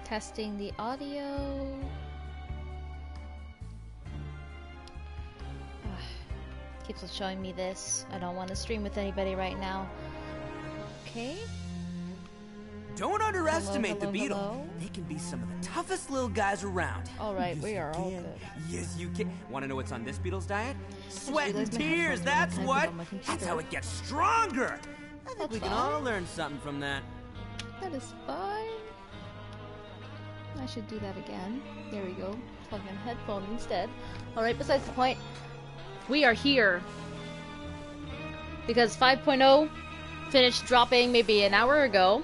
Testing the audio. Keeps on showing me this. I don't want to stream with anybody right now. Okay. Don't underestimate Hello, the beetle. hello. They can be some of the toughest little guys around. Alright, Yes, we you are all can. good. Yes, you can. Want to know what's on this beetle's diet? Sweat and realized my tears, headphones that's weren't what. connected on my computer. That's how it gets stronger. I think That's we can fine. all learn something from that. That is fine. I should do that again. There we go. Plug in headphone instead. Alright, besides the point, we are here. Because 5.0 finished dropping maybe an hour ago.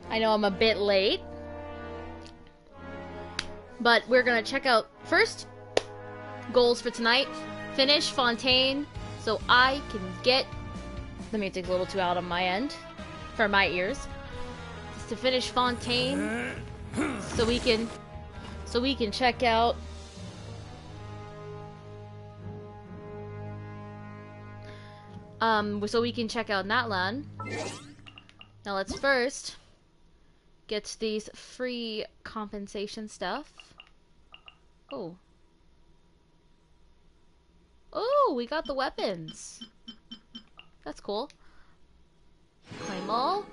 I know I'm a bit late. But we're gonna check out first goals for tonight. Finish Fontaine so I can get the music's a little too out on my end for my ears. Just to finish Fontaine so we can check out Natlan. Now let's first get these free compensation stuff. Oh. Oh, we got the weapons. That's cool. Claim all.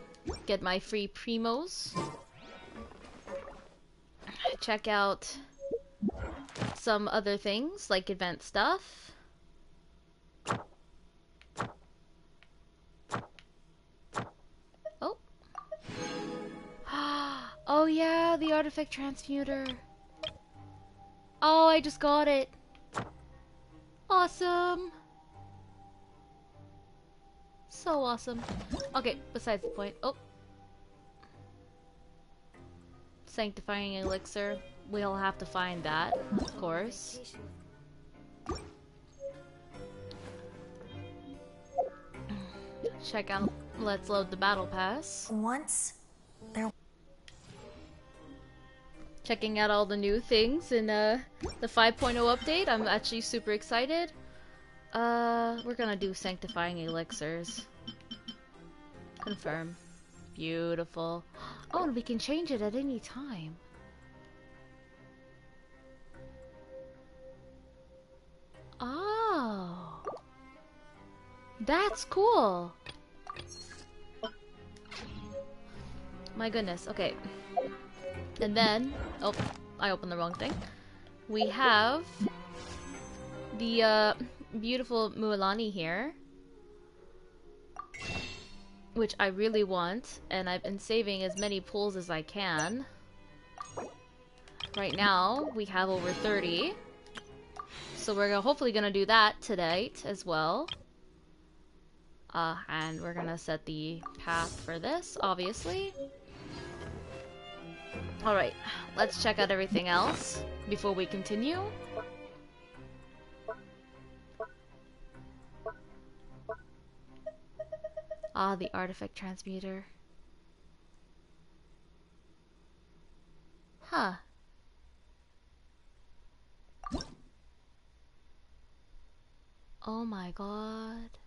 Get my free primos. Check out some other things like event stuff. Oh. Oh yeah, the artifact transmuter. Oh, I just got it. Awesome. So awesome. Okay, besides the point. Oh. Sanctifying elixir. We'll have to find that, of course. Check out. Let's load the battle pass. Once there. Checking out all the new things in the 5.0 update. I'm actually super excited. We're gonna do sanctifying elixirs. Confirm. Beautiful. Oh, and we can change it at any time. Oh. That's cool. My goodness. Okay. And then, oh, I opened the wrong thing. We have the beautiful Mualani here, which I really want, and I've been saving as many pulls as I can. Right now, we have over 30. So we're hopefully gonna do that tonight as well. And we're gonna set the path for this, obviously. Alright, let's check out everything else before we continue. Ah, the artifact transmuter. Huh. Oh my god.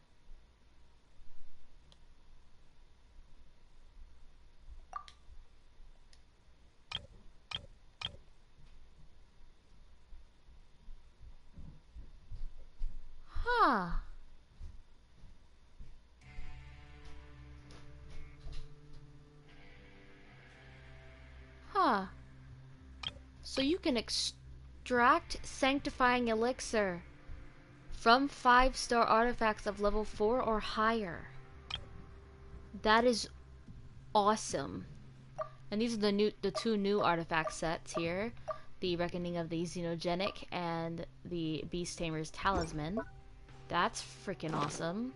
Huh. Huh. So you can extract sanctifying elixir from 5-star artifacts of level 4 or higher. That is awesome. And these are the two new artifact sets here. The Reckoning of the Xenogenic and the Beast Tamer's Talisman. That's freaking awesome.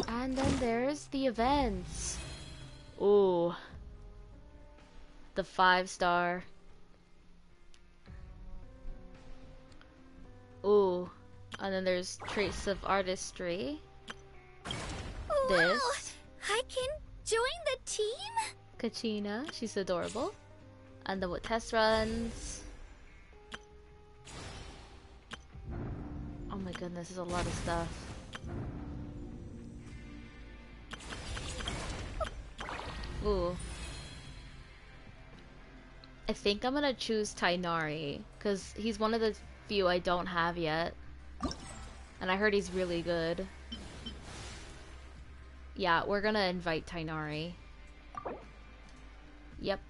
And then there's the events. Ooh. The 5-star. Ooh. And then there's Trace of Artistry. Wow, This. I can join the team? Kachina. She's adorable. And then with test runs. Oh my goodness, there's a lot of stuff. Ooh. I think I'm gonna choose Tainari, because he's one of the few I don't have yet. And I heard he's really good. Yeah, we're gonna invite Tainari. Yep.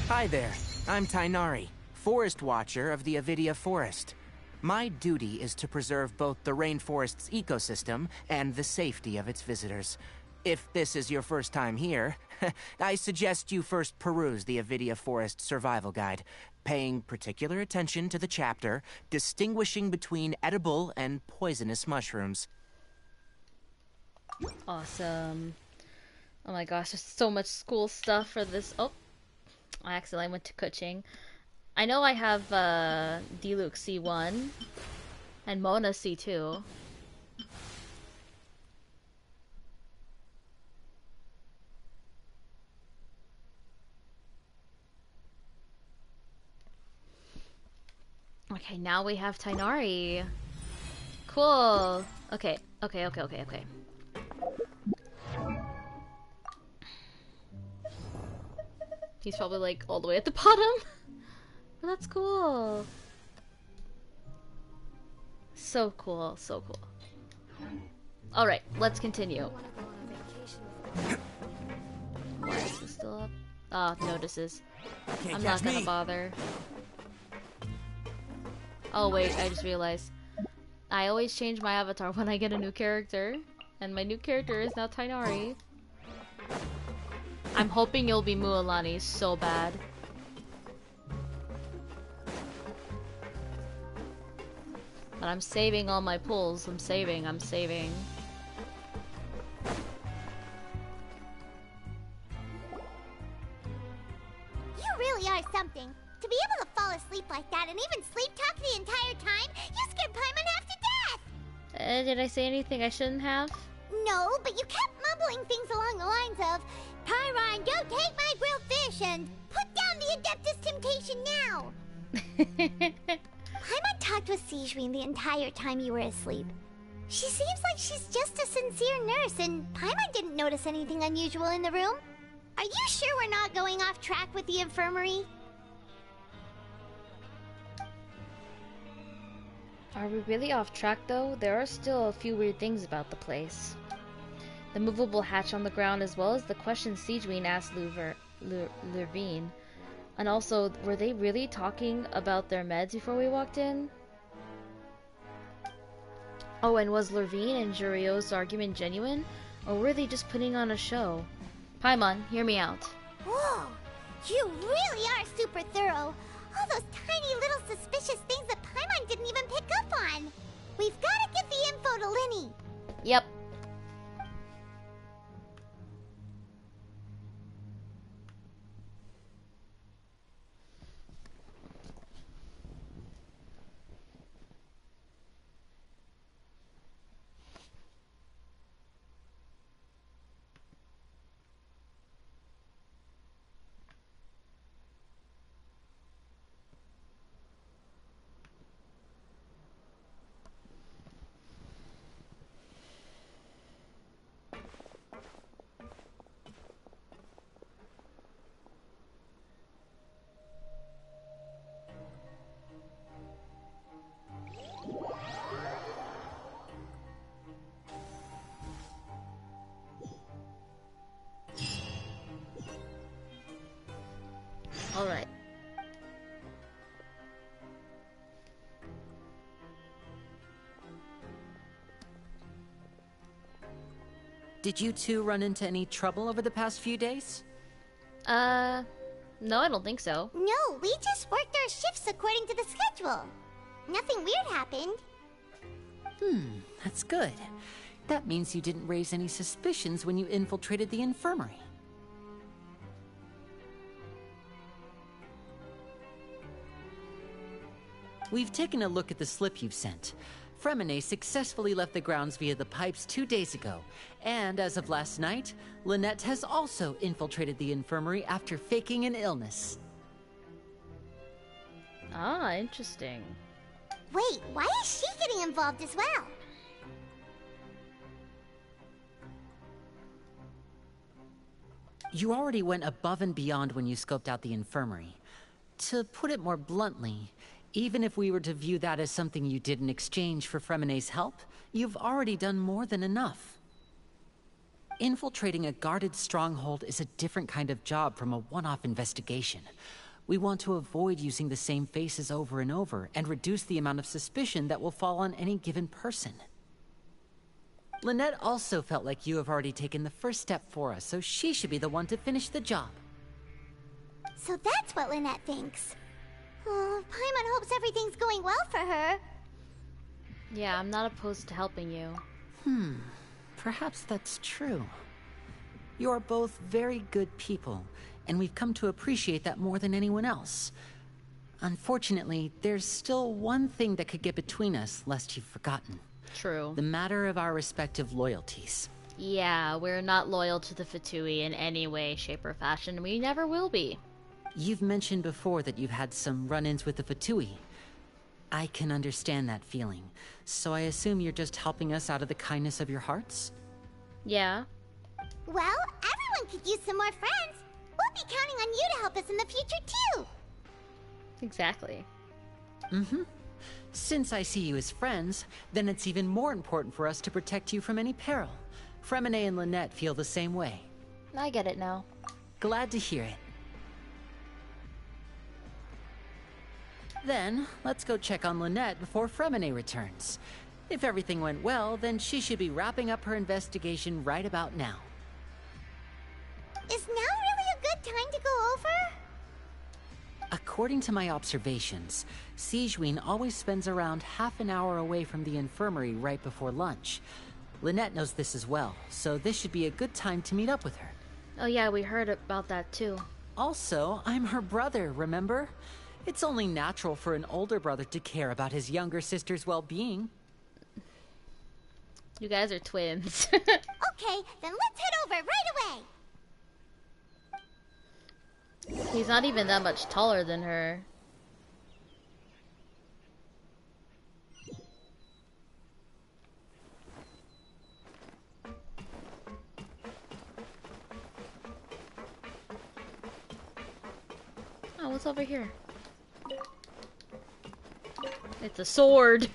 Hi there, I'm Tainari, Forest Watcher of the Avidia Forest. My duty is to preserve both the rainforest's ecosystem and the safety of its visitors. If this is your first time here, I suggest you first peruse the Avidia Forest Survival Guide, paying particular attention to the chapter distinguishing between edible and poisonous mushrooms. Awesome. Oh my gosh, there's so much school stuff for this. Oh, I accidentally went to Kuching. I know I have Diluc C1 and Mona C2. Okay, now we have Tainari. Cool. Okay. He's probably like all the way at the bottom. But that's cool. So cool, so cool. Alright, let's continue. Why is this still up? Ah, notices. I'm not gonna bother. Oh wait, I just realized. I always change my avatar when I get a new character. And my new character is now Tainari. I'm hoping you'll be Mualani so bad. But I'm saving all my pulls. I'm saving. You really are something. To be able to fall asleep like that and even sleep talk the entire time, you scared Paimon half to death! Did I say anything I shouldn't have? No, but you kept mumbling things along the lines of, Pyron, don't take my grilled fish, and put down the Adeptus Temptation now! Paimon talked with Sigewinne the entire time you were asleep. She seems like she's just a sincere nurse, and Paimon didn't notice anything unusual in the room. Are you sure we're not going off track with the infirmary? Are we really off track though? There are still a few weird things about the place. The movable hatch on the ground, as well as the questions Sigewinne asked Lurvine. And also, were they really talking about their meds before we walked in? Oh, and was Lurvine and Jurio's argument genuine? Or were they just putting on a show? Paimon, hear me out. Whoa! You really are super thorough! All those tiny little suspicious things that Paimon didn't even pick up on! We've gotta get the info to Linny! Yep. Alright. Did you two run into any trouble over the past few days? No, I don't think so. No, we just worked our shifts according to the schedule. Nothing weird happened. That's good. That means you didn't raise any suspicions when you infiltrated the infirmary. We've taken a look at the slip you've sent. Fremine successfully left the grounds via the pipes 2 days ago, and as of last night, Lynette has also infiltrated the infirmary after faking an illness. Ah, interesting. Wait, why is she getting involved as well? You already went above and beyond when you scoped out the infirmary. To put it more bluntly, even if we were to view that as something you did in exchange for Fremenay's help, you've already done more than enough. Infiltrating a guarded stronghold is a different kind of job from a one-off investigation. We want to avoid using the same faces over and over and reduce the amount of suspicion that will fall on any given person. Lynette also felt like you have already taken the first step for us, so she should be the one to finish the job. So that's what Lynette thinks. Oh, Paimon hopes everything's going well for her. Yeah, I'm not opposed to helping you. Perhaps that's true. You're both very good people, and we've come to appreciate that more than anyone else. Unfortunately, there's still one thing that could get between us, lest you've forgotten. True. The matter of our respective loyalties. Yeah, we're not loyal to the Fatui in any way, shape, or fashion. We never will be. You've mentioned before that you've had some run-ins with the Fatui. I can understand that feeling, so I assume you're just helping us out of the kindness of your hearts? Yeah. Well, everyone could use some more friends. We'll be counting on you to help us in the future, too. Exactly. Since I see you as friends, then it's even more important for us to protect you from any peril. Fremenay and Lynette feel the same way. I get it now. Glad to hear it. Then, let's go check on Lynette before Fremenay returns. If everything went well, then she should be wrapping up her investigation right about now. Is now really a good time to go over? According to my observations, Sigewinne always spends around half an hour away from the infirmary right before lunch. Lynette knows this as well, so this should be a good time to meet up with her. Oh yeah, we heard about that too. Also, I'm her brother, remember? It's only natural for an older brother to care about his younger sister's well-being. You guys are twins. Okay, then let's head over right away. He's not even that much taller than her. Oh, what's over here? It's a sword!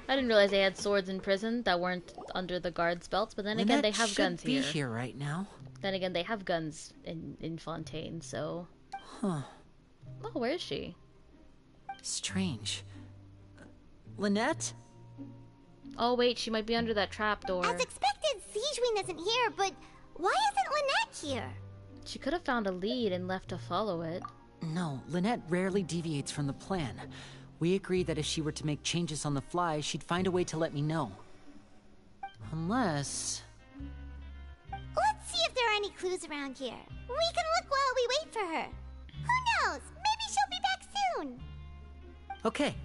I didn't realize they had swords in prison that weren't under the guards' belts, but then Lynette again, they have guns should be here. here right now. Then again, they have guns in Fontaine, so... Huh. Oh, where is she? Strange. Lynette? Oh wait, she might be under that trapdoor. As expected, Sigewinne isn't here, but why isn't Lynette here? She could have found a lead and left to follow it. No, Lynette rarely deviates from the plan. We agreed that if she were to make changes on the fly, she'd find a way to let me know. Unless... Let's see if there are any clues around here. We can look while we wait for her. Who knows? Maybe she'll be back soon. Okay.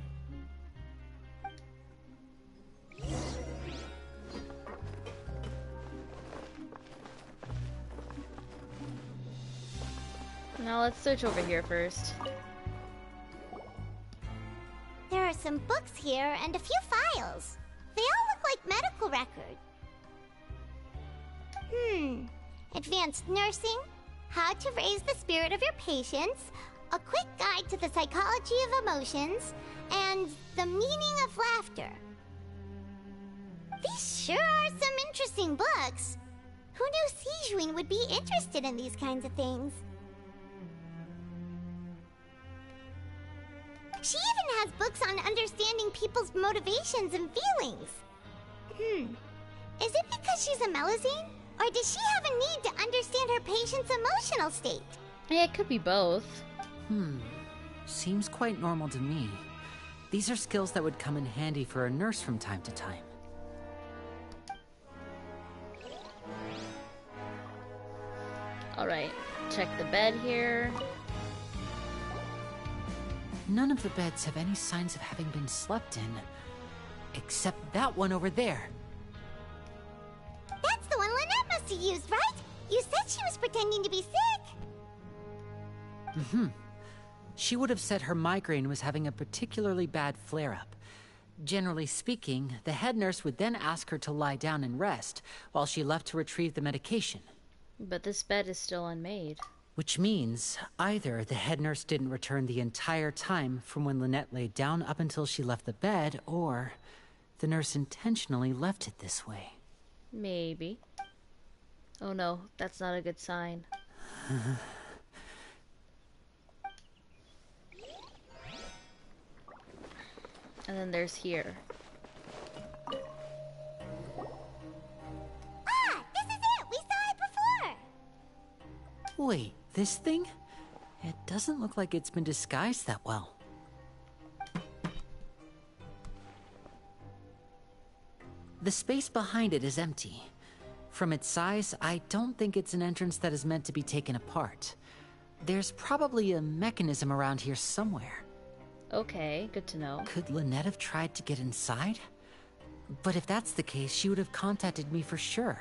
Now let's search over here first. There are some books here and a few files. They all look like medical records. Advanced nursing, how to raise the spirit of your patients, a quick guide to the psychology of emotions, and the meaning of laughter. These sure are some interesting books. Who knew Sigewinne would be interested in these kinds of things? She even has books on understanding people's motivations and feelings. Is it because she's a Melusine? Or does she have a need to understand her patient's emotional state? Yeah, it could be both. Seems quite normal to me. These are skills that would come in handy for a nurse from time to time. Alright, check the bed here. None of the beds have any signs of having been slept in. Except that one over there. That's the one Lynette must have used, right? You said she was pretending to be sick. She would have said her migraine was having a particularly bad flare-up. Generally speaking, the head nurse would then ask her to lie down and rest, while she left to retrieve the medication. But this bed is still unmade. Which means either the head nurse didn't return the entire time from when Lynette laid down up until she left the bed, or the nurse intentionally left it this way. Maybe. Oh no, that's not a good sign. And then there's here. Ah! This is it! We saw it before! Wait, this thing? It doesn't look like it's been disguised that well. The space behind it is empty. From its size, I don't think it's an entrance that is meant to be taken apart. There's probably a mechanism around here somewhere. Okay, good to know. Could Lynette have tried to get inside? But if that's the case, she would have contacted me for sure.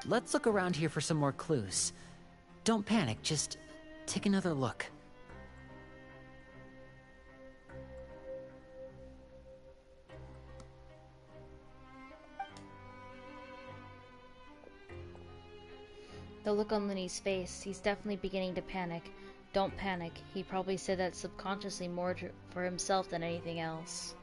Let's look around here for some more clues. Don't panic, just take another look. The look on Lenny's face, he's definitely beginning to panic. Don't panic. He probably said that subconsciously more for himself than anything else.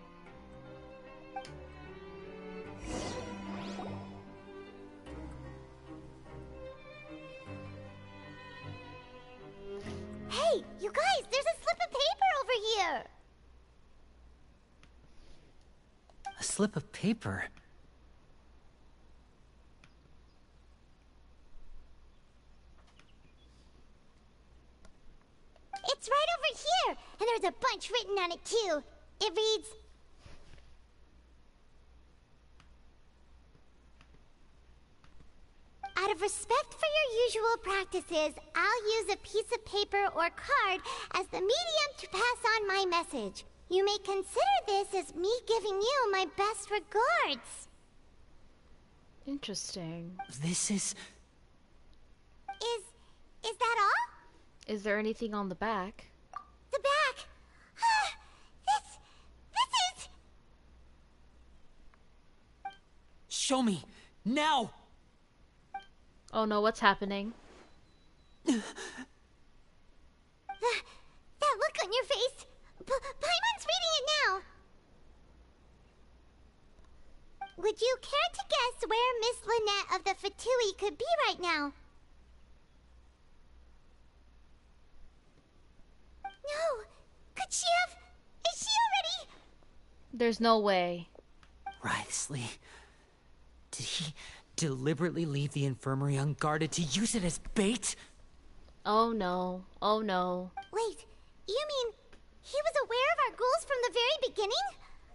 Hey, you guys, there's a slip of paper over here! A slip of paper? It's right over here, and there's a bunch written on it too. It reads, out of respect for your usual practices, I'll use a piece of paper or card as the medium to pass on my message. You may consider this as me giving you my best regards. Interesting. This is... Is that all? Is there anything on the back? The back. This is... Show me! Now! Oh no, what's happening? That look on your face. Paimon's reading it now. Would you care to guess where Miss Lynette of the Fatui could be right now? No. Could she have... Is she already... There's no way. Wriothesley. Did he deliberately leave the infirmary unguarded to use it as bait? Oh no. Oh no. Wait, you mean he was aware of our goals from the very beginning?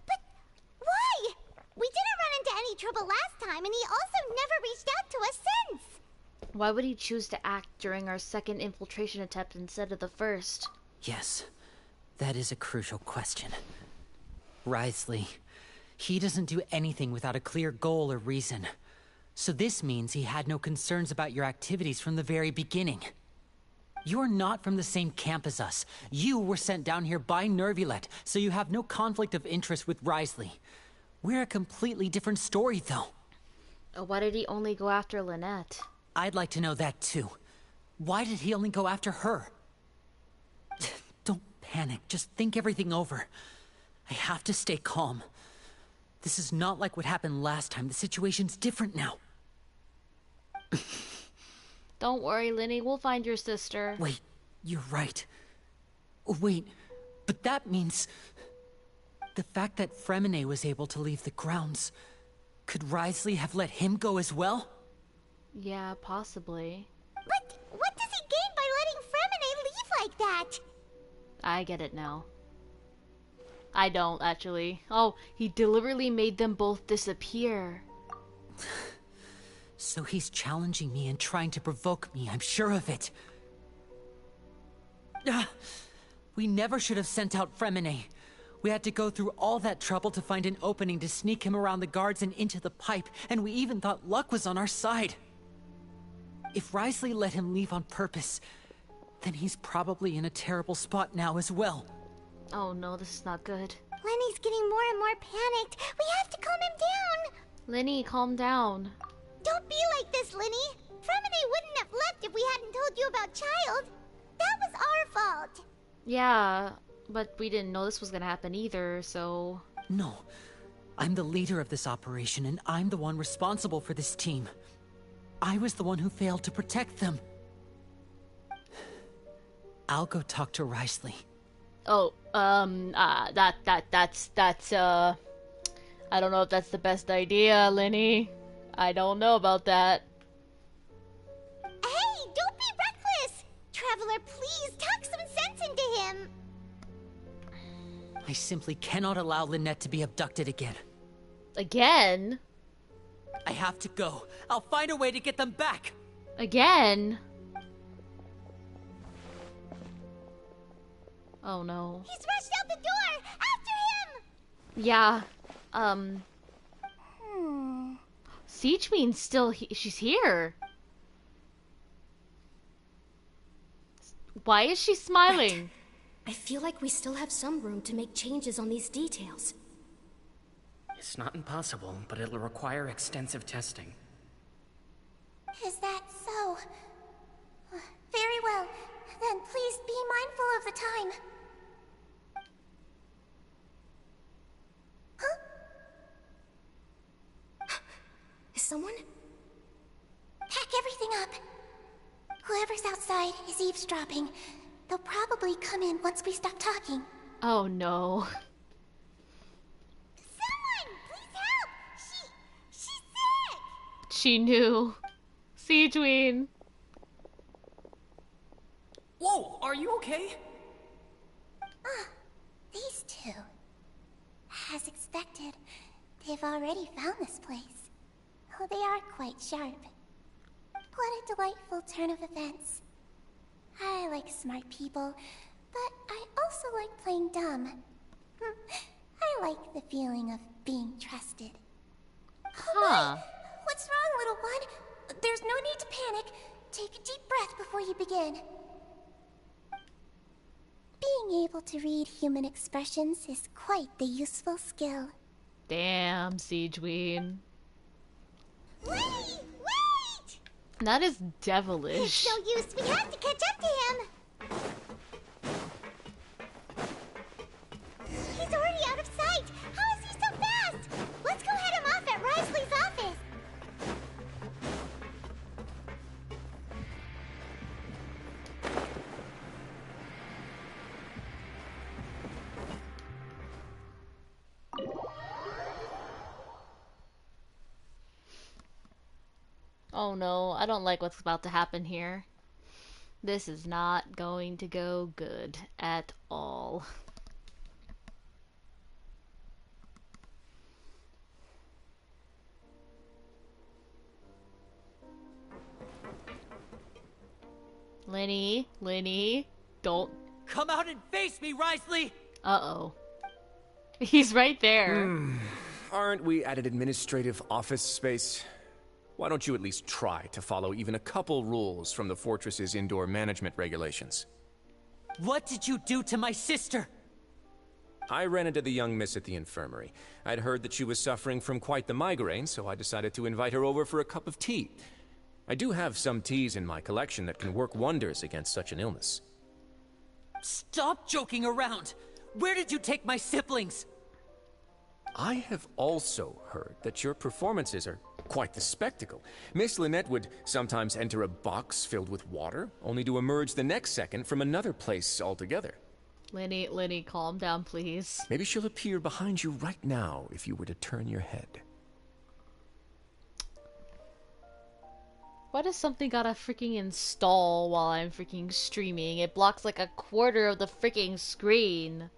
But why? We didn't run into any trouble last time, and he also never reached out to us since. Why would he choose to act during our second infiltration attempt instead of the first? Yes, that is a crucial question. Wriothesley, he doesn't do anything without a clear goal or reason. So this means he had no concerns about your activities from the very beginning. You're not from the same camp as us. You were sent down here by Nervulet, so you have no conflict of interest with Wriothesley. We're a completely different story, though. Why did he only go after Lynette? I'd like to know that, too. Why did he only go after her? Don't panic. Just think everything over. I have to stay calm. This is not like what happened last time. The situation's different now. Don't worry, Lenny. We'll find your sister. Wait, you're right. Wait, but that means... the fact that Fremine was able to leave the grounds... could Wriothesley have let him go as well? Yeah, possibly. But what does he gain by letting Fremine leave like that? I get it now. I don't, actually. Oh, he deliberately made them both disappear. So he's challenging me and trying to provoke me, I'm sure of it. We never should have sent out Fremine. We had to go through all that trouble to find an opening to sneak him around the guards and into the pipe, and we even thought luck was on our side. If Wriothesley let him leave on purpose, then he's probably in a terrible spot now as well. Oh no, this is not good. Lenny's getting more and more panicked. We have to calm him down. Lenny, calm down. Don't be like this, Lenny. Fremine wouldn't have left if we hadn't told you about Child. That was our fault. Yeah, but we didn't know this was gonna happen either, so... No. I'm the leader of this operation, and I'm the one responsible for this team. I was the one who failed to protect them. I'll go talk to Risley. Oh, that's, I don't know if that's the best idea, Lenny. I don't know about that. Hey, don't be reckless! Traveler, please, talk some sense into him! I simply cannot allow Lynette to be abducted again. Again? I have to go. I'll find a way to get them back! Again? Oh no. He's rushed out the door! After him! Yeah, Siege Queen's still she's here. Why is she smiling? I feel like we still have some room to make changes on these details. It's not impossible, but it'll require extensive testing. Is that so? Very well. Then please be mindful of the time. Huh? Is someone? Pack everything up. Whoever's outside is eavesdropping. They'll probably come in once we stop talking. Oh no. Someone! Please help! She's sick! She knew. Siege Queen. Whoa, are you okay? These two. As expected, they've already found this place. Oh, they are quite sharp. What a delightful turn of events. I like smart people, but I also like playing dumb. I like the feeling of being trusted. Huh. What's wrong, little one? There's no need to panic. Take a deep breath before you begin. Being able to read human expressions is quite the useful skill. Damn, Siege Queen. Wait! Wait! That is devilish. It's no use. We have to catch up to him. He's already out of sight. How is he so fast? Let's go head him off at Risley's office. Oh no, I don't like what's about to happen here. This is not going to go good at all. Lenny, don't. Come out and face me, Risley! Uh-oh. He's right there. Aren't we at an administrative office space? Why don't you at least try to follow even a couple rules from the fortress's indoor management regulations? What did you do to my sister? I ran into the young miss at the infirmary. I'd heard that she was suffering from quite the migraine, so I decided to invite her over for a cup of tea. I do have some teas in my collection that can work wonders against such an illness. Stop joking around! Where did you take my siblings? I have also heard that your performances are quite the spectacle. Miss Lynette would sometimes enter a box filled with water, only to emerge the next second from another place altogether. Lenny, calm down, please. Maybe she'll appear behind you right now if you were to turn your head. Why does something gotta freaking install while I'm freaking streaming? It blocks like a quarter of the freaking screen.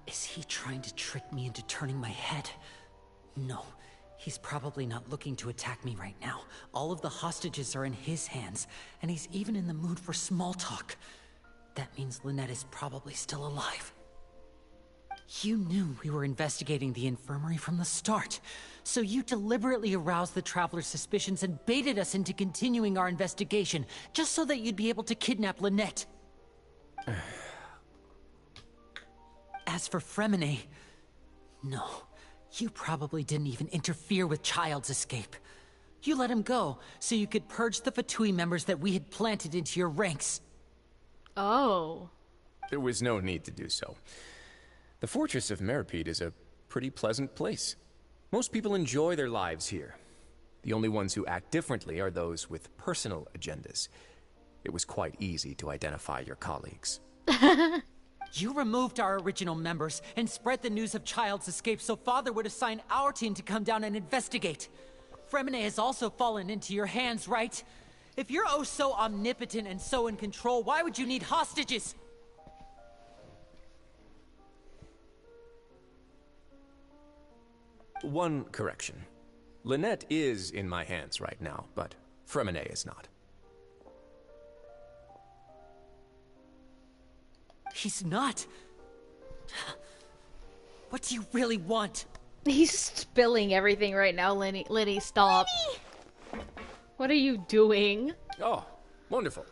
Is he trying to trick me into turning my head? No. He's probably not looking to attack me right now. All of the hostages are in his hands, and he's even in the mood for small talk. That means Lynette is probably still alive. You knew we were investigating the infirmary from the start, so you deliberately aroused the Traveler's suspicions and baited us into continuing our investigation, just so that you'd be able to kidnap Lynette. As for Fremine, No, you probably didn't even interfere with Child's escape. You let him go, so you could purge the Fatui members that we had planted into your ranks. Oh. There was no need to do so. The Fortress of Meripede is a pretty pleasant place. Most people enjoy their lives here. The only ones who act differently are those with personal agendas. It was quite easy to identify your colleagues. You removed our original members and spread the news of Child's escape so Father would assign our team to come down and investigate. Fremine has also fallen into your hands, right? If you're oh so omnipotent and so in control, why would you need hostages? One correction. Lynette is in my hands right now, but Fremine is not. He's not. What do you really want? He's spilling everything right now, Lenny. Lenny, stop. Lenny! What are you doing? Oh, wonderful.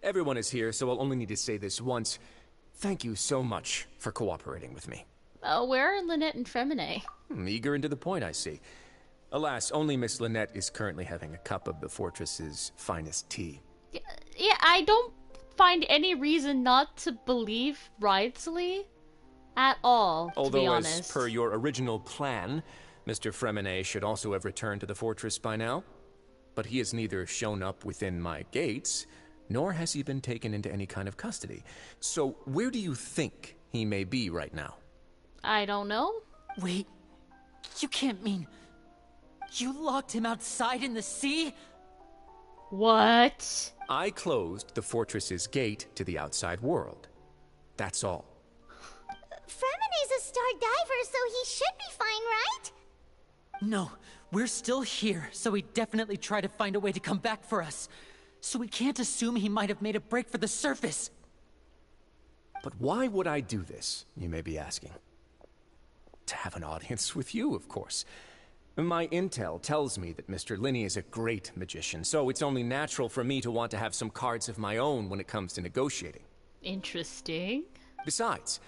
Everyone is here, so I'll only need to say this once. Thank you so much for cooperating with me. Where are Lynette and Fremine? Eager and to the point, I see. Alas, only Miss Lynette is currently having a cup of the fortress's finest tea. Yeah, I don't find any reason not to believe Wriothesley at all, to be honest. Although, as per your original plan, Mr. Fremine should also have returned to the fortress by now. But he has neither shown up within my gates, nor has he been taken into any kind of custody. So, where do you think he may be right now? I don't know. Wait, you can't mean... You locked him outside in the sea? What? I closed the fortress's gate to the outside world. That's all. Fremine's a star diver, so he should be fine, right? No, we're still here, so he definitely tried to find a way to come back for us. So we can't assume he might have made a break for the surface. But why would I do this, you may be asking? To have an audience with you, of course. My intel tells me that Mr. Linney is a great magician, so it's only natural for me to want to have some cards of my own when it comes to negotiating. Interesting. Besides,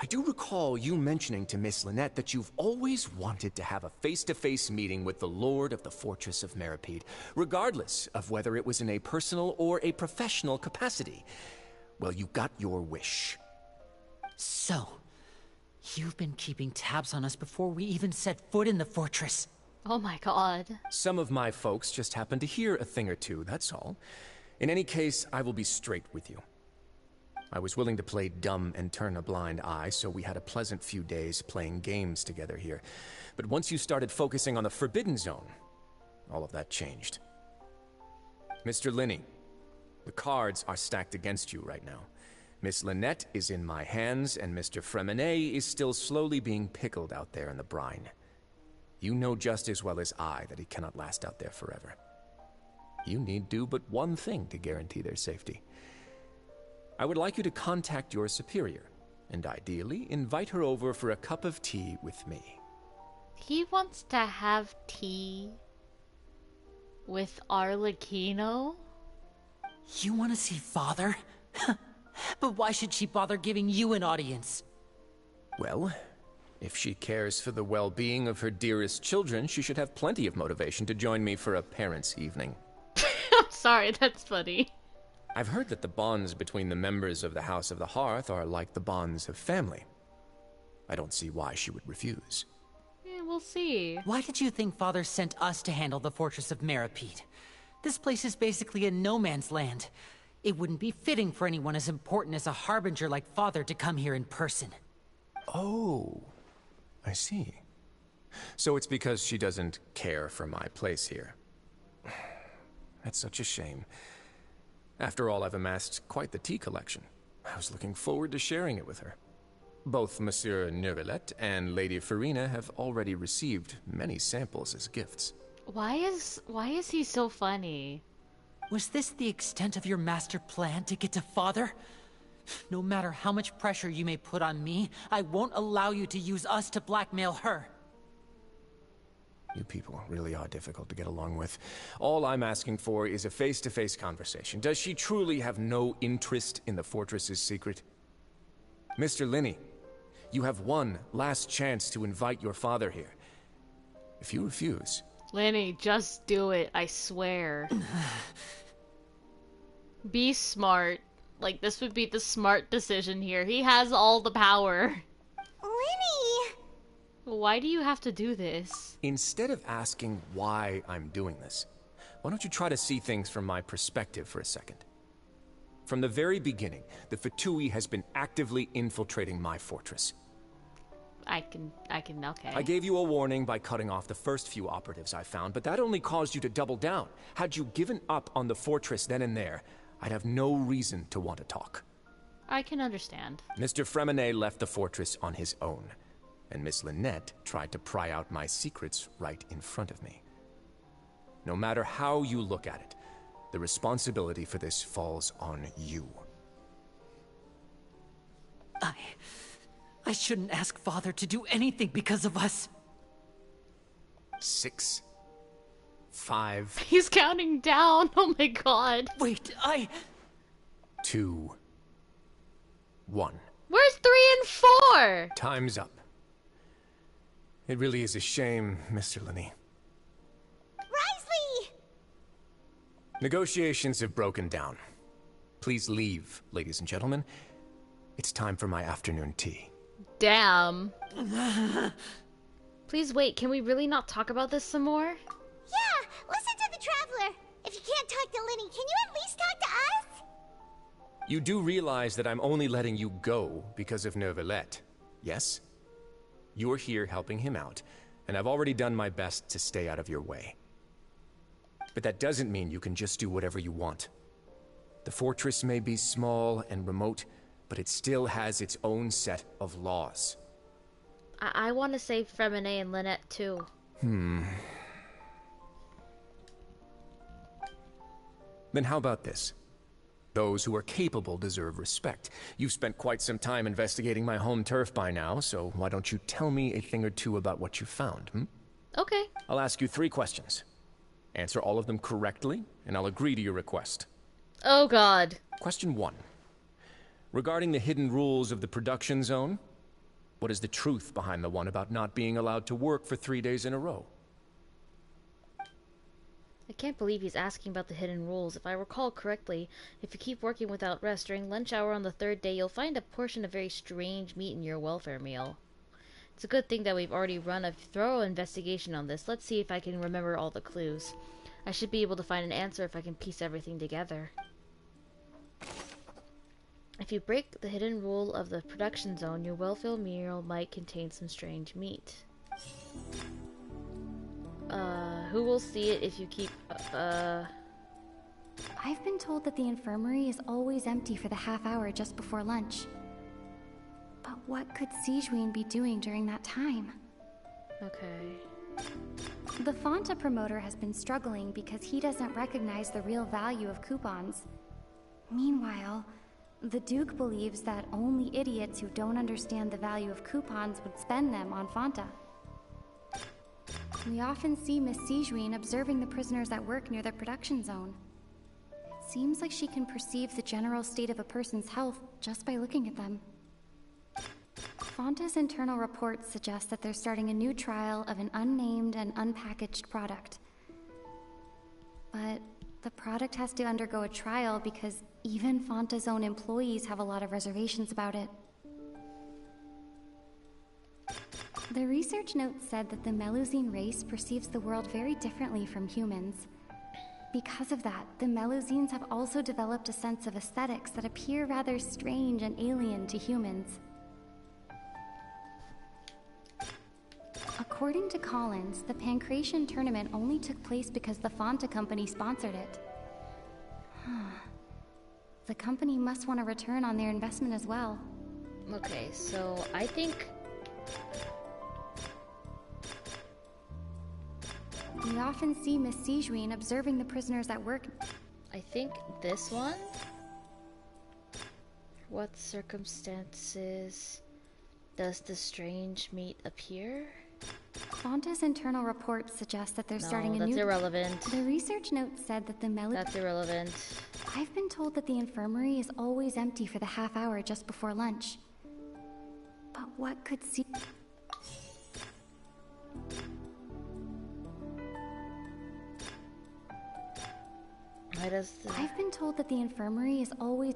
I do recall you mentioning to Miss Lynette that you've always wanted to have a face-to-face meeting with the Lord of the Fortress of Meripede, regardless of whether it was in a personal or a professional capacity. Well, you got your wish. So, you've been keeping tabs on us before we even set foot in the fortress. Oh my god. Some of my folks just happened to hear a thing or two, that's all. In any case, I will be straight with you. I was willing to play dumb and turn a blind eye, so we had a pleasant few days playing games together here. But once you started focusing on the Forbidden Zone, all of that changed. Mr. Linney, the cards are stacked against you right now. Miss Lynette is in my hands, and Mr. Fremine is still slowly being pickled out there in the brine. You know just as well as I that he cannot last out there forever. You need do but one thing to guarantee their safety. I would like you to contact your superior, and ideally invite her over for a cup of tea with me. He wants to have tea with Arlecchino? You want to see Father? But why should she bother giving you an audience? Well, if she cares for the well-being of her dearest children, she should have plenty of motivation to join me for a parents' evening. I'm sorry, that's funny. I've heard that the bonds between the members of the House of the Hearth are like the bonds of family. I don't see why she would refuse. Yeah, we'll see. Why did you think Father sent us to handle the Fortress of Meripede? This place is basically a no-man's land. It wouldn't be fitting for anyone as important as a harbinger like Father to come here in person. Oh, I see. So it's because she doesn't care for my place here. That's such a shame. After all, I've amassed quite the tea collection. I was looking forward to sharing it with her. Both Monsieur Neuvillette and Lady Farina have already received many samples as gifts. Why is he so funny? Was this the extent of your master plan to get to Father? No matter how much pressure you may put on me, I won't allow you to use us to blackmail her. You people really are difficult to get along with. All I'm asking for is a face-to-face conversation. Does she truly have no interest in the fortress's secret? Mr. Linney, You have one last chance to invite your father here. If you refuse... Lenny, just do it, I swear. Be smart. Like, this would be the smart decision here. He has all the power. Lenny! Why do you have to do this? Instead of asking why I'm doing this, why don't you try to see things from my perspective for a second? From the very beginning, the Fatui has been actively infiltrating my fortress. Okay. I gave you a warning by cutting off the first few operatives I found, but that only caused you to double down. Had you given up on the fortress then and there, I'd have no reason to want to talk. I can understand. Mr. Freminet left the fortress on his own, and Miss Lynette tried to pry out my secrets right in front of me. No matter how you look at it, the responsibility for this falls on you. I shouldn't ask Father to do anything because of us. 6, 5... He's counting down. Oh my god. Wait, 2, 1. Where's 3 and 4? Time's up. It really is a shame, Mr. Linney. Risley! Negotiations have broken down. Please leave, ladies and gentlemen. It's time for my afternoon tea. Damn. Please wait, can we really not talk about this some more? Yeah, listen to the Traveler. If you can't talk to Lenny, can you at least talk to us? You do realize that I'm only letting you go because of Neuvillette, yes? You're here helping him out, and I've already done my best to stay out of your way. But that doesn't mean you can just do whatever you want. The fortress may be small and remote, but it still has its own set of laws. I want to save Freminet and Lynette too. Then how about this? Those who are capable deserve respect. You've spent quite some time investigating my home turf by now, so why don't you tell me a thing or two about what you found, Okay. I'll ask you 3 questions. Answer all of them correctly, and I'll agree to your request. Oh god. Question 1. Regarding the hidden rules of the production zone, what is the truth behind the one about not being allowed to work for 3 days in a row? I can't believe he's asking about the hidden rules. If I recall correctly, if you keep working without rest during lunch hour on the 3rd day, you'll find a portion of very strange meat in your welfare meal. It's a good thing that we've already run a thorough investigation on this. Let's see if I can remember all the clues. I should be able to find an answer if I can piece everything together. If you break the hidden rule of the production zone, your welfare meal might contain some strange meat. Who will see it if you keep, I've been told that the infirmary is always empty for the half hour just before lunch. But what could Sigewinne be doing during that time? Okay. The Fanta promoter has been struggling because he doesn't recognize the real value of coupons. Meanwhile, the Duke believes that only idiots who don't understand the value of coupons would spend them on Fanta. We often see Miss Sigewinne observing the prisoners at work near the production zone. It seems like she can perceive the general state of a person's health just by looking at them. Fanta's internal reports suggest that they're starting a new trial of an unnamed and unpackaged product. But the product has to undergo a trial because even Fanta's own employees have a lot of reservations about it. The research note said that the Melusine race perceives the world very differently from humans. Because of that, the Melusines have also developed a sense of aesthetics that appear rather strange and alien to humans. According to Collins, the Pancration tournament only took place because the Fanta company sponsored it. The company must want a return on their investment as well. Okay, so I think... We often see Miss Sigewinne observing the prisoners at work. I think this one? What circumstances does the strange meat appear? Fanta's internal reports suggest that they're starting a new... that's irrelevant. The research note said that the That's irrelevant. I've been told that the infirmary is always empty for the half hour just before lunch. But what could see... Why does the... I've been told that the infirmary is always...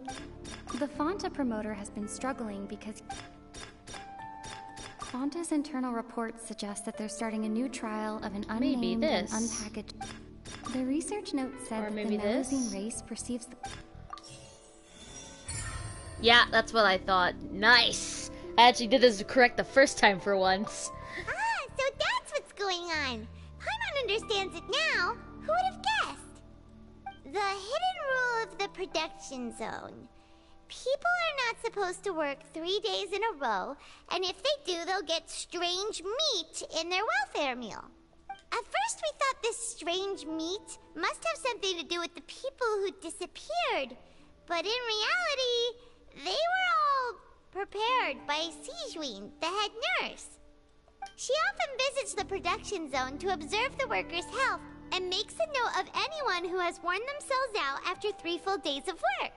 The Fanta promoter has been struggling because... Fanta's internal reports suggest that they're starting a new trial of an unnamed and unpackaged... The research note said that the Melusine race perceives the... Yeah, that's what I thought. Nice! I actually did this correct the first time for once. Ah, so that's what's going on. Paimon understands it now. Who would have guessed? The hidden rule of the production zone. People are not supposed to work 3 days in a row, and if they do, they'll get strange meat in their welfare meal. At first we thought this strange meat must have something to do with the people who disappeared, but in reality, they were all prepared by Sijuin, the head nurse. She often visits the production zone to observe the workers' health and makes a note of anyone who has worn themselves out after 3 full days of work.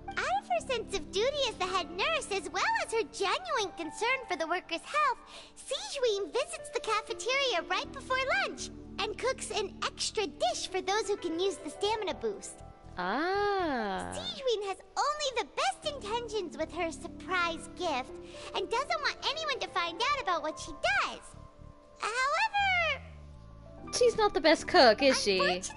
Out of her sense of duty as the head nurse, as well as her genuine concern for the workers' health, Sijuin visits the cafeteria right before lunch and cooks an extra dish for those who can use the stamina boost. Ah. Sijuin has only the best intentions with her surprise gift and doesn't want anyone to find out about what she does. However... She's not the best cook, is she? Unfortunately,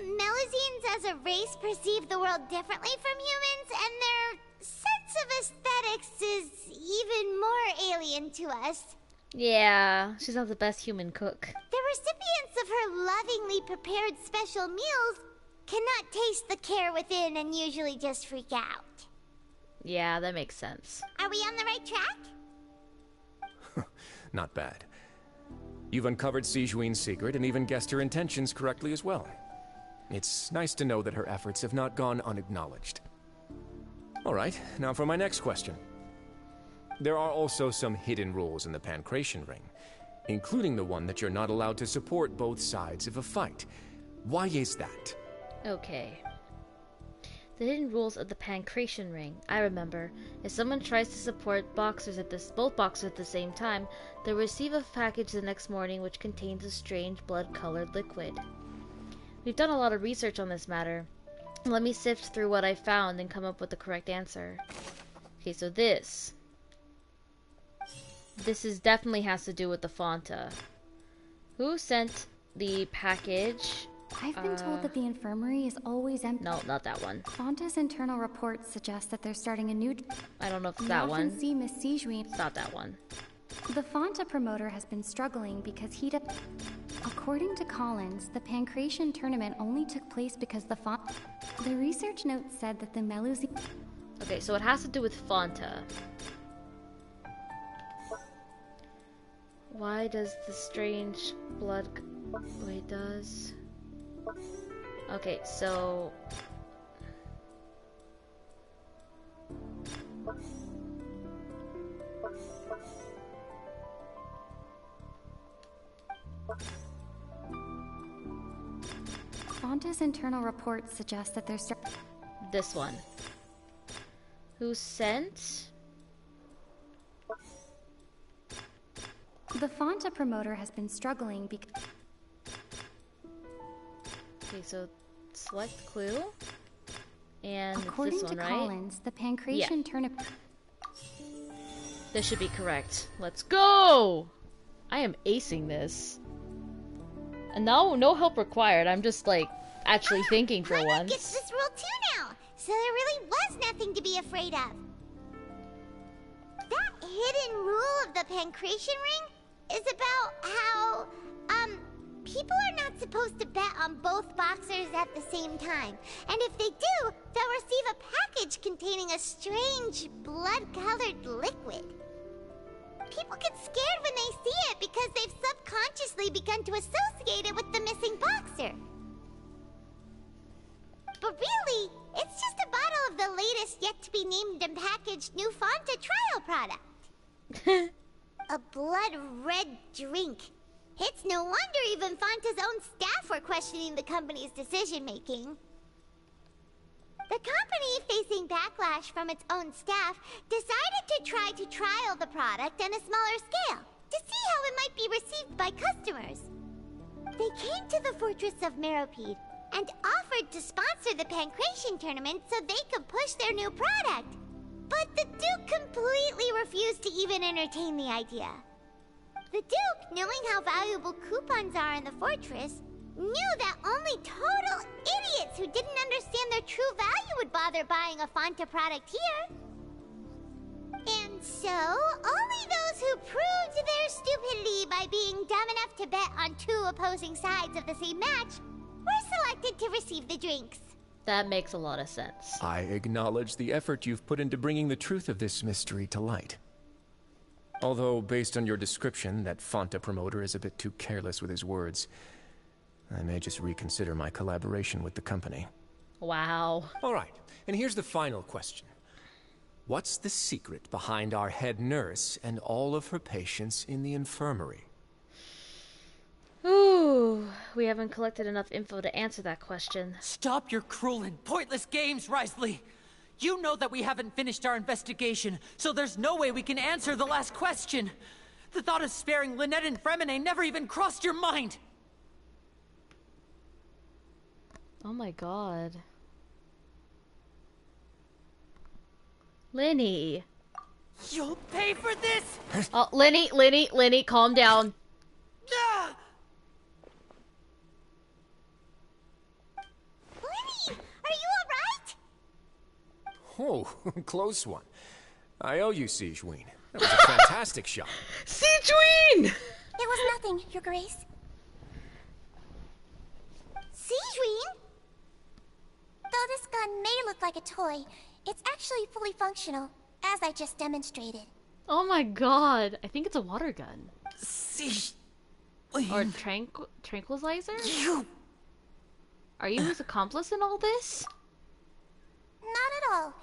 Melusines as a race perceive the world differently from humans, and their sense of aesthetics is even more alien to us. Yeah, she's not the best human cook. The recipients of her lovingly prepared special meals cannot taste the care within and usually just freak out. Yeah, that makes sense. Are we on the right track? Not bad. You've uncovered Sijuin's secret and even guessed her intentions correctly as well. It's nice to know that her efforts have not gone unacknowledged. Alright, now for my next question. There are also some hidden rules in the Pancration Ring, including the one that you're not allowed to support both sides of a fight. Why is that? Okay. The hidden rules of the Pancration Ring. I remember. If someone tries to support both boxers at the same time, they'll receive a package the next morning which contains a strange blood-colored liquid. We've done a lot of research on this matter. Let me sift through what I found and come up with the correct answer. Okay, so this is definitely has to do with the Fanta. Who sent the package? I've been told that the infirmary is always empty. No, not that one. Fanta's internal reports suggest that they're starting a new... I don't know if it's we that often one. see Miss Sijuin. It's not that one. The Fanta promoter has been struggling because he... According to Collins, the Pancration tournament only took place because the Fanta... The research note said that the Melusine... Okay, so it has to do with Fanta. Why does the strange blood... Wait, does... Okay, so... Fanta's internal reports suggest that there's... This one. Who sent... The Fanta promoter has been struggling because... Okay, so select clue. And according it's this one, to right? Collins, the Pancration tournament... This should be correct. Let's go! I am acing this. And now, no help required. I'm just, like, actually thinking for once. Gets this rule too now, so there really was nothing to be afraid of. That hidden rule of the Pancration Ring is about how, people are not supposed to bet on both boxers at the same time. And if they do, they'll receive a package containing a strange blood-colored liquid. People get scared when they see it because they've subconsciously begun to associate it with the missing boxer. But really, it's just a bottle of the latest yet-to-be-named and packaged new Fanta trial product. A blood-red drink. It's no wonder even Fanta's own staff were questioning the company's decision-making. The company, facing backlash from its own staff, decided to try to trial the product on a smaller scale to see how it might be received by customers. They came to the fortress of Meropede and offered to sponsor the Pancration tournament so they could push their new product. But the Duke completely refused to even entertain the idea. The Duke, knowing how valuable coupons are in the fortress, knew that only total idiots who didn't understand their true value would bother buying a Fanta product here. And so, only those who proved their stupidity by being dumb enough to bet on two opposing sides of the same match were selected to receive the drinks. That makes a lot of sense. I acknowledge the effort you've put into bringing the truth of this mystery to light. Although, based on your description, that Fanta promoter is a bit too careless with his words, I may just reconsider my collaboration with the company. Wow. All right, and here's the final question. What's the secret behind our head nurse and all of her patients in the infirmary? Ooh, we haven't collected enough info to answer that question. Stop your cruel and pointless games, Risley! You know that we haven't finished our investigation, so there's no way we can answer the last question. The thought of sparing Lynette and Fremine never even crossed your mind! Oh my god. Lenny. You'll pay for this! Oh, Lenny, calm down. Ah! Lenny, are you alright? Oh, close one. I owe you, Sigeween. That was a fantastic shot. Sigeween! It was nothing, Your Grace. Sigeween? Though this gun may look like a toy, it's actually fully functional, as I just demonstrated. Oh my god. I think it's a water gun. Or tranquilizer? You! Are you his accomplice in all this? Not at all.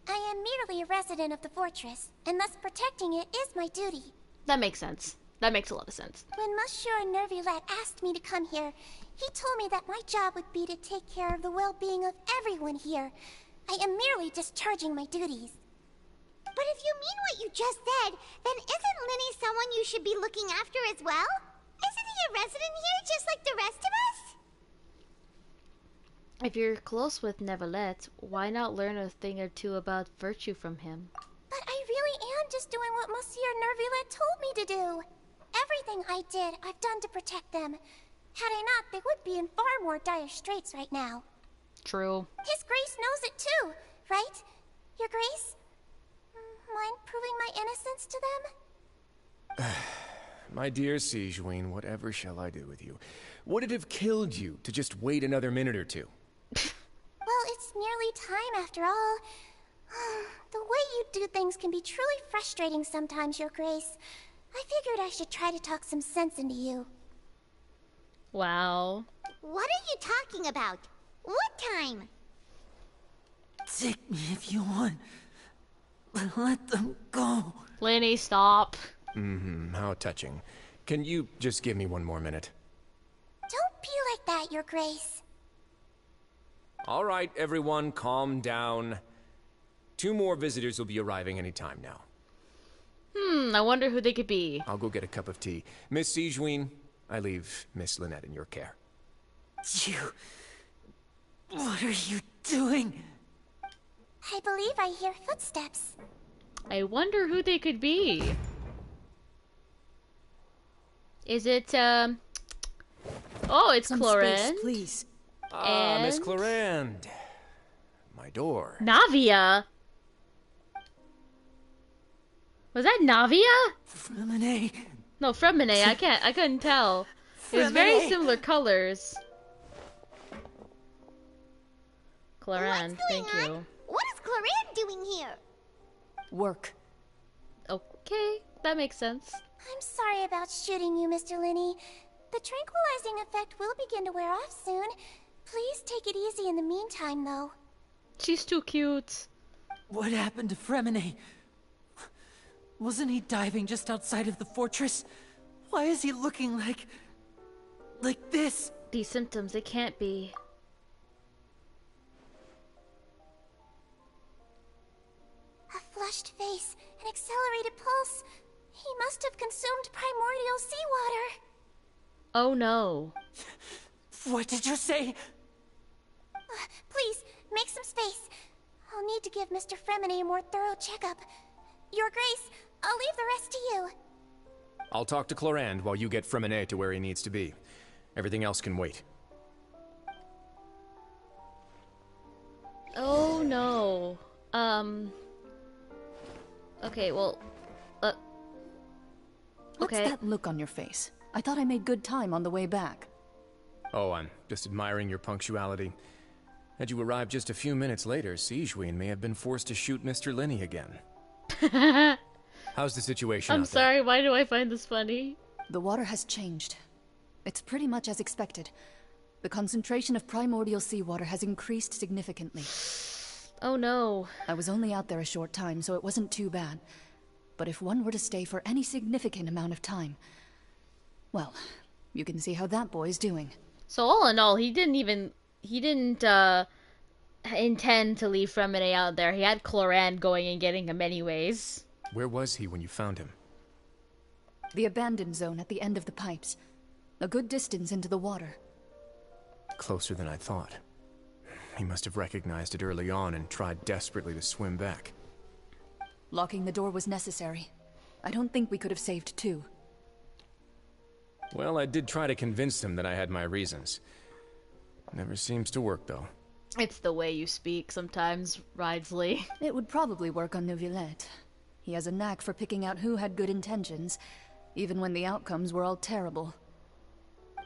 I am merely a resident of the fortress, and thus protecting it is my duty. That makes sense. That makes a lot of sense. When Monsieur Nervulette asked me to come here, he told me that my job would be to take care of the well-being of everyone here. I am merely discharging my duties. But if you mean what you just said, then isn't Lenny someone you should be looking after as well? Isn't he a resident here just like the rest of us? If you're close with Neuvillette, why not learn a thing or two about virtue from him? But I really am just doing what Monsieur Nervulette told me to do. Everything I did, I've done to protect them. Had I not, they would be in far more dire straits right now. True. His Grace knows it too, right? Your Grace? Mind proving my innocence to them? My dear Sigeween, whatever shall I do with you? Would it have killed you to just wait another minute or two? Well, it's nearly time after all. The way you do things can be truly frustrating sometimes, Your Grace. I figured I should try to talk some sense into you. Wow. What are you talking about? What time? Take me if you want. But let them go. Lenny, stop. How touching. Can you just give me one more minute? Don't be like that, Your Grace. All right, everyone, calm down. 2 more visitors will be arriving any time now. I wonder who they could be. I'll go get a cup of tea. Miss Sigeween, I leave Miss Lynette in your care. You... What are you doing? I believe I hear footsteps. I wonder who they could be. Is it, Oh, it's Clorinde. Please. Ah, And... Miss Clorinde. My door. Navia? Was that Navia? Fremine. No, Fremine. I couldn't tell. It was very Fremine. similar colors. Clorinde, What's going thank on? you. What is Clorinde doing here? Work. Okay, that makes sense. I'm sorry about shooting you, Mr. Linney. The tranquilizing effect will begin to wear off soon. Please take it easy in the meantime, though. She's too cute. What happened to Fremine? Wasn't he diving just outside of the fortress? Why is he looking like this? These symptoms, it can't be. flushed face, an accelerated pulse. He must have consumed primordial seawater. Oh no. What did you say? Please, make some space. I'll need to give Mr. Fremine a more thorough checkup. Your Grace, I'll leave the rest to you. I'll talk to Clorand while you get Fremine to where he needs to be. Everything else can wait. Oh no. Okay, well, What's okay. that look on your face? I thought I made good time on the way back. Oh, I'm just admiring your punctuality. Had you arrived just a few minutes later, Sigewinne may have been forced to shoot Mr. Linny again. How's the situation I'm out there? sorry, why do I find this funny? The water has changed. It's pretty much as expected. The concentration of primordial seawater has increased significantly. Oh no. I was only out there a short time, so it wasn't too bad. But if one were to stay for any significant amount of time... Well, you can see how that boy's doing. So all in all, he didn't intend to leave Fremine out there. He had Clorand going and getting him anyways. Where was he when you found him? The abandoned zone at the end of the pipes. A good distance into the water. Closer than I thought. He must have recognized it early on and tried desperately to swim back. Locking the door was necessary. I don't think we could have saved two. Well, I did try to convince them that I had my reasons. Never seems to work, though. It's the way you speak sometimes, Ridesley. It would probably work on Neuvillette. He has a knack for picking out who had good intentions, even when the outcomes were all terrible.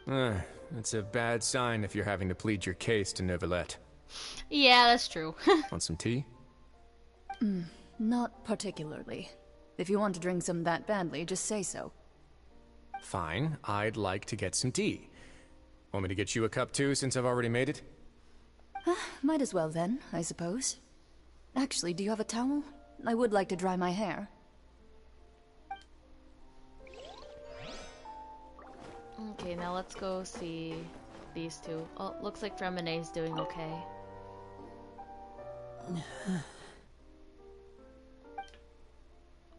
That's a bad sign if you're having to plead your case to Neuvillette. Yeah, that's true. Want some tea? Not particularly. If you want to drink some that badly, just say so. Fine, I'd like to get some tea. Want me to get you a cup too, since I've already made it? Might as well then, I suppose. Actually, do you have a towel? I would like to dry my hair. Okay, now let's go see these two. Oh, looks like Fremine's doing okay.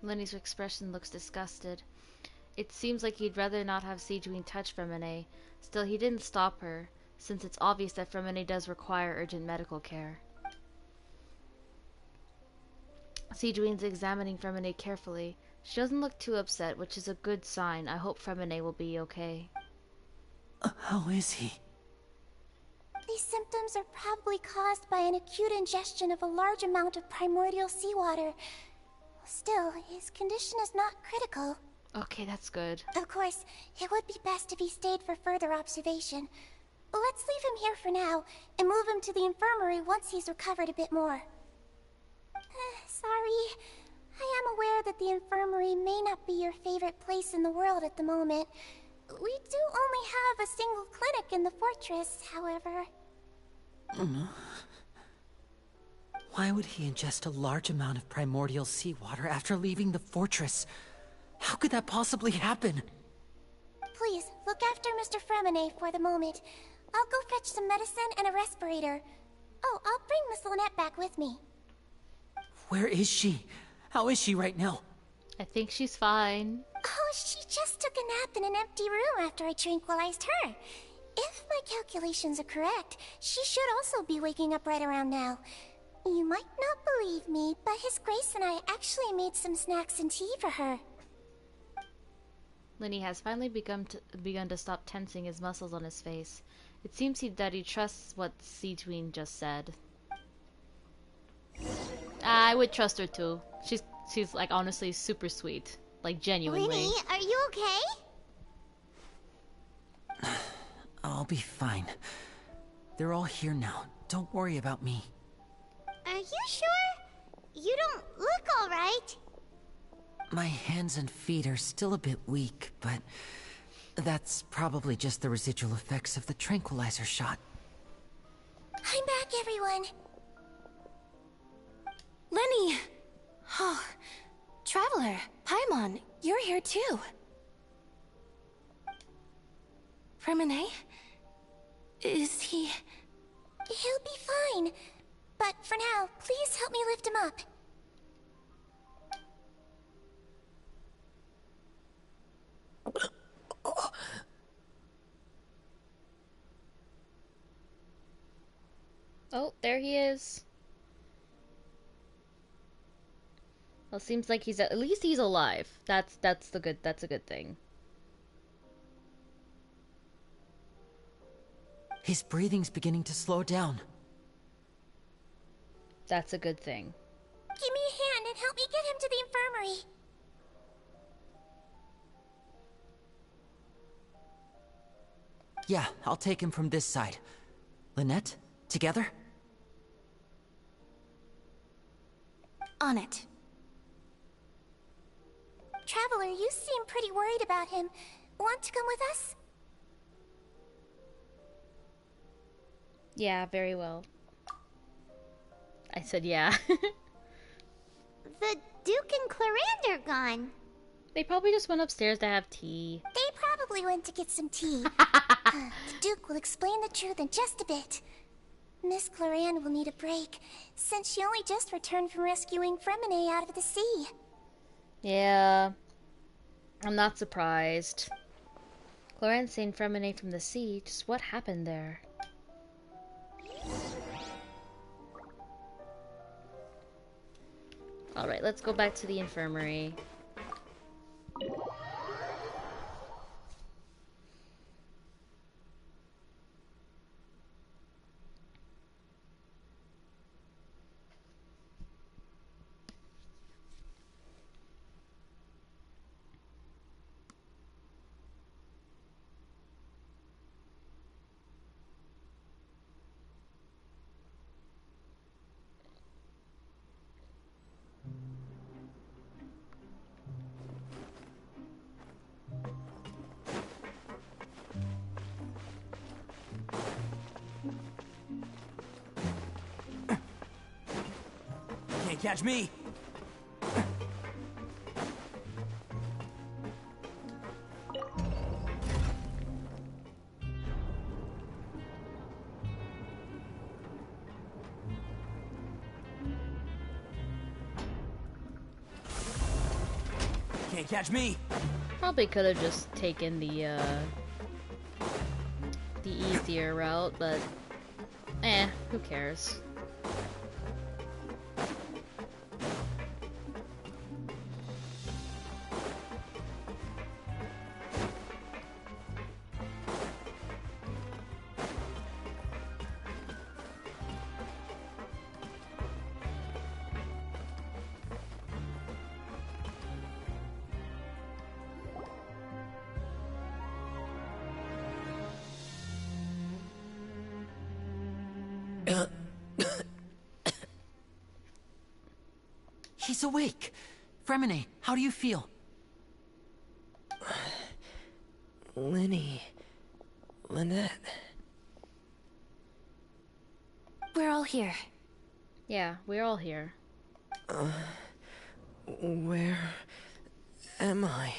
Lenny's expression looks disgusted. It seems like he'd rather not have Sigewinne touch Fremine. Still, he didn't stop her, since it's obvious that Fremine does require urgent medical care. Sigewinne's examining Fremine carefully. She doesn't look too upset, which is a good sign. I hope Fremine will be okay. How is he? These symptoms are probably caused by an acute ingestion of a large amount of primordial seawater. Still, his condition is not critical. Okay, that's good. Of course, it would be best if he stayed for further observation. Let's leave him here for now, and move him to the infirmary once he's recovered a bit more. Sorry. I am aware that the infirmary may not be your favorite place in the world at the moment. We do only have a single clinic in the fortress, however. Why would he ingest a large amount of primordial seawater after leaving the fortress? How could that possibly happen? Please, look after Mr. Fremine for the moment. I'll go fetch some medicine and a respirator. Oh, I'll bring Miss Lynette back with me. Where is she? How is she right now? I think she's fine. Oh, she just took a nap in an empty room after I tranquilized her. If my calculations are correct, she should also be waking up right around now. You might not believe me, but His Grace and I actually made some snacks and tea for her. Lenny has finally begun to stop tensing his muscles on his face. It seems that he trusts what Sigewinne just said. I would trust her too. She's like honestly super sweet, like genuinely. Lenny, are you okay? I'll be fine. They're all here now. Don't worry about me. Are you sure? You don't look all right. My hands and feet are still a bit weak, but that's probably just the residual effects of the tranquilizer shot. I'm back, everyone. Lenny! Oh, Traveler, Paimon, you're here too. Fremine? Is he... He'll be fine. But for now, please help me lift him up. Oh, there he is. Well, seems like he's at least he's alive. That's a good thing. His breathing's beginning to slow down. That's a good thing. Give me a hand and help me get him to the infirmary. Yeah, I'll take him from this side. Lynette, together? On it. Traveler, you seem pretty worried about him. Want to come with us? Yeah, very well. I said yeah. The Duke and Clarande are gone. They probably just went upstairs to have tea. They probably went to get some tea. The Duke will explain the truth in just a bit. Miss Clarande will need a break, since she only just returned from rescuing Fremine out of the sea. Yeah. I'm not surprised. Clarande saving Fremine from the sea. Just what happened there? Alright, let's go back to the infirmary. Can't catch me! Can't catch me! Probably could have just taken the easier route, but who cares? He's awake. Fremine, how do you feel? Lynette. We're all here. Yeah, we're all here. Where am I?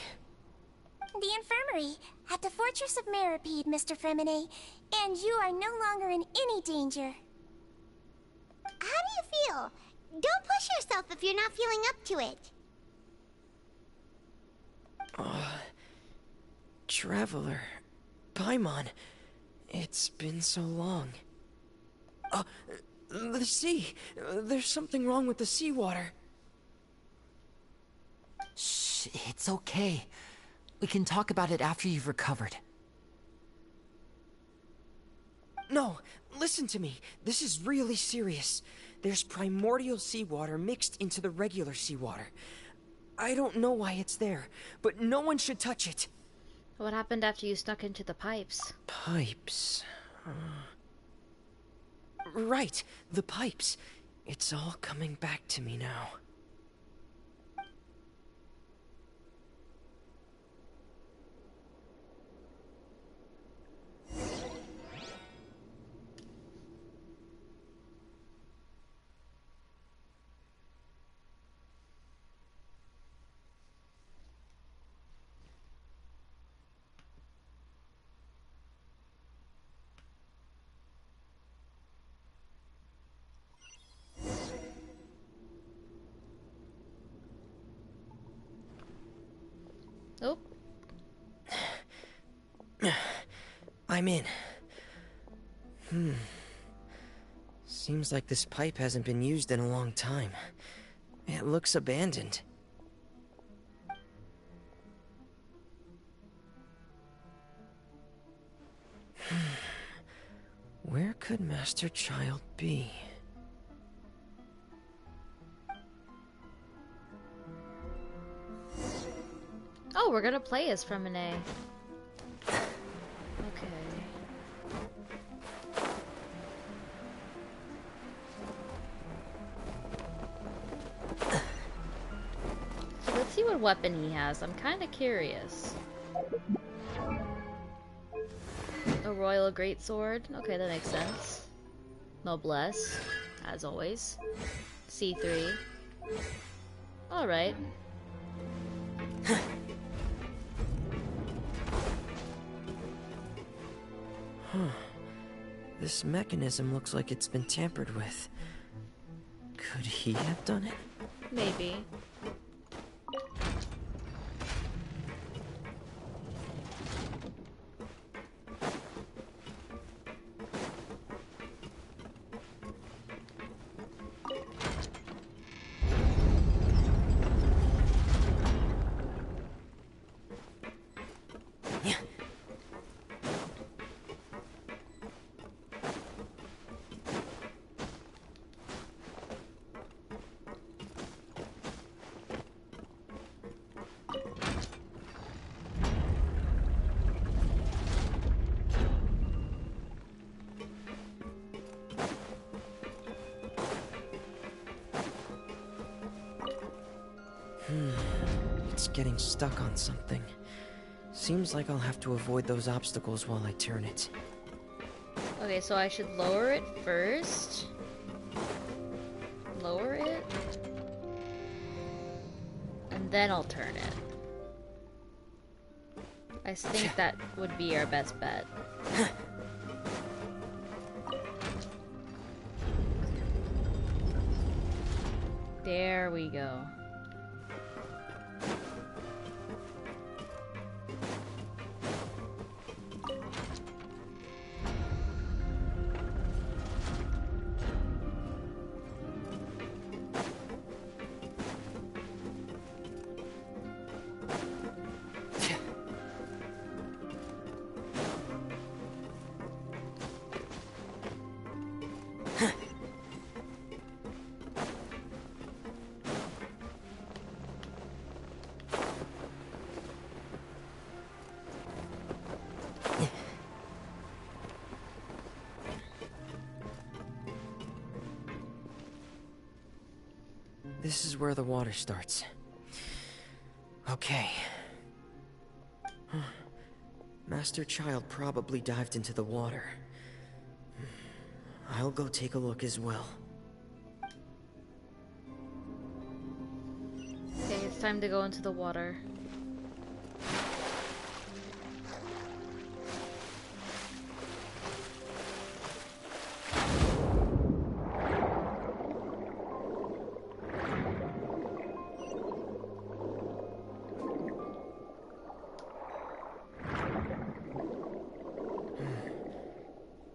The infirmary, at the Fortress of Meripede, Mr. Fremine, and you are no longer in any danger. How do you feel? Don't push yourself if you're not feeling up to it. Traveler. Paimon. It's been so long. The sea. There's something wrong with the seawater. Shh, it's okay. We can talk about it after you've recovered. No, listen to me. This is really serious. There's primordial seawater mixed into the regular seawater. I don't know why it's there, but no one should touch it. What happened after you snuck into the pipes? Pipes. Right, the pipes. It's all coming back to me now. Oh. I'm in. Seems like this pipe hasn't been used in a long time. It looks abandoned. Where could Master Child be? Oh, we're gonna play as Fremine. Okay. So let's see what weapon he has. I'm kind of curious. A royal greatsword. Okay, that makes sense. Noblesse, as always. C3. Alright. This mechanism looks like it's been tampered with. Could he have done it? Maybe. It's getting stuck on something. Seems like I'll have to avoid those obstacles while I turn it. Okay, so I should lower it first. Lower it. And then I'll turn it. I think that would be our best bet. There we go. This is where the water starts. Okay. Master Child probably dived into the water. I'll go take a look as well. Okay, it's time to go into the water.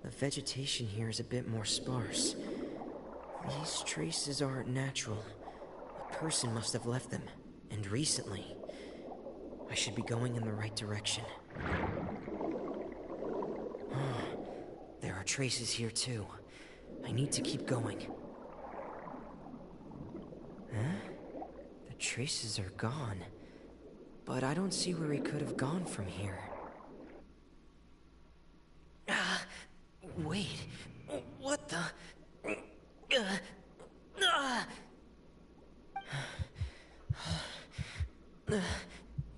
The vegetation here is a bit more sparse. These traces aren't natural. A person must have left them, and recently. I should be going in the right direction. There are traces here too. I need to keep going. Huh? The traces are gone. But I don't see where he could have gone from here. Wait, what the?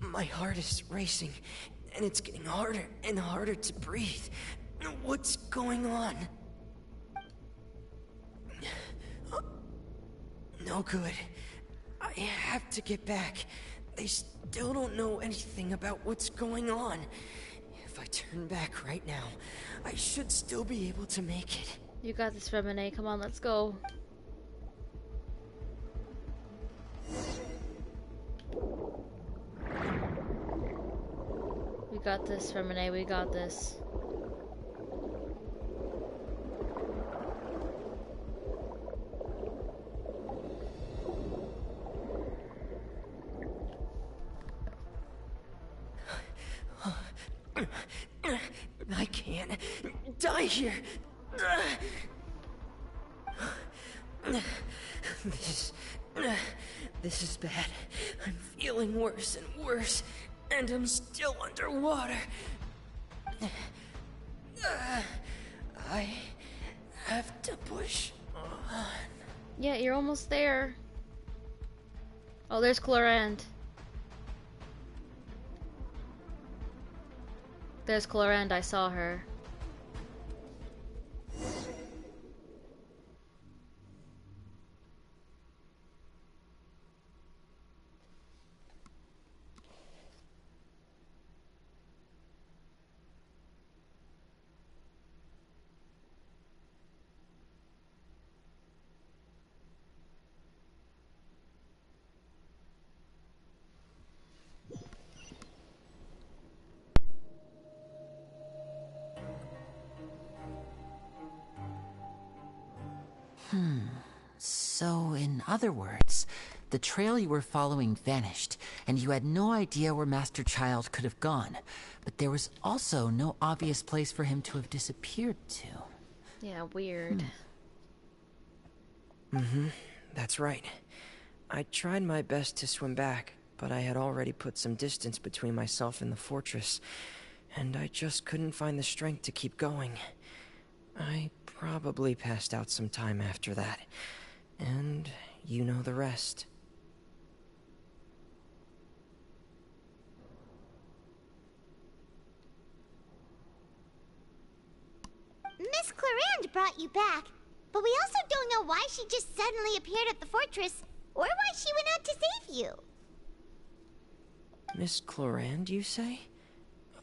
My heart is racing, and it's getting harder and harder to breathe. What's going on? No good. I have to get back. They still don't know anything about what's going on. If I turn back right now, I should still be able to make it. You got this, Fremine. Come on, let's go. We got this, Fremine. We got this. I can't die here. This is bad. I'm feeling worse and worse, and I'm still underwater. I have to push on. Yeah, you're almost there. Oh, there's Clorand. There's Clorand, I saw her. So, in other words, the trail you were following vanished, and you had no idea where Master Child could have gone. But there was also no obvious place for him to have disappeared to. Yeah, weird. That's right. I tried my best to swim back, but I had already put some distance between myself and the fortress, and I just couldn't find the strength to keep going. I probably passed out some time after that, and you know the rest. Miss Clarand brought you back, but we also don't know why she just suddenly appeared at the fortress, or why she went out to save you. Miss Clorand, you say?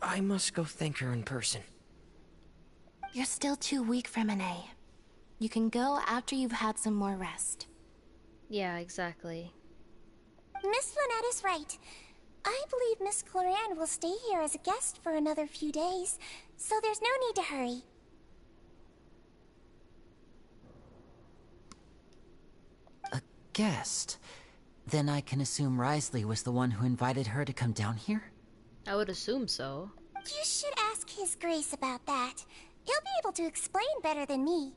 I must go thank her in person. You're still too weak for Monet. You can go after you've had some more rest. Yeah, exactly. Miss Lynette is right. I believe Miss Clorand will stay here as a guest for another few days, so there's no need to hurry. A guest? Then I can assume Risley was the one who invited her to come down here? I would assume so. You should ask His Grace about that. He'll be able to explain better than me.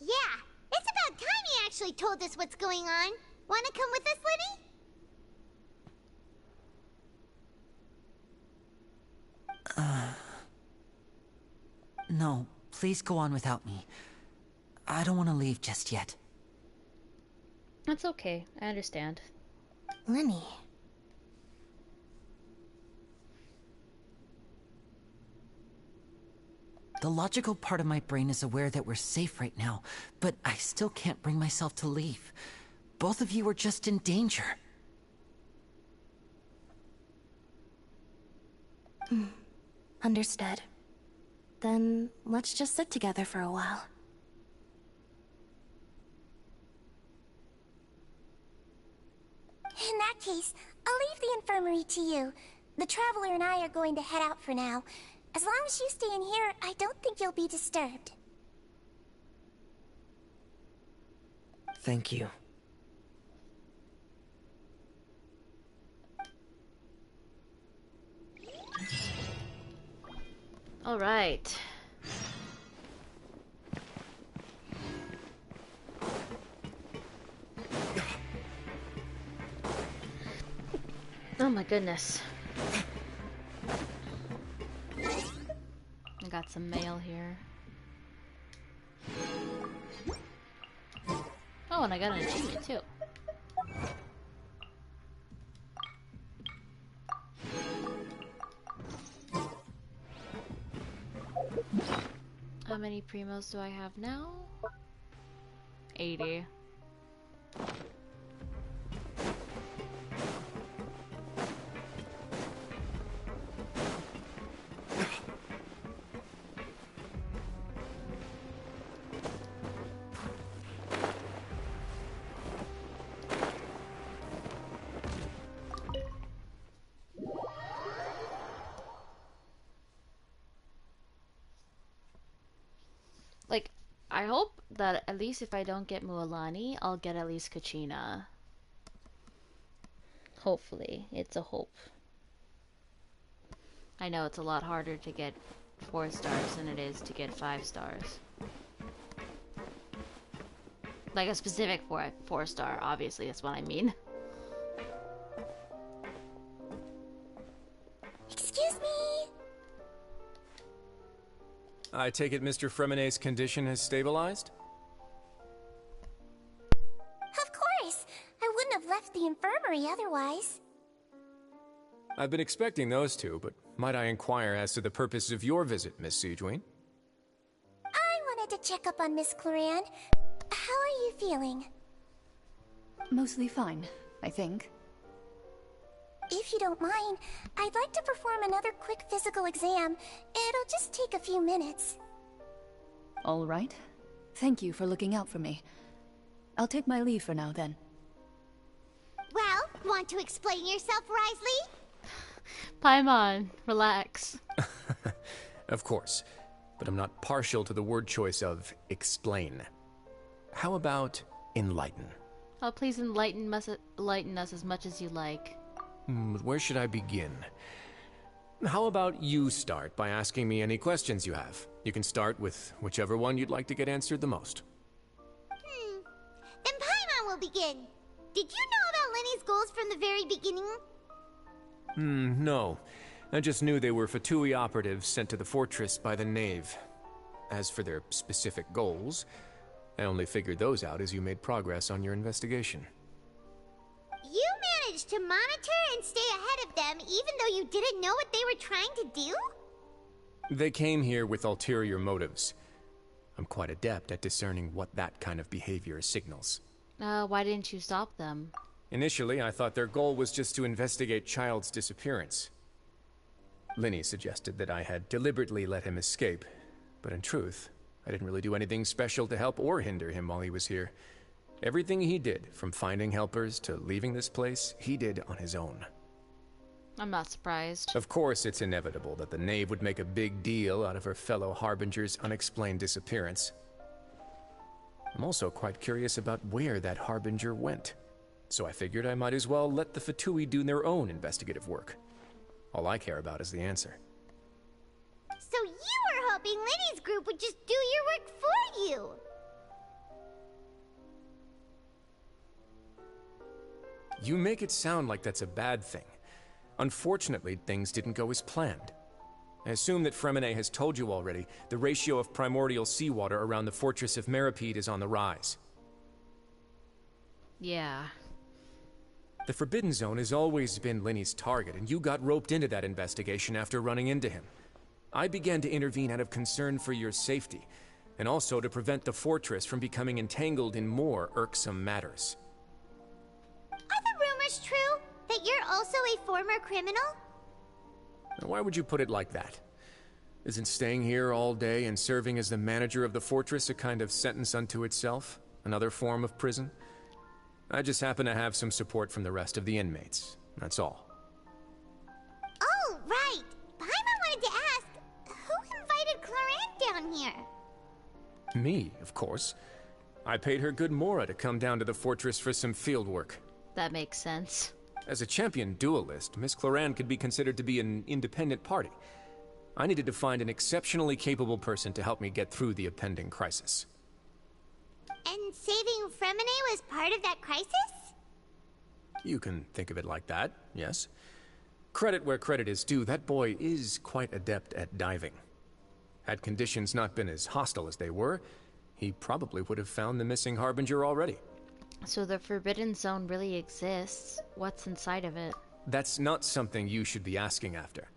Yeah, it's about time he actually told us what's going on. Wanna come with us, Liddy? No, please go on without me. I don't want to leave just yet. That's okay, I understand. Lenny. The logical part of my brain is aware that we're safe right now, but I still can't bring myself to leave. Both of you are just in danger. Understood. Then let's just sit together for a while. In that case, I'll leave the infirmary to you. The Traveler and I are going to head out for now. As long as you stay in here, I don't think you'll be disturbed. Thank you. All right. Oh my goodness. I got some mail here. Oh, and I got an achievement too. How many primos do I have now? 80. Like, I hope that at least if I don't get Mualani, I'll get at least Kachina. Hopefully. It's a hope. I know it's a lot harder to get 4 stars than it is to get 5 stars. Like a specific 4 star, obviously, that's what I mean. Excuse me. I take it Mr. Fremenay's condition has stabilized? Of course. I wouldn't have left the infirmary otherwise. I've been expecting those two, but might I inquire as to the purpose of your visit, Miss Siegeween? I wanted to check up on Miss Cloran. How are you feeling? Mostly fine, I think. If you don't mind, I'd like to perform another quick physical exam. It'll just take a few minutes. All right. Thank you for looking out for me. I'll take my leave for now, then. Well, want to explain yourself, Risley? Paimon, relax. Of course, but I'm not partial to the word choice of explain. How about enlighten? Oh, please enlighten us as much as you like. Where should I begin? How about you start by asking me any questions you have? You can start with whichever one you'd like to get answered the most. Then Paimon will begin. Did you know about Lenny's goals from the very beginning? No. I just knew they were Fatui operatives sent to the fortress by the Knave. As for their specific goals, I only figured those out as you made progress on your investigation. You managed to monitor and stay ahead of them even though you didn't know what they were trying to do? They came here with ulterior motives. I'm quite adept at discerning what that kind of behavior signals. Why didn't you stop them? Initially, I thought their goal was just to investigate Child's disappearance. Linny suggested that I had deliberately let him escape, but in truth, I didn't really do anything special to help or hinder him while he was here. Everything he did, from finding helpers to leaving this place, he did on his own. I'm not surprised. Of course, it's inevitable that the Knave would make a big deal out of her fellow Harbinger's unexplained disappearance. I'm also quite curious about where that Harbinger went, so I figured I might as well let the Fatui do their own investigative work. All I care about is the answer. So you were hoping Lenny's group would just do your work for you? You make it sound like that's a bad thing. Unfortunately, things didn't go as planned. I assume that Fremenay has told you already, the ratio of primordial seawater around the fortress of Meripede is on the rise. Yeah. The Forbidden Zone has always been Linny's target, and you got roped into that investigation after running into him. I began to intervene out of concern for your safety, and also to prevent the fortress from becoming entangled in more irksome matters. Are the rumors true? That you're also a former criminal? Why would you put it like that? Isn't staying here all day and serving as the manager of the fortress a kind of sentence unto itself? Another form of prison? I just happen to have some support from the rest of the inmates. That's all. Oh, right. Paimon wanted to ask, who invited Cloran down here? Me, of course. I paid her good Mora to come down to the fortress for some field work. That makes sense. As a champion duelist, Miss Cloran could be considered to be an independent party. I needed to find an exceptionally capable person to help me get through the impending crisis. And saving Fremenay was part of that crisis? You can think of it like that, yes. Credit where credit is due, that boy is quite adept at diving. Had conditions not been as hostile as they were, he probably would have found the missing Harbinger already. So the Forbidden Zone really exists. What's inside of it? That's not something you should be asking after.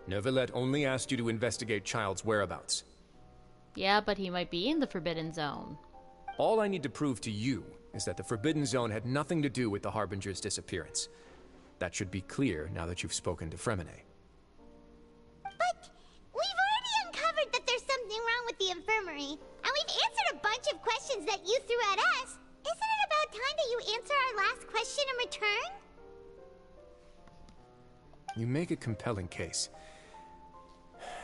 Neuvillette only asked you to investigate Child's whereabouts. Yeah, but he might be in the Forbidden Zone. All I need to prove to you is that the Forbidden Zone had nothing to do with the Harbinger's disappearance. That should be clear now that you've spoken to Fremenay. But we've already uncovered that there's something wrong with the infirmary, and we've answered a bunch of questions that you threw at us. Isn't it about time that you answer our last question in return? You make a compelling case.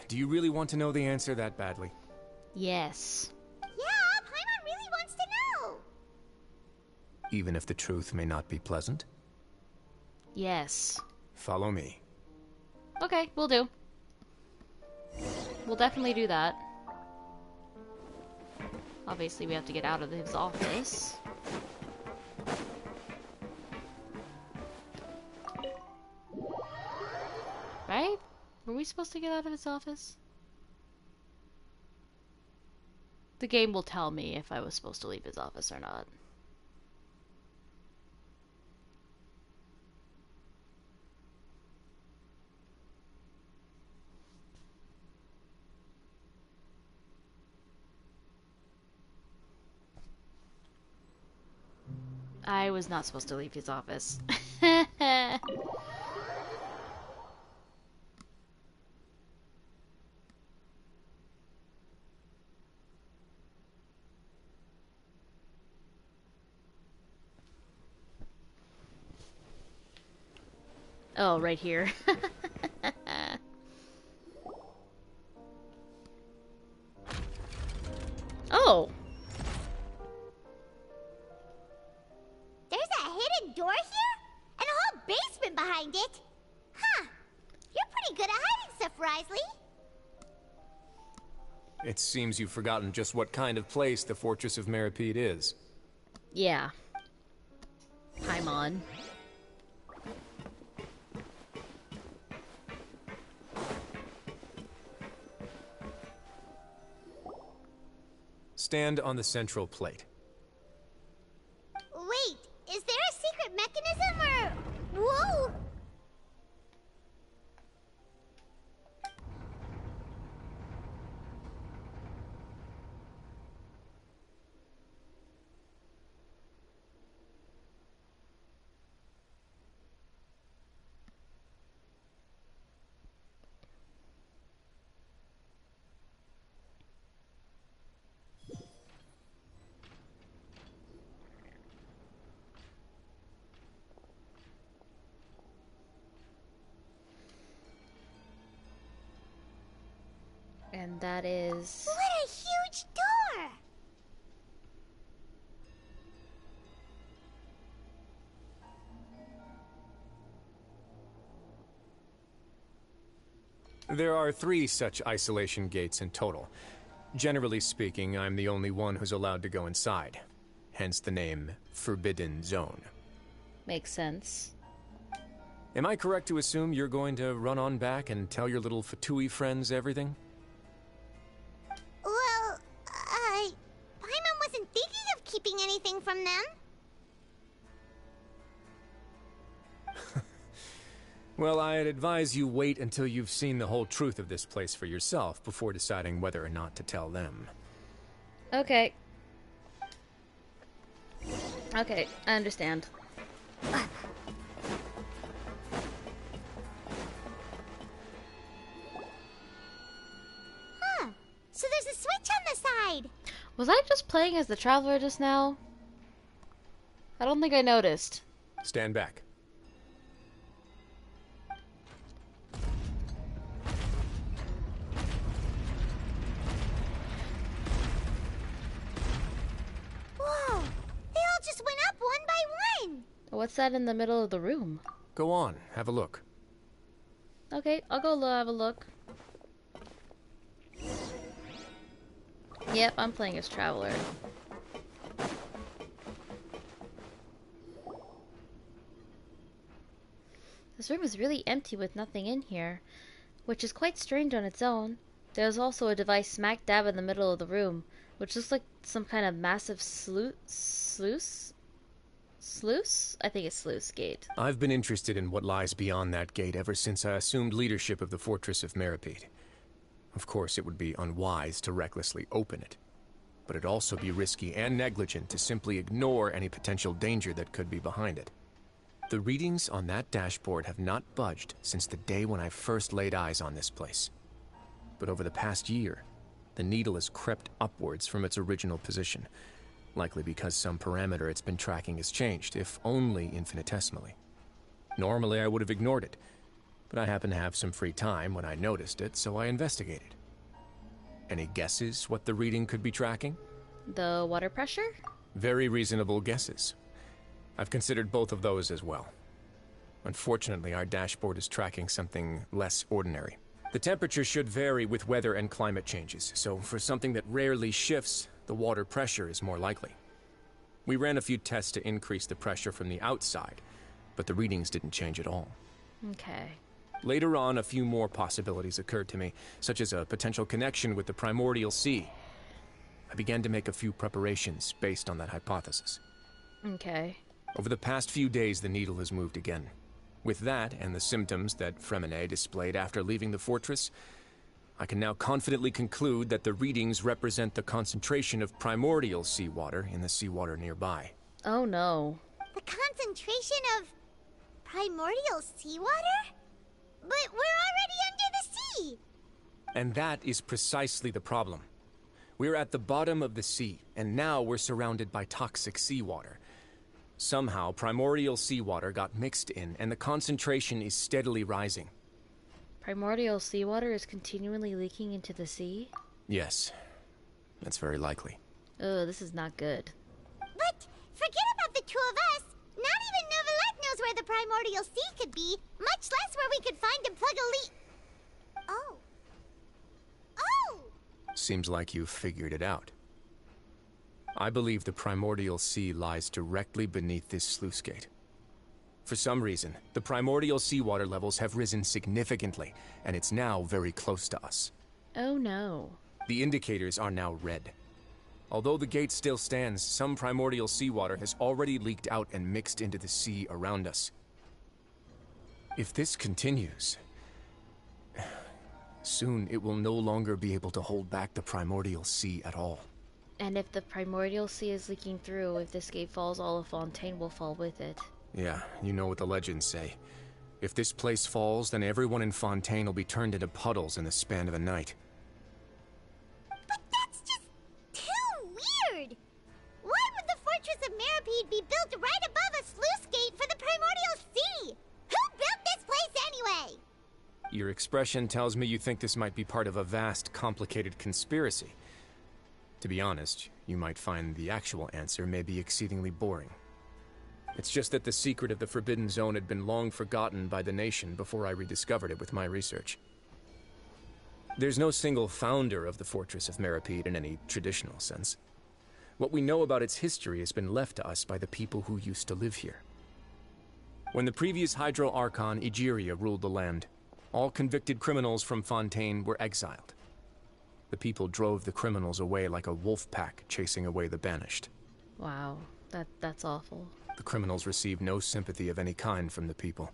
Do you really want to know the answer that badly? Yes. Yeah, Paimon really wants to know. Even if the truth may not be pleasant? Yes. Follow me. Okay, we'll do. We'll definitely do that. Obviously, we have to get out of his office. Right? Were we supposed to get out of his office? The game will tell me if I was supposed to leave his office or not. I was not supposed to leave his office. Oh, right here. Oh! There's a hidden door here? And a whole basement behind it? Huh. You're pretty good at hiding stuff, Risley. It seems you've forgotten just what kind of place the Fortress of Masquerade is. Yeah. Paimon. Stand on the central plate. Wait, is there a secret mechanism or... Whoa! And that is... What a huge door! There are 3 such isolation gates in total. Generally speaking, I'm the only one who's allowed to go inside. Hence the name Forbidden Zone. Makes sense. Am I correct to assume you're going to run on back and tell your little Fatui friends everything? Well, Paimon wasn't thinking of keeping anything from them. Well, I'd advise you wait until you've seen the whole truth of this place for yourself before deciding whether or not to tell them. Okay. Okay, I understand. Huh. So there's a switch on the side. Was I just playing as the Traveler just now? I don't think I noticed. Stand back. Whoa. They all just went up one by one. What's that in the middle of the room? Go on, have a look. Okay, I'll go have a look. Yep, I'm playing as Traveler. This room is really empty with nothing in here, which is quite strange on its own. There's also a device smack dab in the middle of the room, which looks like some kind of massive sluice? I think it's sluice gate. I've been interested in what lies beyond that gate ever since I assumed leadership of the Fortress of Masquerade. Of course, it would be unwise to recklessly open it, but it'd also be risky and negligent to simply ignore any potential danger that could be behind it. The readings on that dashboard have not budged since the day when I first laid eyes on this place. But over the past year, the needle has crept upwards from its original position, likely because some parameter it's been tracking has changed, if only infinitesimally. Normally I would have ignored it, but I happened to have some free time when I noticed it, so I investigated. Any guesses what the reading could be tracking? The water pressure? Very reasonable guesses. I've considered both of those as well. Unfortunately, our dashboard is tracking something less ordinary. The temperature should vary with weather and climate changes, so for something that rarely shifts, the water pressure is more likely. We ran a few tests to increase the pressure from the outside, but the readings didn't change at all. Okay. Later on, a few more possibilities occurred to me, such as a potential connection with the primordial sea. I began to make a few preparations based on that hypothesis. Okay. Over the past few days, the needle has moved again. With that, and the symptoms that Fremine displayed after leaving the fortress, I can now confidently conclude that the readings represent the concentration of primordial seawater in the seawater nearby. Oh no. The concentration of primordial seawater? But we're already under the sea! And that is precisely the problem. We're at the bottom of the sea, and now we're surrounded by toxic seawater. Somehow, primordial seawater got mixed in, and the concentration is steadily rising. Primordial seawater is continually leaking into the sea? Yes, that's very likely. Ugh, this is not good. But forget about the two of us. Not even Novelette knows where the primordial sea could be, much less where we could find and plug a leak. Oh. Oh! Seems like you've figured it out. I believe the primordial sea lies directly beneath this sluice gate. For some reason, the primordial seawater levels have risen significantly, and it's now very close to us. Oh no. The indicators are now red. Although the gate still stands, some primordial seawater has already leaked out and mixed into the sea around us. If this continues, soon it will no longer be able to hold back the primordial sea at all. And if the primordial sea is leaking through, if this gate falls, all of Fontaine will fall with it. Yeah, you know what the legends say. If this place falls, then everyone in Fontaine will be turned into puddles in the span of a night. But that's just too weird! Why would the Fortress of Meripede be built right above a sluice gate for the primordial sea? Who built this place anyway? Your expression tells me you think this might be part of a vast, complicated conspiracy. To be honest, you might find the actual answer may be exceedingly boring. It's just that the secret of the Forbidden Zone had been long forgotten by the nation before I rediscovered it with my research. There's no single founder of the Fortress of Meripede in any traditional sense. What we know about its history has been left to us by the people who used to live here. When the previous Hydro Archon Egeria ruled the land, all convicted criminals from Fontaine were exiled. The people drove the criminals away like a wolf pack chasing away the banished. Wow, that's awful. The criminals received no sympathy of any kind from the people.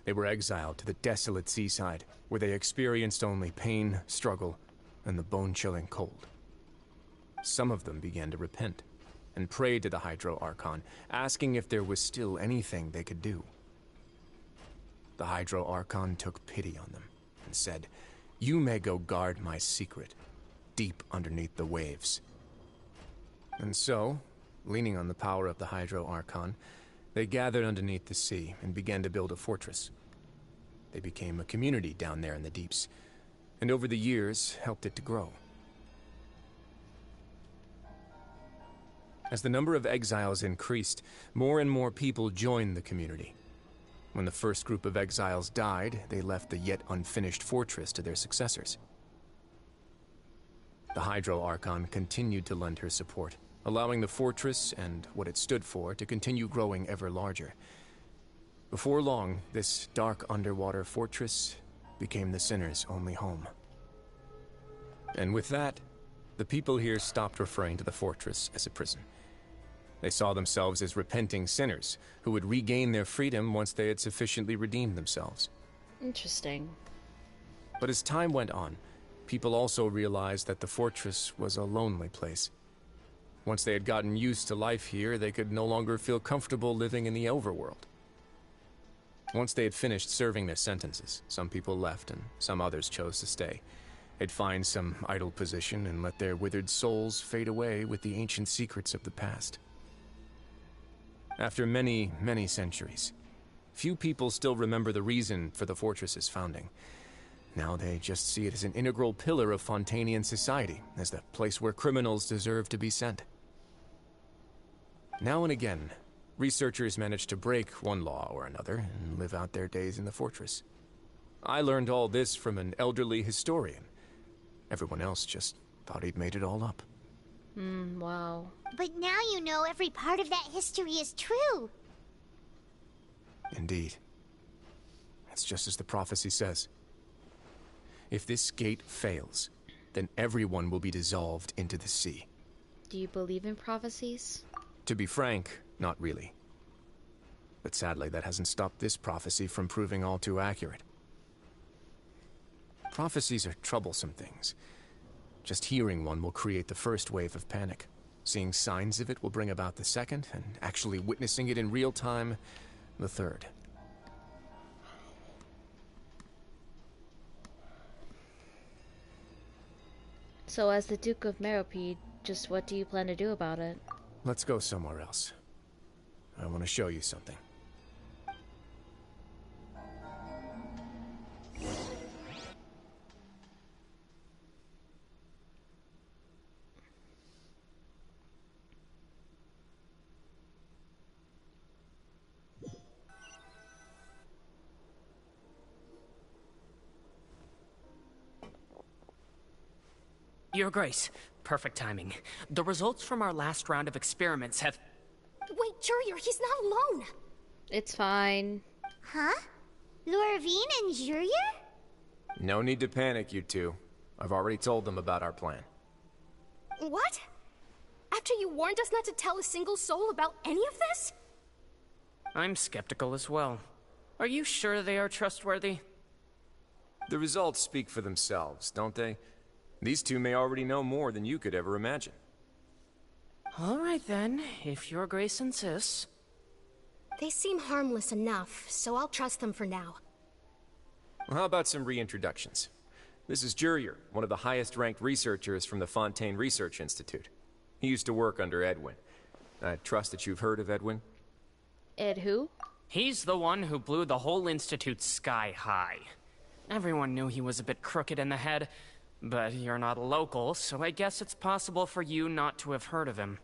They were exiled to the desolate seaside, where they experienced only pain, struggle, and the bone-chilling cold. Some of them began to repent, and prayed to the Hydro Archon, asking if there was still anything they could do. The Hydro Archon took pity on them, and said, "You may go guard my secret, deep underneath the waves." And so, leaning on the power of the Hydro Archon, they gathered underneath the sea and began to build a fortress. They became a community down there in the deeps, and over the years helped it to grow. As the number of exiles increased, more and more people joined the community. When the first group of exiles died, they left the yet unfinished fortress to their successors. The Hydro Archon continued to lend her support, allowing the fortress and what it stood for to continue growing ever larger. Before long, this dark underwater fortress became the sinner's only home. And with that, the people here stopped referring to the fortress as a prison. They saw themselves as repenting sinners who would regain their freedom once they had sufficiently redeemed themselves. Interesting. But as time went on, people also realized that the fortress was a lonely place. Once they had gotten used to life here, they could no longer feel comfortable living in the overworld. Once they had finished serving their sentences, some people left and some others chose to stay. They'd find some idle position and let their withered souls fade away with the ancient secrets of the past. After many, many centuries, few people still remember the reason for the fortress's founding. Now they just see it as an integral pillar of Fontainian society, as the place where criminals deserve to be sent. Now and again, Researchers managed to break one law or another and live out their days in the fortress. I learned all this from an elderly historian. Everyone else just thought he'd made it all up. Wow. But now you know every part of that history is true. Indeed. It's just as the prophecy says. If this gate fails, then everyone will be dissolved into the sea. Do you believe in prophecies? To be frank, not really. But sadly, that hasn't stopped this prophecy from proving all too accurate. Prophecies are troublesome things. Just hearing one will create the first wave of panic. Seeing signs of it will bring about the second, and actually witnessing it in real time, the third. So as the Duke of Meropide, just what do you plan to do about it? Let's go somewhere else. I want to show you something. Your Grace, perfect timing. The results from our last round of experiments have... Wait, Jurier, he's not alone. It's fine. Huh? Lorvine and Jurier? No need to panic, you two. I've already told them about our plan. What? After you warned us not to tell a single soul about any of this? I'm skeptical as well. Are you sure they are trustworthy? The results speak for themselves, don't they? These two may already know more than you could ever imagine. All right then, if Your Grace insists. They seem harmless enough, so I'll trust them for now. Well, how about some reintroductions? This is Jurier, one of the highest-ranked researchers from the Fontaine Research Institute. He used to work under Edwin. I trust that you've heard of Edwin? Ed who? He's the one who blew the whole institute sky high. Everyone knew he was a bit crooked in the head, but you're not a local, so I guess it's possible for you not to have heard of him.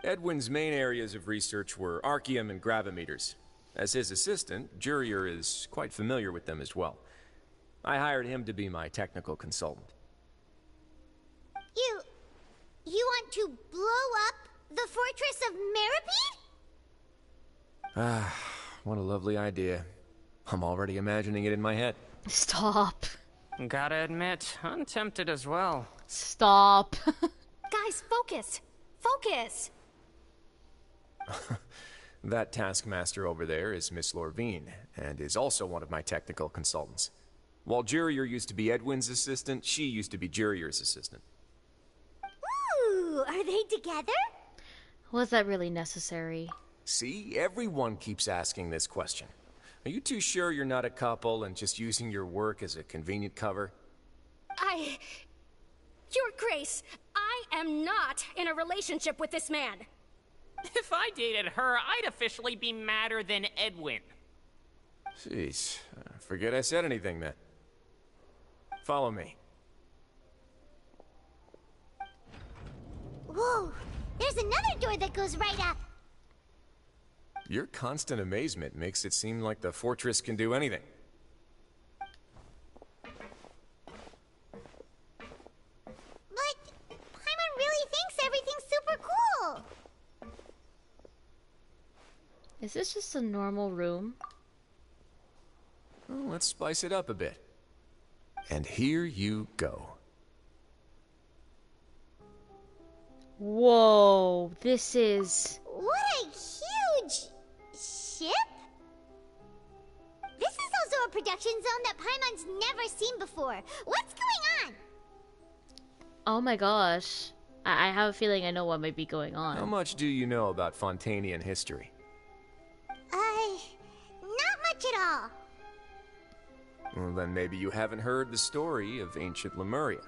Edwin's main areas of research were archaeum and gravimeters. As his assistant, Jurier is quite familiar with them as well. I hired him to be my technical consultant. You want to blow up the fortress of Meropide? Ah, what a lovely idea. I'm already imagining it in my head. Stop. Gotta admit, I'm tempted as well. Stop. Guys, focus! Focus! That taskmaster over there is Miss Lorvine, and is also one of my technical consultants. While Jurier used to be Edwin's assistant, she used to be Jurier's assistant. Ooh, are they together? Was that really necessary? See, everyone keeps asking this question. Are you too sure you're not a couple and just using your work as a convenient cover? Your Grace, I am not in a relationship with this man. If I dated her, I'd officially be madder than Edwin. Jeez, forget I said anything then. Follow me. Whoa, there's another door that goes right up. Your constant amazement makes it seem like the fortress can do anything. But Paimon really thinks everything's super cool. Is this just a normal room? Well, let's spice it up a bit. And here you go. Whoa, this is... What a huge ship? This is also a production zone that Paimon's never seen before. What's going on? Oh my gosh. I have a feeling I know what might be going on. How much do you know about Fontanian history? Not much at all. Well, then maybe you haven't heard the story of ancient Lemuria.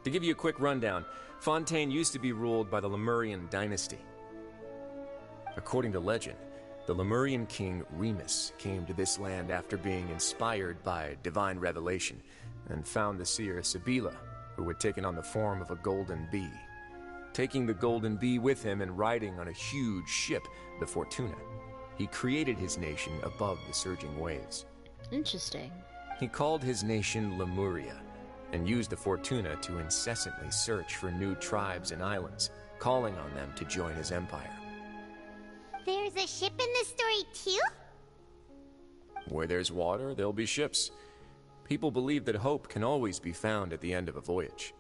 To give you a quick rundown, Fontaine used to be ruled by the Lemurian dynasty. According to legend, the Lemurian king Remus came to this land after being inspired by divine revelation and found the seer Sibila, who had taken on the form of a golden bee. taking the Golden Bee with him and riding on a huge ship, the Fortuna. He created his nation above the surging waves. Interesting. He called his nation Lemuria, and used the Fortuna to incessantly search for new tribes and islands, calling on them to join his empire. There's a ship in this story too? Where there's water, there'll be ships. People believe that hope can always be found at the end of a voyage.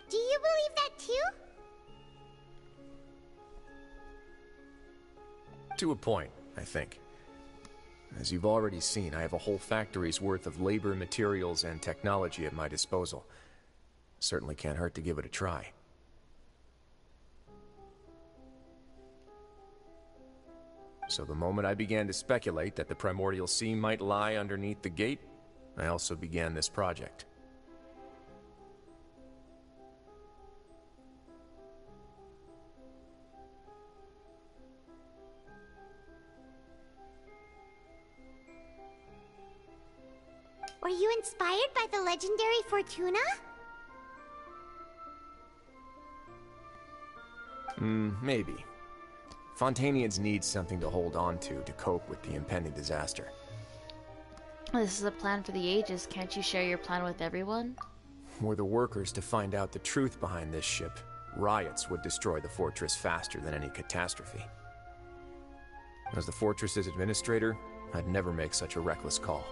Do you believe that too? To a point, I think. As you've already seen, I have a whole factory's worth of labor, materials, and technology at my disposal. Certainly can't hurt to give it a try. So the moment I began to speculate that the Primordial Sea might lie underneath the gate, I also began this project. Were you inspired by the legendary Fortuna? Maybe. Fontanians need something to hold on to cope with the impending disaster. This is a plan for the ages. Can't you share your plan with everyone? Were the workers to find out the truth behind this ship, riots would destroy the fortress faster than any catastrophe. As the fortress's administrator, I'd never make such a reckless call.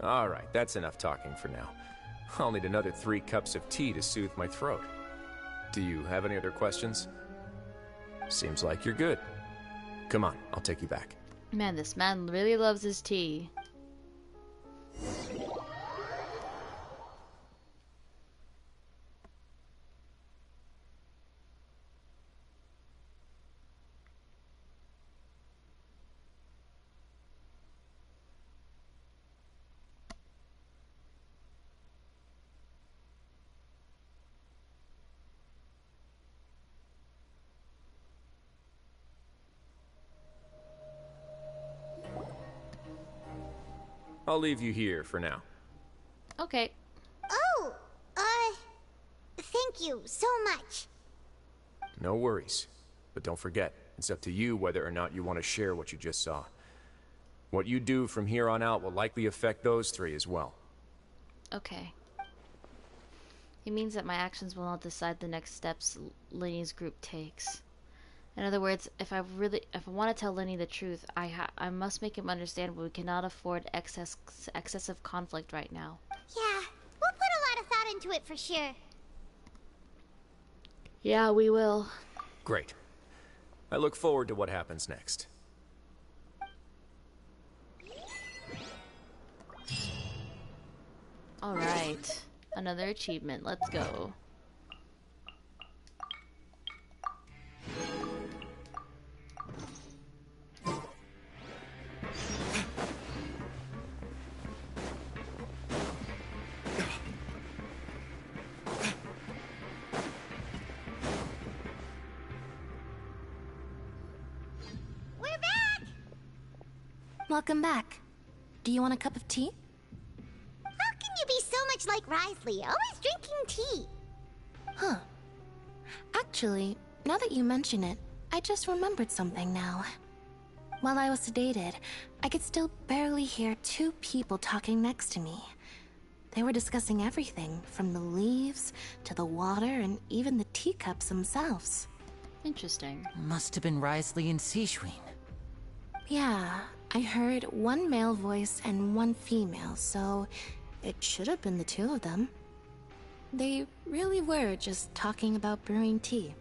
Alright, that's enough talking for now. I'll need another 3 cups of tea to soothe my throat. Do you have any other questions? Seems like you're good. Come on, I'll take you back. Man, this man really loves his tea. I'll leave you here for now. Okay. Oh, thank you so much. No worries. But don't forget, it's up to you whether or not you want to share what you just saw. What you do from here on out will likely affect those 3 as well. Okay. It means that my actions will not decide the next steps Lenny's group takes. In other words, if I want to tell Lenny the truth, I must make him understand we cannot afford excessive conflict right now. Yeah, we'll put a lot of thought into it for sure. Yeah, we will. Great. I look forward to what happens next. Alright. Another achievement. Let's go. Welcome back. Do you want a cup of tea? How can you be so much like Wriothesley, always drinking tea? Huh. Actually, now that you mention it, I just remembered something now. While I was sedated, I could still barely hear 2 people talking next to me. They were discussing everything, from the leaves, to the water, and even the teacups themselves. Interesting. Must have been Wriothesley and Sijwin. Yeah, I heard 1 male voice and 1 female, so it should have been the 2 of them. They really were just talking about brewing tea.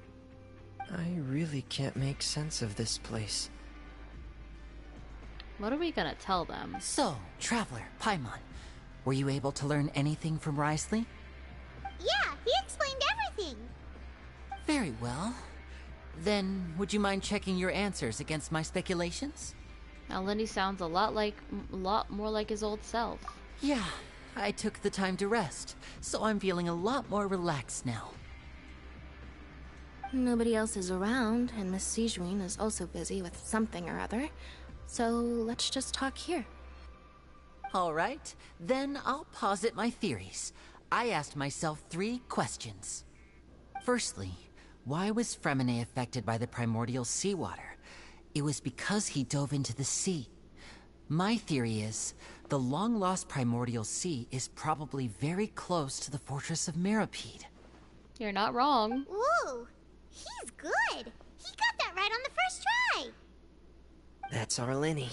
I really can't make sense of this place. What are we gonna tell them? So, Traveler, Paimon, were you able to learn anything from Wriothesley? Yeah, he explained everything. Very well. Then, would you mind checking your answers against my speculations? Now Lenny sounds a lot more like his old self. Yeah, I took the time to rest, so I'm feeling a lot more relaxed now. Nobody else is around, and Miss Sijwin is also busy with something or other, so let's just talk here. All right, then I'll posit my theories. I asked myself 3 questions. Firstly, why was Fremine affected by the primordial seawater? It was because he dove into the sea. My theory is, the long-lost primordial sea is probably very close to the fortress of Meripede. You're not wrong. Ooh, he's good. He got that right on the first try. That's our Lenny.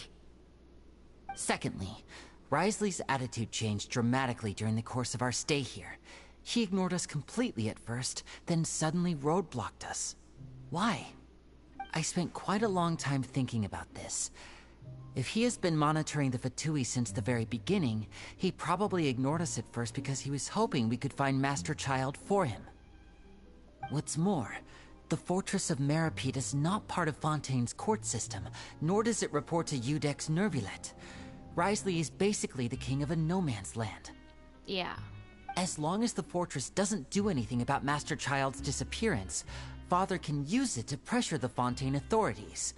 Secondly, Wriothesley's attitude changed dramatically during the course of our stay here. He ignored us completely at first, then suddenly roadblocked us. Why? I spent quite a long time thinking about this. If he has been monitoring the Fatui since the very beginning, he probably ignored us at first because he was hoping we could find Master Child for him. What's more, the Fortress of Meripede is not part of Fontaine's court system, nor does it report to Udex Nervulet. Wriothesley is basically the king of a no-man's land. Yeah. As long as the fortress doesn't do anything about Master Child's disappearance, Father can use it to pressure the Fontaine authorities.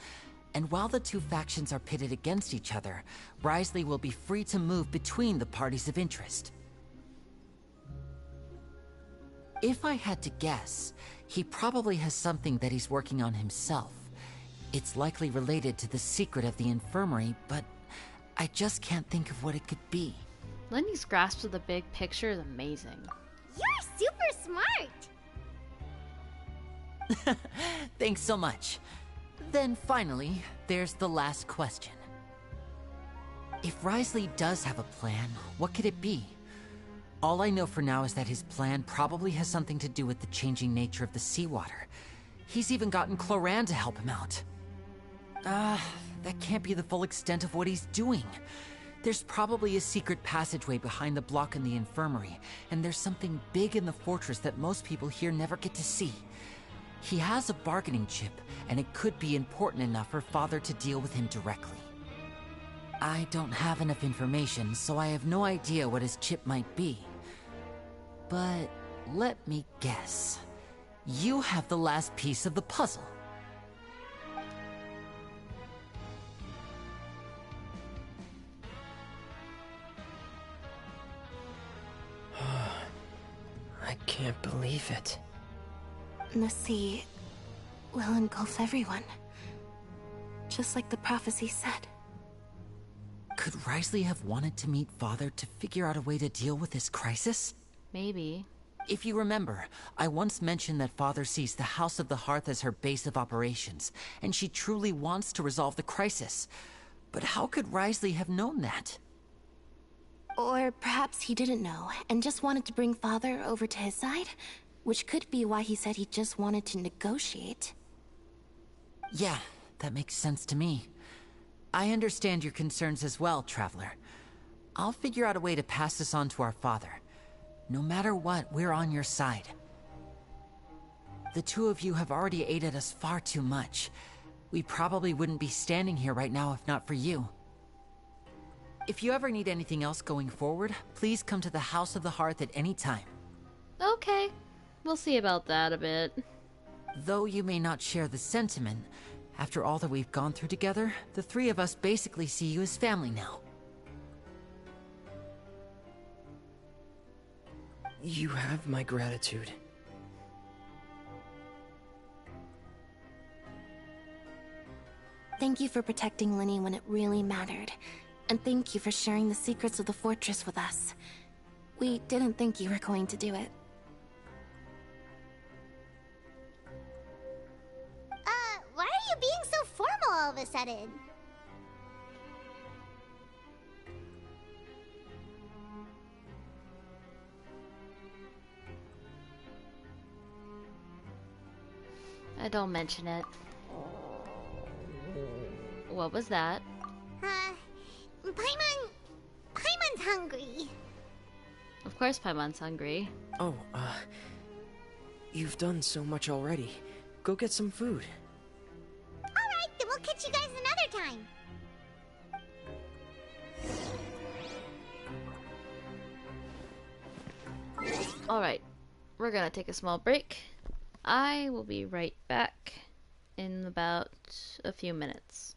And while the two factions are pitted against each other, Wriothesley will be free to move between the parties of interest. If I had to guess, he probably has something that he's working on himself. It's likely related to the secret of the infirmary, but I just can't think of what it could be. Lenny's grasp of the big picture is amazing. You're super smart. Thanks so much. Then finally, there's the last question. If Wriothesley does have a plan, what could it be? All I know for now is that his plan probably has something to do with the changing nature of the seawater. He's even gotten Cloran to help him out. That can't be the full extent of what he's doing. There's probably a secret passageway behind the block in the infirmary, and there's something big in the fortress that most people here never get to see. He has a bargaining chip, and it could be important enough for Father to deal with him directly. I don't have enough information, so I have no idea what his chip might be. But let me guess. You have the last piece of the puzzle. I can't believe it. The sea will engulf everyone. Just like the prophecy said. Could Wriothesley have wanted to meet Father to figure out a way to deal with this crisis? Maybe. If you remember, I once mentioned that Father sees the House of the Hearth as her base of operations, and she truly wants to resolve the crisis. But how could Wriothesley have known that? Or perhaps he didn't know, and just wanted to bring Father over to his side? Which could be why he said he just wanted to negotiate. Yeah, that makes sense to me. I understand your concerns as well, Traveler. I'll figure out a way to pass this on to our father. No matter what, we're on your side. The two of you have already aided us far too much. We probably wouldn't be standing here right now if not for you. If you ever need anything else going forward, please come to the House of the Hearth at any time. Okay. We'll see about that a bit. Though you may not share the sentiment, after all that we've gone through together, the three of us basically see you as family now. You have my gratitude. Thank you for protecting Lenny when it really mattered. And thank you for sharing the secrets of the fortress with us. We didn't think you were going to do it. Why are you being so formal all of a sudden? Don't mention it. What was that? Paimon's hungry. Of course Paimon's hungry. Oh, you've done so much already. Go get some food. Alright, then we'll catch you guys another time. Alright, we're gonna take a small break. I will be right back in about a few minutes.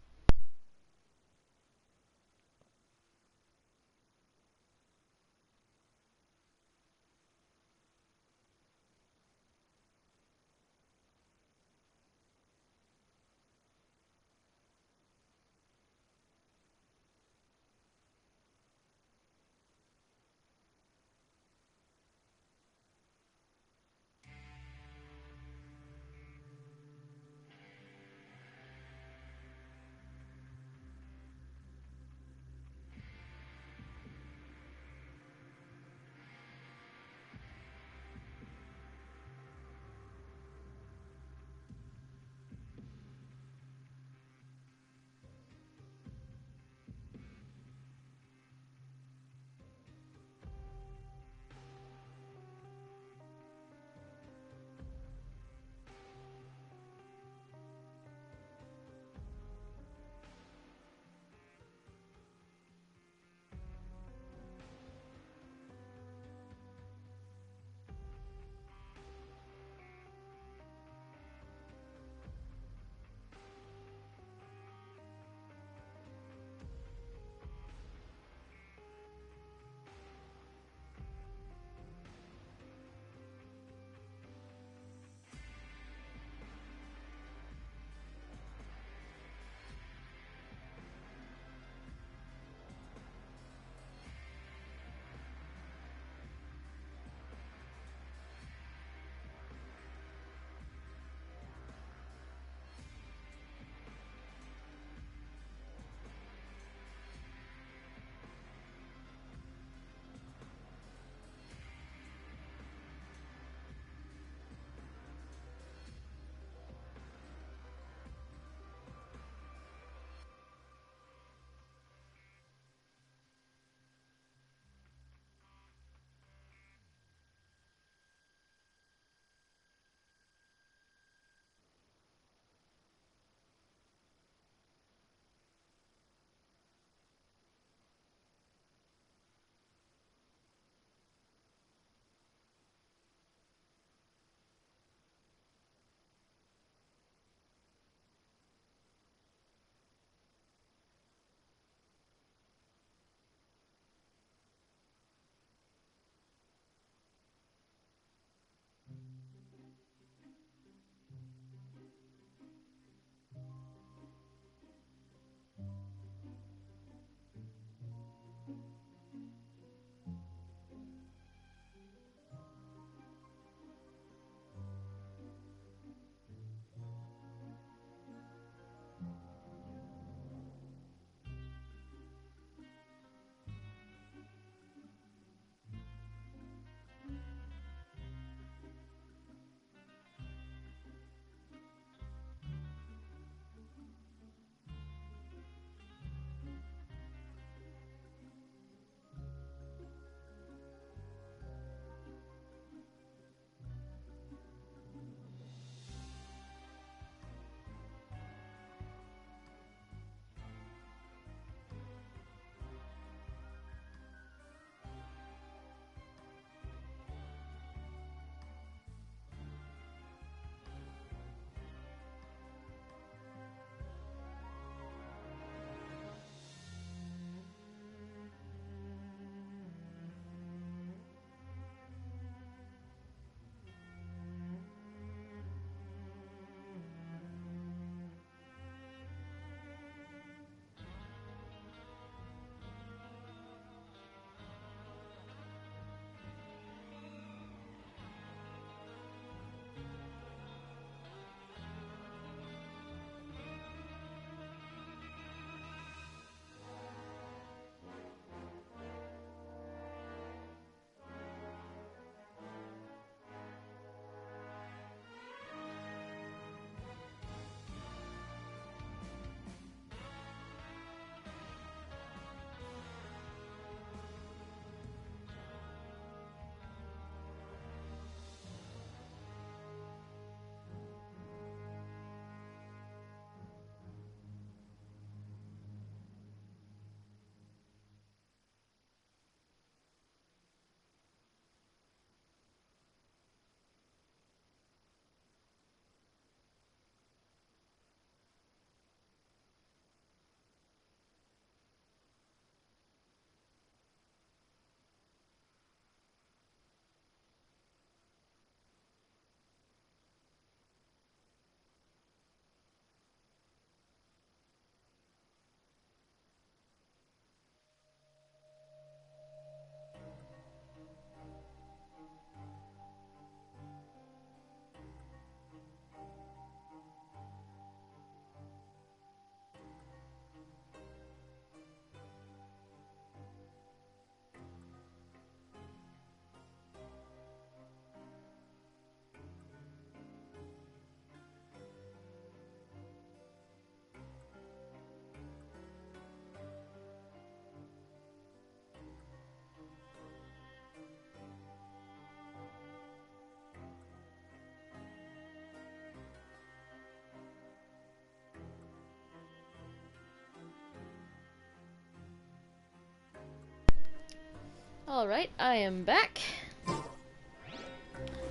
Alright, I am back.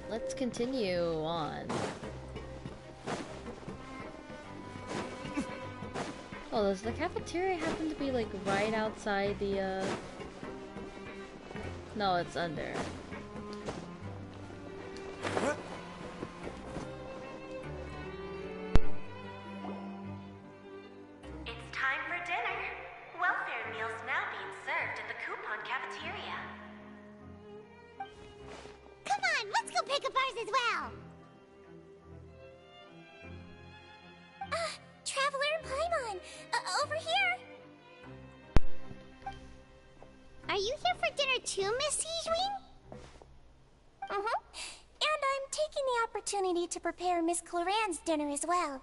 Let's continue on. Oh, does the cafeteria happen to be like right outside the No, it's under. It's time for dinner. Welfare meals now being served in the coupon cafeteria. Come on, let's go pick up ours as well. Traveler and Paimon, over here. Are you here for dinner too, Miss Sijwin? And I'm taking the opportunity to prepare Miss Cloran's dinner as well.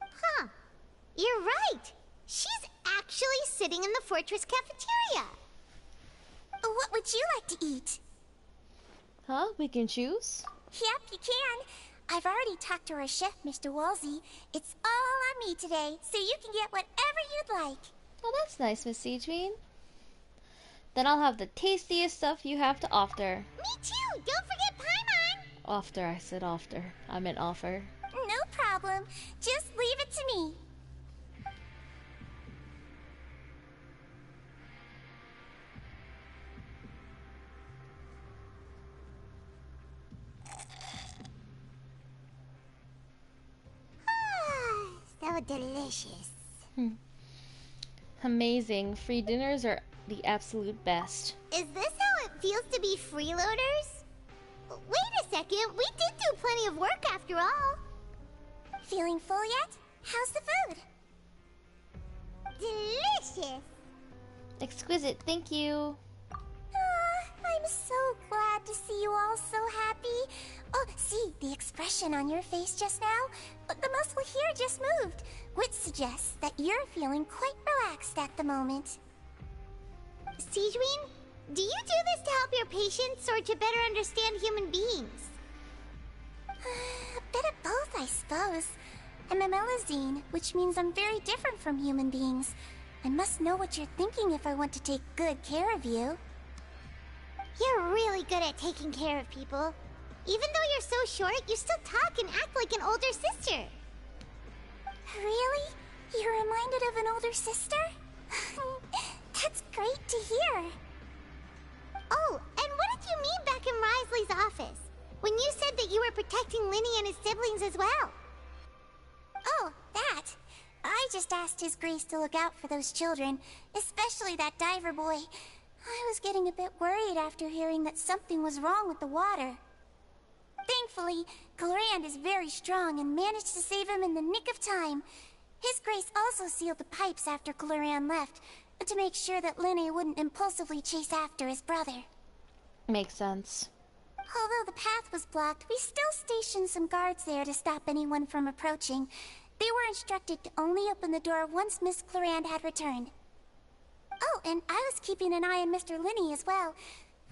Huh. You're right. She's actually sitting in the fortress cafeteria. What would you like to eat? Huh? We can choose? Yep, you can. I've already talked to our chef, Mr. Wolsey. It's all on me today, so you can get whatever you'd like. Oh, that's nice, Miss Sijwin. Then I'll have the tastiest stuff you have to offer. Me too! Don't forget Paimon! Offer, I said offer. I meant offer. No problem. Just leave it to me. So delicious. Amazing. Free dinners are the absolute best. Is this how it feels to be freeloaders? Wait a second, we did do plenty of work after all. Feeling full yet? How's the food? Delicious. Exquisite, thank you. I'm so glad to see you all so happy. Oh, see, the expression on your face just now? The muscle here just moved, which suggests that you're feeling quite relaxed at the moment. Sijwin, do you do this to help your patients or to better understand human beings? A bit of both, I suppose. I'm a Melazine, which means I'm very different from human beings. I must know what you're thinking if I want to take good care of you. You're really good at taking care of people. Even though you're so short, you still talk and act like an older sister. Really? You're reminded of an older sister? That's great to hear. Oh, and what did you mean back in Risley's office? When you said that you were protecting Linny and his siblings as well? Oh, that. I just asked His Grace to look out for those children, especially that diver boy. I was getting a bit worried after hearing that something was wrong with the water. Thankfully, Clorand is very strong and managed to save him in the nick of time. His Grace also sealed the pipes after Clorand left, to make sure that Linne wouldn't impulsively chase after his brother. Makes sense. Although the path was blocked, we still stationed some guards there to stop anyone from approaching. They were instructed to only open the door once Miss Clorand had returned. Oh, and I was keeping an eye on Mr. Linne as well.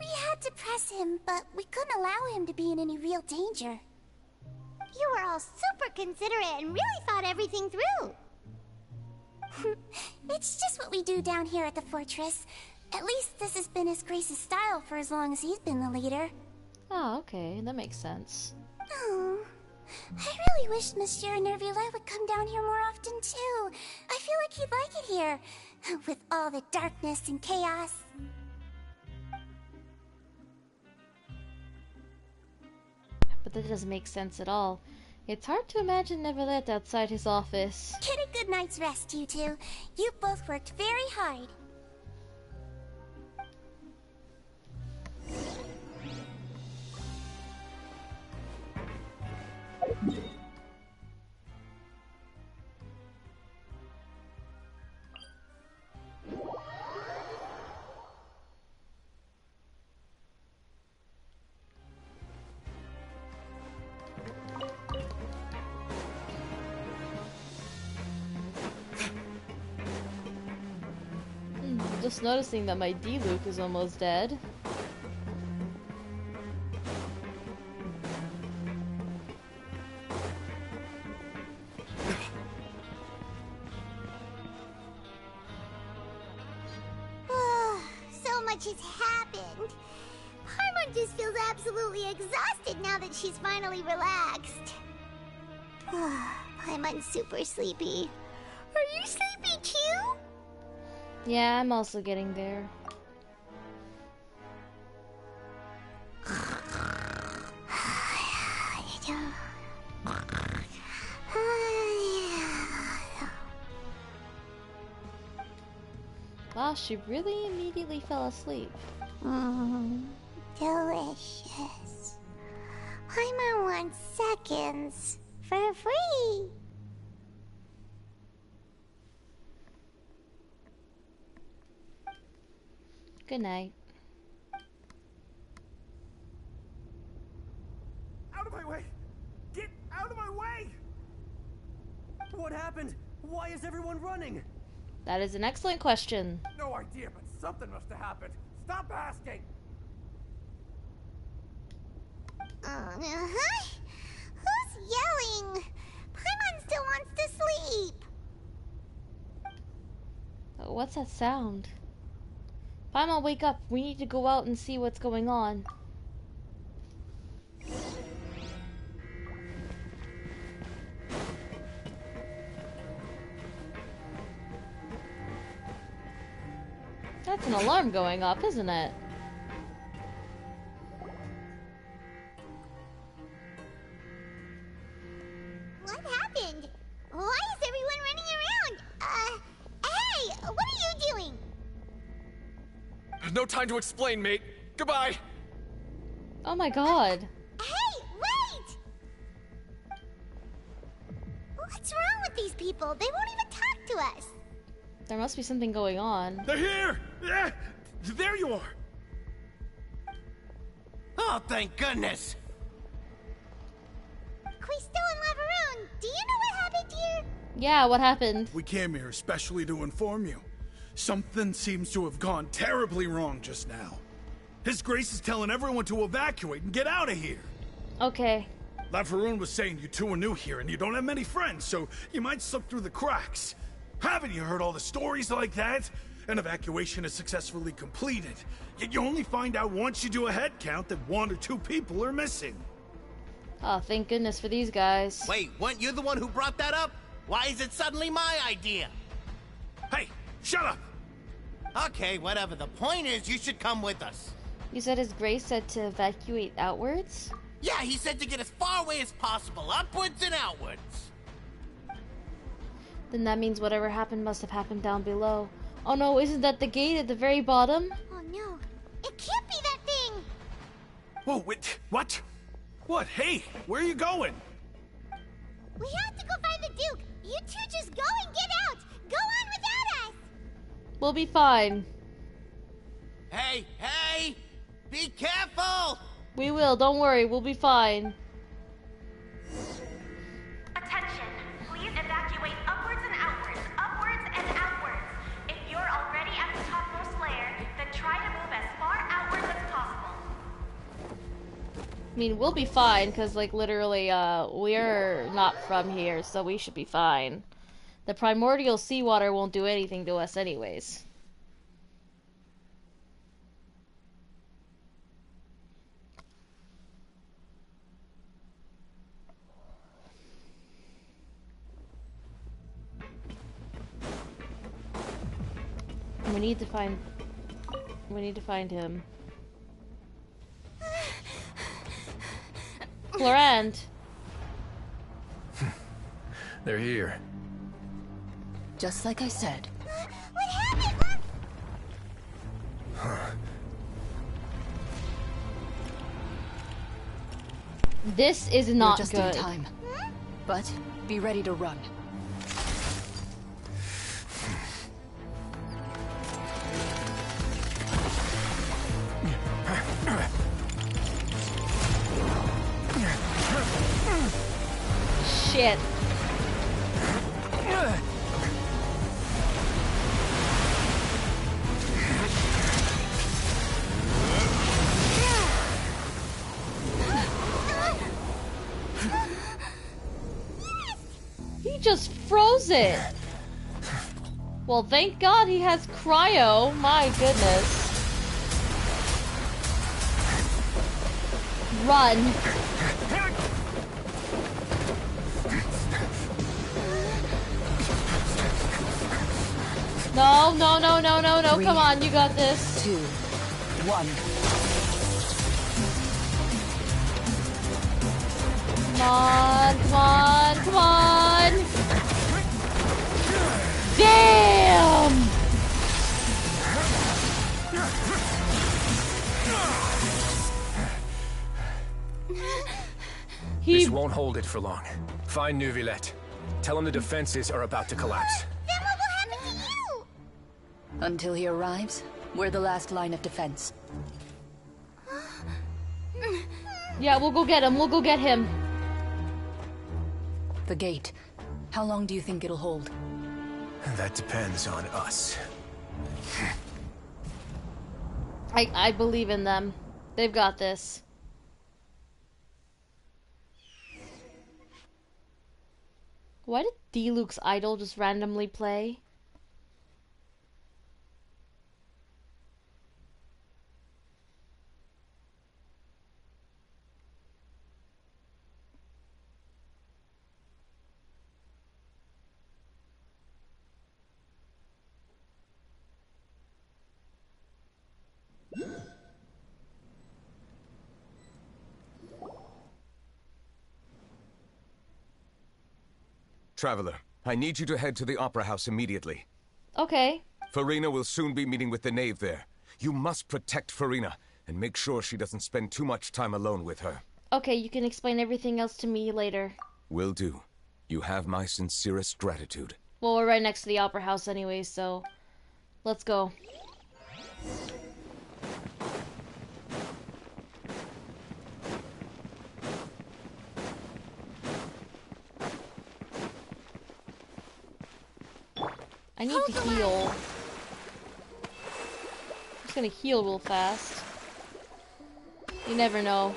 We had to press him, but we couldn't allow him to be in any real danger. You were all super considerate and really thought everything through. It's just what we do down here at the fortress. At least this has been His Grace's style for as long as he's been the leader. Oh, okay, that makes sense. Oh, I really wish Monsieur Nervula would come down here more often too. I feel like he'd like it here, with all the darkness and chaos. But that doesn't make sense at all. It's hard to imagine Neverlet outside his office. Get a good night's rest, you two. You both worked very hard. Just noticing that my D-Luke is almost dead. much has happened. Paimon just feels absolutely exhausted now that she's finally relaxed. Paimon's super sleepy. Are you sleepy too? Yeah, I'm also getting there. Wow, she really immediately fell asleep. Delicious. Paimon wants seconds for free. Good night. Out of my way! Get out of my way! What happened? Why is everyone running? That is an excellent question. No idea, but something must have happened. Stop asking! Who's yelling? Paimon still wants to sleep. What's that sound? Paimon, wake up. We need to go out and see what's going on. That's an alarm going off, isn't it? What happened? Why is everyone running around? Hey, what are you doing? No time to explain, mate. Goodbye. Oh my god. Hey, wait! What's wrong with these people? They won't even talk to us. There must be something going on. They're here! There you are! Oh, thank goodness! Quisto and Laveroon, do you know what happened here? Yeah, what happened? We came here especially to inform you. Something seems to have gone terribly wrong just now. His Grace is telling everyone to evacuate and get out of here. Okay. Laveroon was saying you two are new here and you don't have many friends, so you might slip through the cracks. Haven't you heard all the stories like that? An evacuation is successfully completed, yet you only find out once you do a head count that 1 or 2 people are missing. Oh, thank goodness for these guys. Wait, weren't you the one who brought that up? Why is it suddenly my idea? Hey, shut up! Okay, whatever. The point is, you should come with us. You said His Grace said to evacuate outwards? Yeah, he said to get as far away as possible, upwards and outwards. Then that means whatever happened must have happened down below. Oh no, isn't that the gate at the very bottom? Oh no, it can't be that thing! Whoa, wait, what? What? Hey, where are you going? We have to go find the Duke! You two just go and get out! Go on without us! We'll be fine. Hey, hey! Be careful! We will, don't worry, we'll be fine. Attention! Please evacuate upwards and outwards, upwards and outwards. If you're already at the topmost layer, then try to move as far outwards as possible. I mean, we'll be fine, because, like, literally, we're not from here, so we should be fine. The primordial seawater won't do anything to us anyways. We need to find him. Florent! They're here. Just like I said. What happened? This is not You're just good. in time. But be ready to run. Shit. He just froze it. Well, thank God he has cryo. My goodness. run. No, no, no, no, no, no. 3, Come on, you got this. 2, 1. Come on, come on, come on. Damn! This won't hold it for long. Find Neuvillette. Tell him the defenses are about to collapse. Then what will happen to you? Until he arrives, we're the last line of defense. Yeah, we'll go get him. We'll go get him. The gate. How long do you think it'll hold? That depends on us. I believe in them. They've got this. Why did D-Luke's idol just randomly play? Traveler, I need you to head to the Opera House immediately. Okay. Farina will soon be meeting with the knave there. You must protect Farina, and make sure she doesn't spend too much time alone with her. Okay, you can explain everything else to me later. Will do. You have my sincerest gratitude. Well, we're right next to the Opera House anyway, so... let's go. I need to heal. I'm just gonna heal real fast. You never know.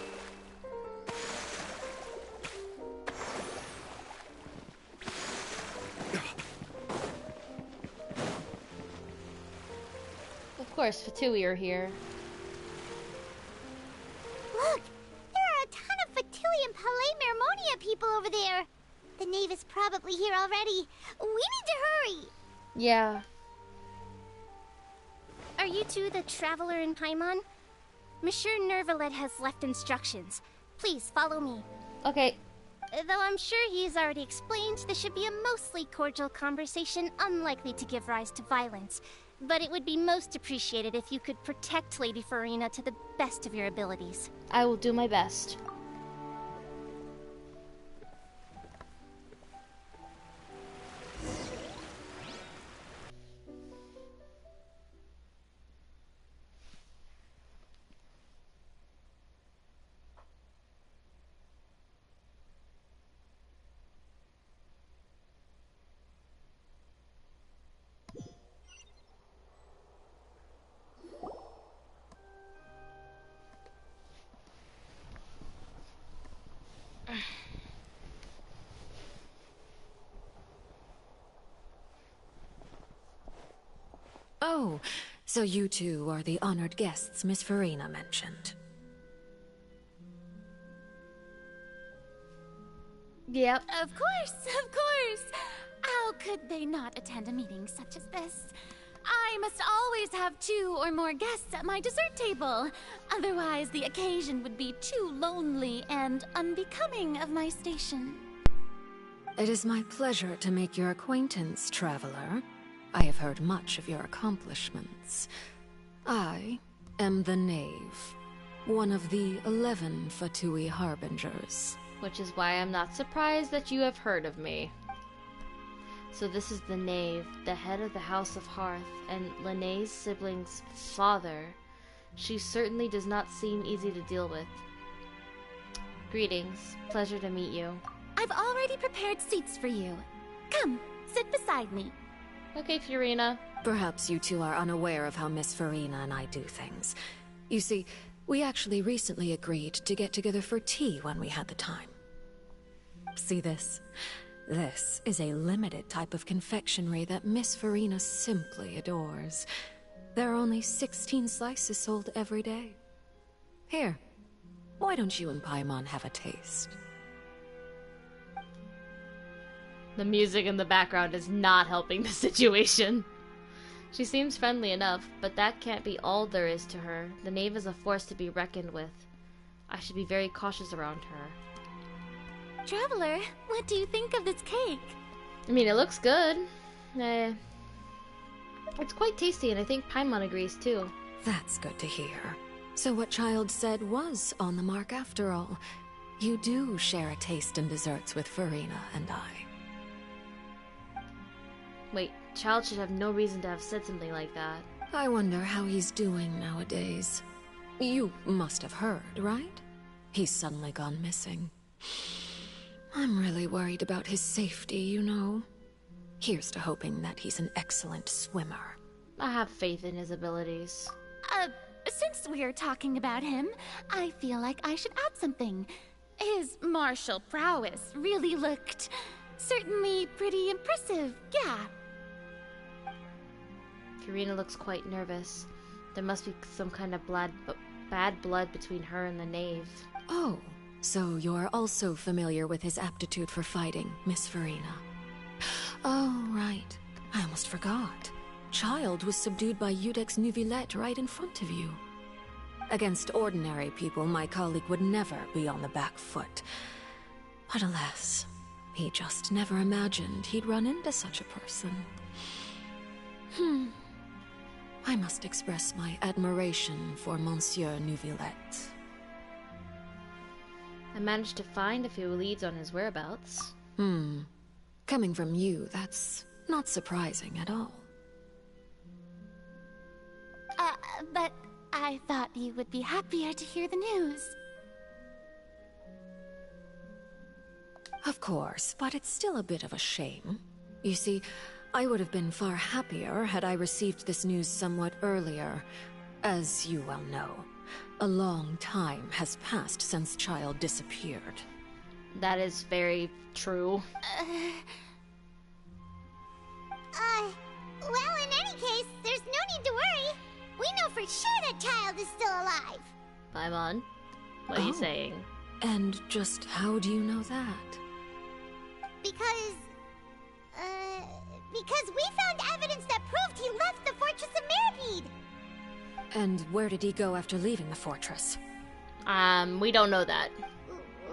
Of course, Fatui are here. Look! There are a ton of Fatui and Palais Mermonia people over there. The knave is probably here already. We need to hurry. Yeah. Are you two the Traveler and Paimon? Monsieur Neuvillette has left instructions. Please follow me. Okay. Though I'm sure he's already explained, this should be a mostly cordial conversation, unlikely to give rise to violence. But it would be most appreciated if you could protect Lady Farina to the best of your abilities. I will do my best. Oh, so you two are the honored guests Miss Farina mentioned. Yep. Of course, of course. How could they not attend a meeting such as this? I must always have 2 or more guests at my dessert table. Otherwise, the occasion would be too lonely and unbecoming of my station. It is my pleasure to make your acquaintance, Traveler. I have heard much of your accomplishments. I am the Knave, one of the 11 Fatui Harbingers. Which is why I'm not surprised that you have heard of me. So this is the Knave, the head of the House of Hearth, and Lene's sibling's father. She certainly does not seem easy to deal with. Greetings. Pleasure to meet you. I've already prepared seats for you. Come, sit beside me. Okay, Farina. Perhaps you two are unaware of how Miss Farina and I do things. You see, we actually recently agreed to get together for tea when we had the time. See this? This is a limited type of confectionery that Miss Farina simply adores. There are only 16 slices sold every day. Here, Why don't you and Paimon have a taste? The music in the background is not helping the situation. She seems friendly enough, but that can't be all there is to her. The knave is a force to be reckoned with. I should be very cautious around her. Traveler, what do you think of this cake? I mean, it looks good. It's quite tasty, and I think Paimon agrees too. That's good to hear. So what Child said was on the mark after all. You do share a taste in desserts with Furina and I. Wait, Child should have no reason to have said something like that. I wonder how he's doing nowadays. You must have heard, right? He's suddenly gone missing. I'm really worried about his safety, you know. Here's to hoping that he's an excellent swimmer. I have faith in his abilities. Since we're talking about him, I feel like I should add something. His martial prowess really looked certainly pretty impressive, yeah. Furina looks quite nervous. There must be some kind of bad blood between her and the knave. Oh, so you're also familiar with his aptitude for fighting, Miss Furina. Oh, right. I almost forgot. Child was subdued by Udex Nuvillette right in front of you. Against ordinary people, my colleague would never be on the back foot. But alas, he just never imagined he'd run into such a person. I must express my admiration for Monsieur Nuvillette. I managed to find a few leads on his whereabouts. Coming from you, that's not surprising at all. But I thought you would be happier to hear the news. Of course, but it's still a bit of a shame. You see, I would have been far happier had I received this news somewhat earlier. As you well know, a long time has passed since Child disappeared. That is very true. Well, in any case, there's no need to worry. We know for sure that Child is still alive. Paimon, what are you saying? And just how do you know that? Because we found evidence that proved he left the Fortress of Mirapede. And where did he go after leaving the fortress? We don't know that.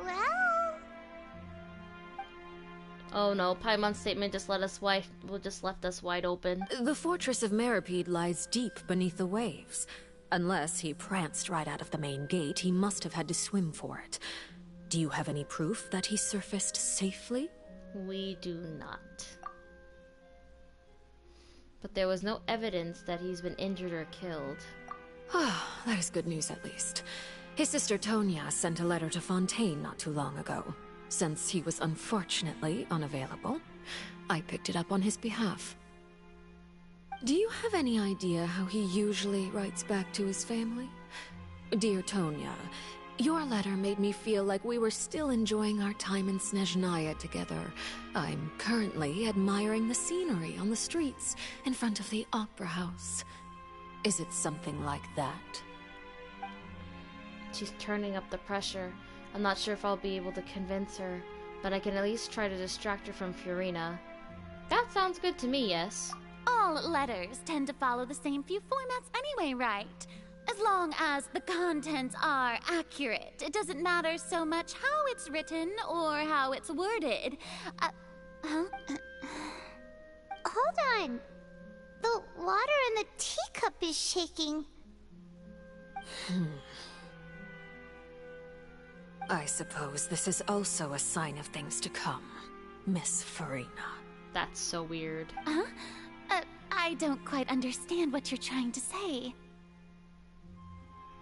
Well... Oh no, Paimon's statement just left us wide open. The Fortress of Mirapede lies deep beneath the waves. Unless he pranced right out of the main gate, he must have had to swim for it. Do you have any proof that he surfaced safely? We do not. But there was no evidence that he's been injured or killed. That is good news at least. His sister Tonya sent a letter to Fontaine not too long ago. Since he was unfortunately unavailable, I picked it up on his behalf. Do you have any idea how he usually writes back to his family? Dear Tonya, your letter made me feel like we were still enjoying our time in Snezhnaya together. I'm currently admiring the scenery on the streets in front of the Opera House. Is it something like that? She's turning up the pressure. I'm not sure if I'll be able to convince her, but I can at least try to distract her from Furina. That sounds good to me, yes. All letters tend to follow the same few formats anyway, right? As long as the contents are accurate, it doesn't matter so much how it's written or how it's worded. Hold on. The water in the teacup is shaking. I suppose this is also a sign of things to come, Miss Furina. That's so weird. I don't quite understand what you're trying to say.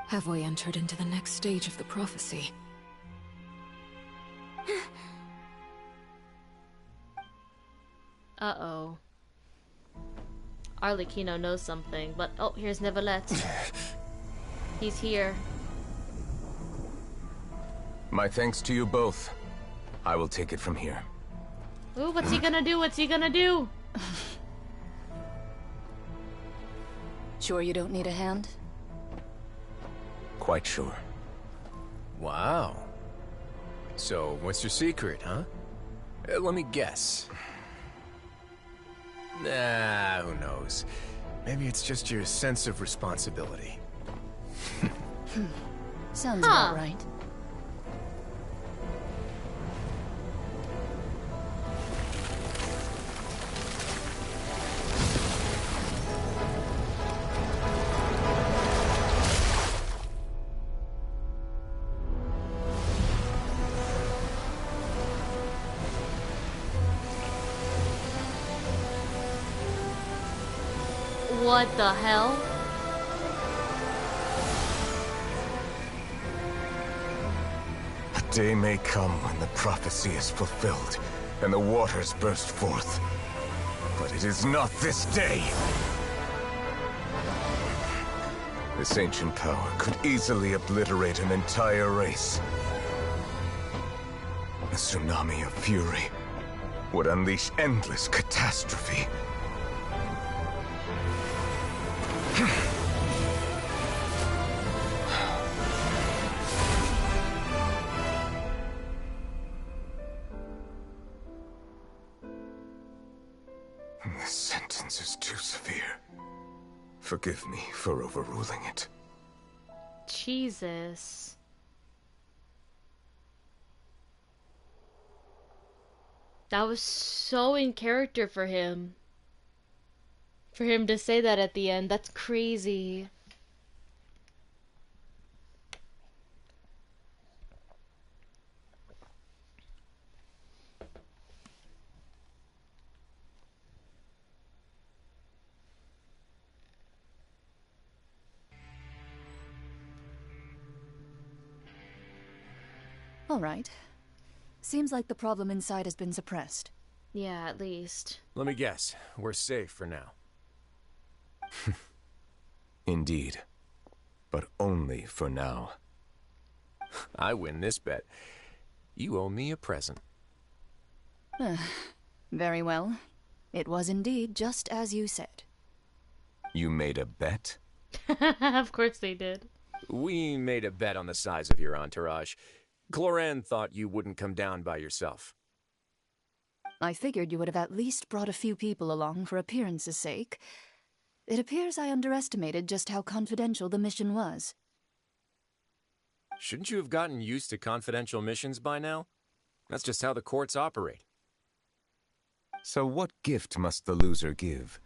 Have we entered into the next stage of the prophecy? Uh-oh. Arlecchino knows something, but oh, here's Neuvillette. He's here. My thanks to you both. I will take it from here. Ooh, what's he gonna do? What's he gonna do? Sure you don't need a hand? Quite sure. Wow. So, what's your secret, huh? Let me guess. Nah, who knows? Maybe it's just your sense of responsibility. Sounds about right. What the hell? A day may come when the prophecy is fulfilled, and the waters burst forth. But it is not this day! This ancient power could easily obliterate an entire race. A tsunami of fury would unleash endless catastrophe. This sentence is too severe. Forgive me for overruling it. Jesus. That was so in character for him. For him to say that at the end, that's crazy. All right. Seems like the problem inside has been suppressed. Yeah, at least. Let me guess. We're safe for now. Indeed. But only for now. I win this bet. You owe me a present. Very well. It was indeed just as you said. You made a bet? Of course they did. We made a bet on the size of your entourage. Cloran thought you wouldn't come down by yourself. I figured you would have at least brought a few people along for appearance's sake. It appears I underestimated just how confidential the mission was. Shouldn't you have gotten used to confidential missions by now? That's just how the courts operate. So what gift must the loser give?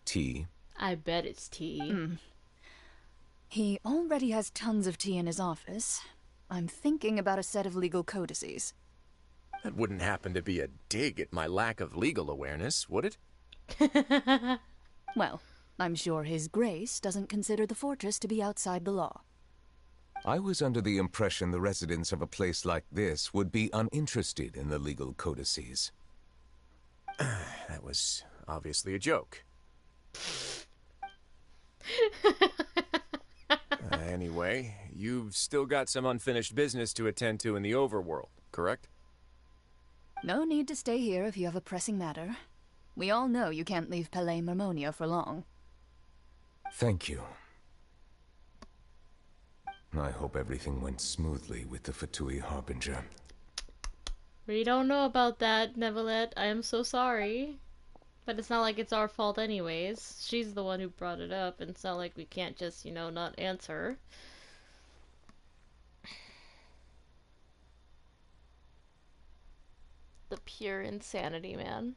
Tea? I bet it's tea. He already has tons of tea in his office. I'm thinking about a set of legal codices. That wouldn't happen to be a dig at my lack of legal awareness, would it? Well, I'm sure His Grace doesn't consider the fortress to be outside the law. I was under the impression the residents of a place like this would be uninterested in the legal codices. That was obviously a joke. Anyway, you've still got some unfinished business to attend to in the overworld, correct? No need to stay here if you have a pressing matter. We all know you can't leave Palais Mermonia for long. Thank you. I hope everything went smoothly with the Fatui Harbinger. We don't know about that, Neverlet. I am so sorry. But it's not like it's our fault anyways. She's the one who brought it up, and it's not like we can't just, you know, not answer. The pure insanity, man.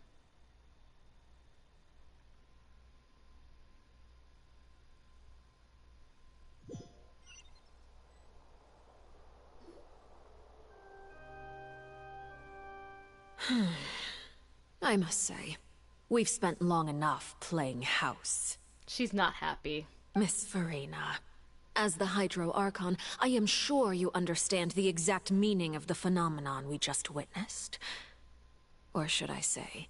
I must say, we've spent long enough playing house. She's not happy. Miss Farina, as the Hydro Archon, I am sure you understand the exact meaning of the phenomenon we just witnessed. Or should I say,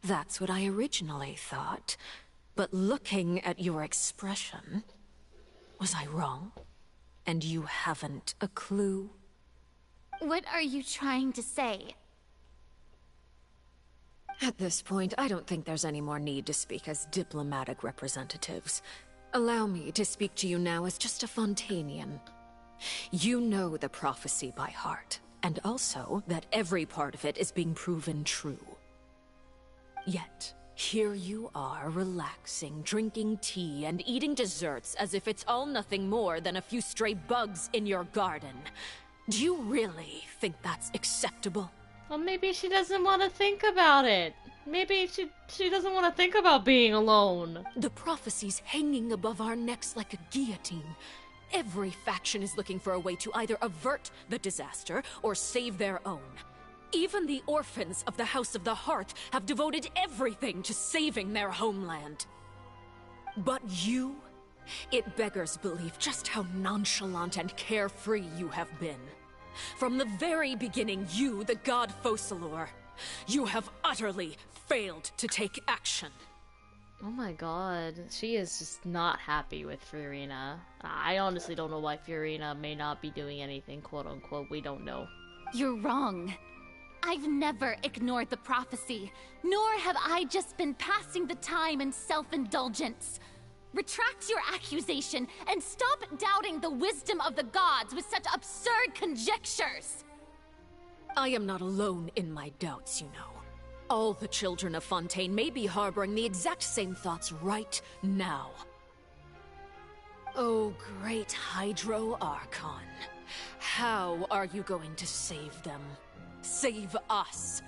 that's what I originally thought. But looking at your expression, was I wrong? And you haven't a clue? What are you trying to say? At this point, I don't think there's any more need to speak as diplomatic representatives. Allow me to speak to you now as just a Fontanian. You know the prophecy by heart, and also that every part of it is being proven true. Yet, here you are, relaxing, drinking tea, and eating desserts as if it's all nothing more than a few stray bugs in your garden. Do you really think that's acceptable? Well, maybe she doesn't want to think about it. Maybe she doesn't want to think about being alone. The prophecy's hanging above our necks like a guillotine. Every faction is looking for a way to either avert the disaster or save their own. Even the orphans of the House of the Hearth have devoted everything to saving their homeland. But you? It beggars belief just how nonchalant and carefree you have been. From the very beginning, you, the god Focalor, you have utterly failed to take action. Oh my god, she is just not happy with Fiorina. I honestly don't know why Fiorina may not be doing anything, quote unquote, we don't know. You're wrong. I've never ignored the prophecy, nor have I just been passing the time in self-indulgence. Retract your accusation and stop doubting the wisdom of the gods with such absurd conjectures! I am not alone in my doubts, you know. All the children of Fontaine may be harboring the exact same thoughts right now. Oh, great Hydro Archon. How are you going to save them? Save us?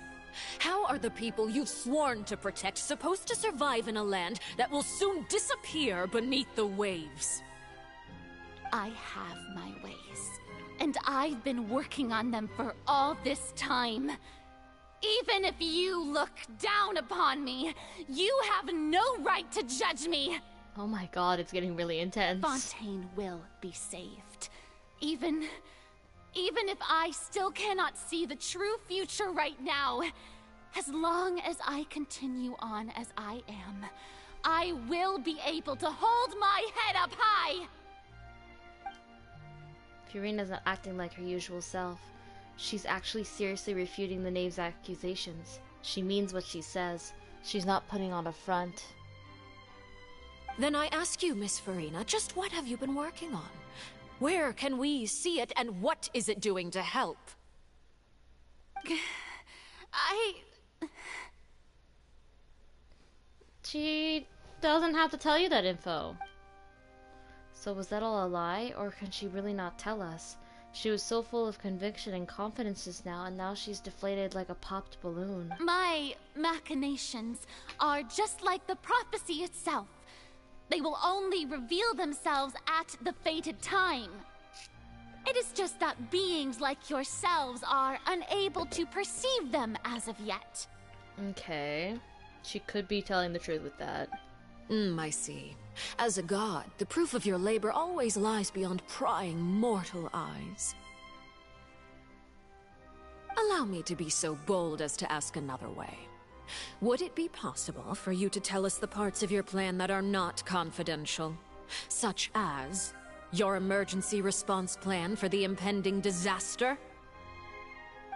How are the people you've sworn to protect supposed to survive in a land that will soon disappear beneath the waves? I have my ways, and I've been working on them for all this time. Even if you look down upon me, you have no right to judge me! Oh my god, it's getting really intense. Fontaine will be saved. Even if I still cannot see the true future right now, as long as I continue on as I am, I will be able to hold my head up high! Fiorina's not acting like her usual self. She's actually seriously refuting the knave's accusations. She means what she says. She's not putting on a front. Then I ask you, Miss Farina, just what have you been working on? Where can we see it, and what is it doing to help? She doesn't have to tell you that info. So was that all a lie, or can she really not tell us? She was so full of conviction and confidence just now, and now she's deflated like a popped balloon. My machinations are just like the prophecy itself. They will only reveal themselves at the fated time. It is just that beings like yourselves are unable to perceive them as of yet. Okay. She could be telling the truth with that. I see. As a god, the proof of your labor always lies beyond prying mortal eyes. Allow me to be so bold as to ask another way. Would it be possible for you to tell us the parts of your plan that are not confidential? Such as your emergency response plan for the impending disaster?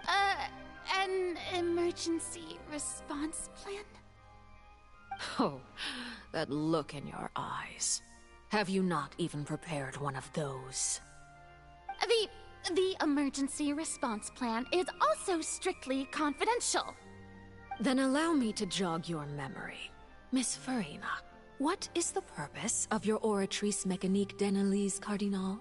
An emergency response plan? Oh, that look in your eyes. Have you not even prepared one of those? The emergency response plan is also strictly confidential. Then allow me to jog your memory. Miss Farina, what is the purpose of your Oratrice Mécanique d'Analyse Cardinal?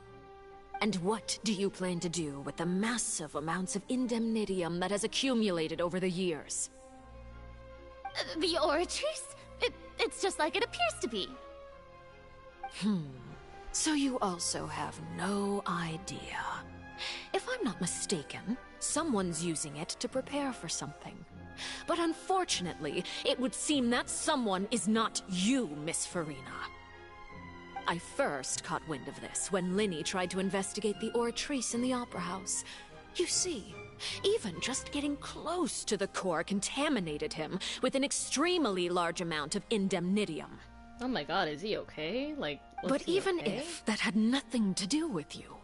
And what do you plan to do with the massive amounts of indemnitium that has accumulated over the years? The Oratrice? It's just like it appears to be. So you also have no idea. If I'm not mistaken, someone's using it to prepare for something. But unfortunately, it would seem that someone is not you, Miss Farina. I first caught wind of this when Linny tried to investigate the Oratrice in the Opera House. You see, even just getting close to the core contaminated him with an extremely large amount of indemnitium. Oh my god, is he okay? Like, but even if that had nothing to do with you,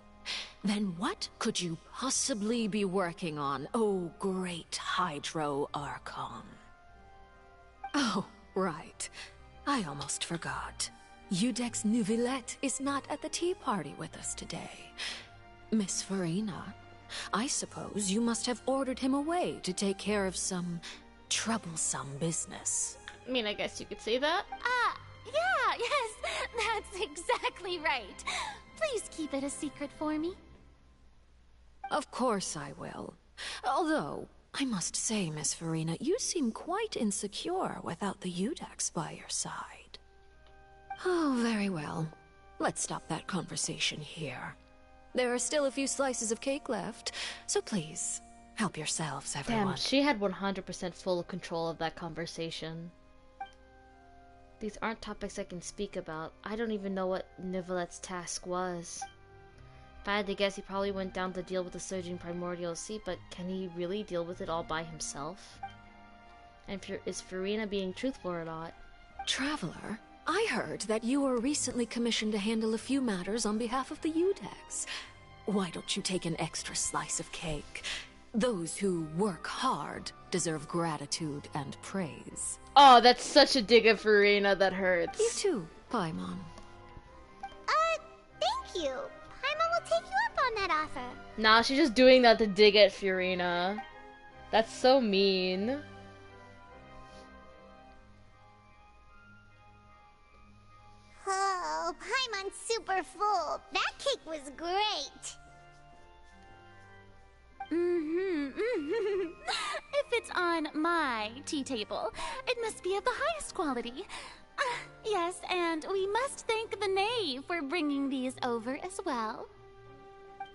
then what could you possibly be working on, oh great Hydro Archon? Oh, right. I almost forgot. Udex Neuvillette is not at the tea party with us today. Miss Farina, I suppose you must have ordered him away to take care of some troublesome business. I mean, I guess you could say that. Yeah, yes, that's exactly right. Please keep it a secret for me. Of course I will. Although, I must say, Miss Farina, you seem quite insecure without the Udex by your side. Oh, very well. Let's stop that conversation here. There are still a few slices of cake left, so please, help yourselves, everyone. Damn, she had 100% full control of that conversation. These aren't topics I can speak about. I don't even know what Nivelette's task was. If I had to guess, he probably went down to deal with the surging primordial sea, but can he really deal with it all by himself? And is Farina being truthful or not? Traveler, I heard that you were recently commissioned to handle a few matters on behalf of the Udex. Why don't you take an extra slice of cake? Those who work hard deserve gratitude and praise. Oh, that's such a dig at Farina that hurts. You too, Paimon. Thank you. Paimon will take you up on that offer. Nah, she's just doing that to dig at Farina. That's so mean. Oh, Paimon's super full. That cake was great. If it's on my tea table, it must be of the highest quality. Yes, and we must thank the knave for bringing these over as well.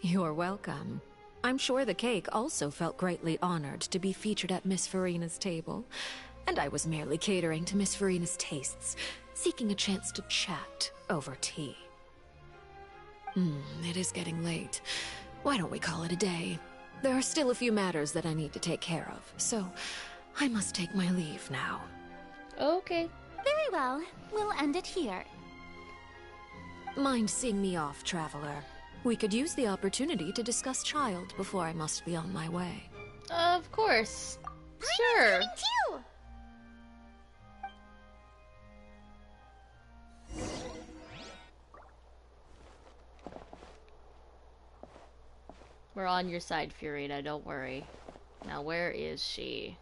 You're welcome. I'm sure the cake also felt greatly honored to be featured at Miss Farina's table, and I was merely catering to Miss Farina's tastes, seeking a chance to chat over tea. It is getting late. Why don't we call it a day? There are still a few matters that I need to take care of, so I must take my leave now. Okay. Very well. We'll end it here. Mind seeing me off, Traveler? We could use the opportunity to discuss Child before I must be on my way. Of course. Sure. Too. We're on your side, Farina, don't worry. Now, where is she?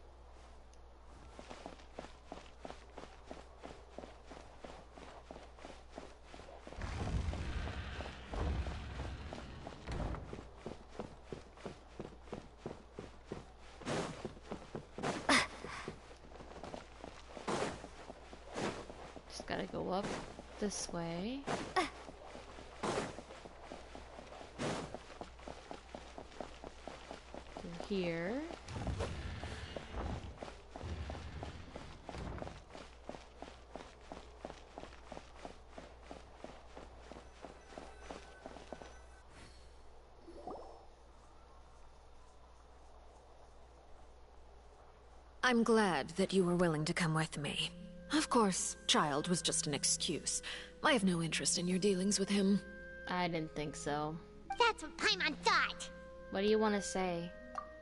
Just gotta go up this way. Here. I'm glad that you were willing to come with me. Of course, Child was just an excuse. I have no interest in your dealings with him. I didn't think so. That's what Paimon thought. What do you want to say?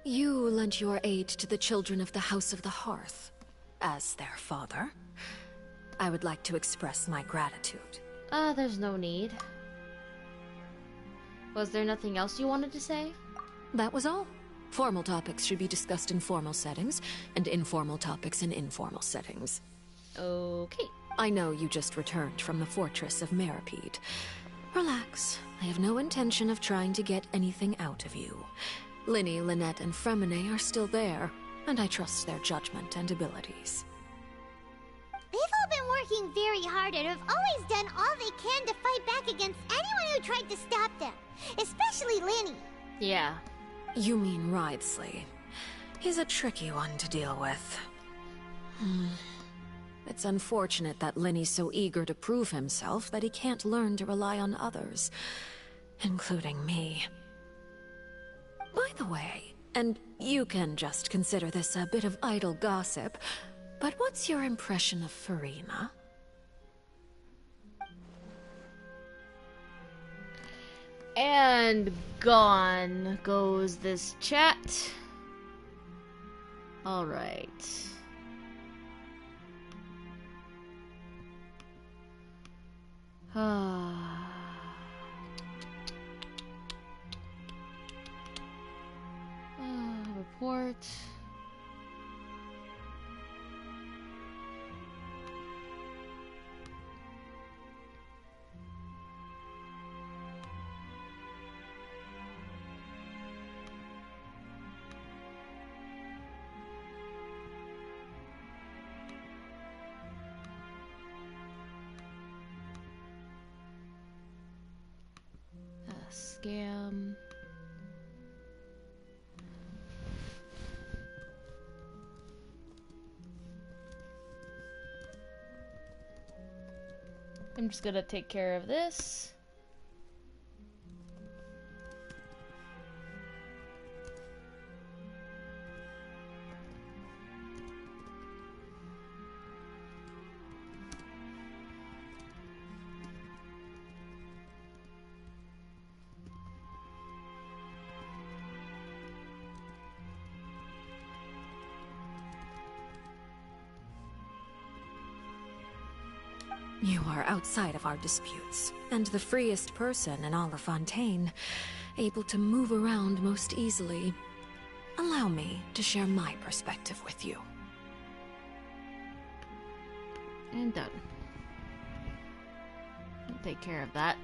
You lent your aid to the children of the House of the Hearth. As their father, I would like to express my gratitude. There's no need. Was there nothing else you wanted to say? That was all. Formal topics should be discussed in formal settings, and informal topics in informal settings. Okay. I know you just returned from the fortress of Meripede. Relax. I have no intention of trying to get anything out of you. Linny, Lynette, and Fremine are still there, and I trust their judgment and abilities. They've all been working very hard and have always done all they can to fight back against anyone who tried to stop them. Especially Linny. Yeah. You mean Wriothesley. He's a tricky one to deal with. It's unfortunate that Linny's so eager to prove himself that he can't learn to rely on others, including me. By the way, and you can just consider this a bit of idle gossip, but what's your impression of Farina? And gone goes this chat. Alright. teleport. Scam. I'm just gonna take care of this. You are outside of our disputes, and the freest person in all of Fontaine, able to move around most easily. Allow me to share my perspective with you. And done. I'll take care of that.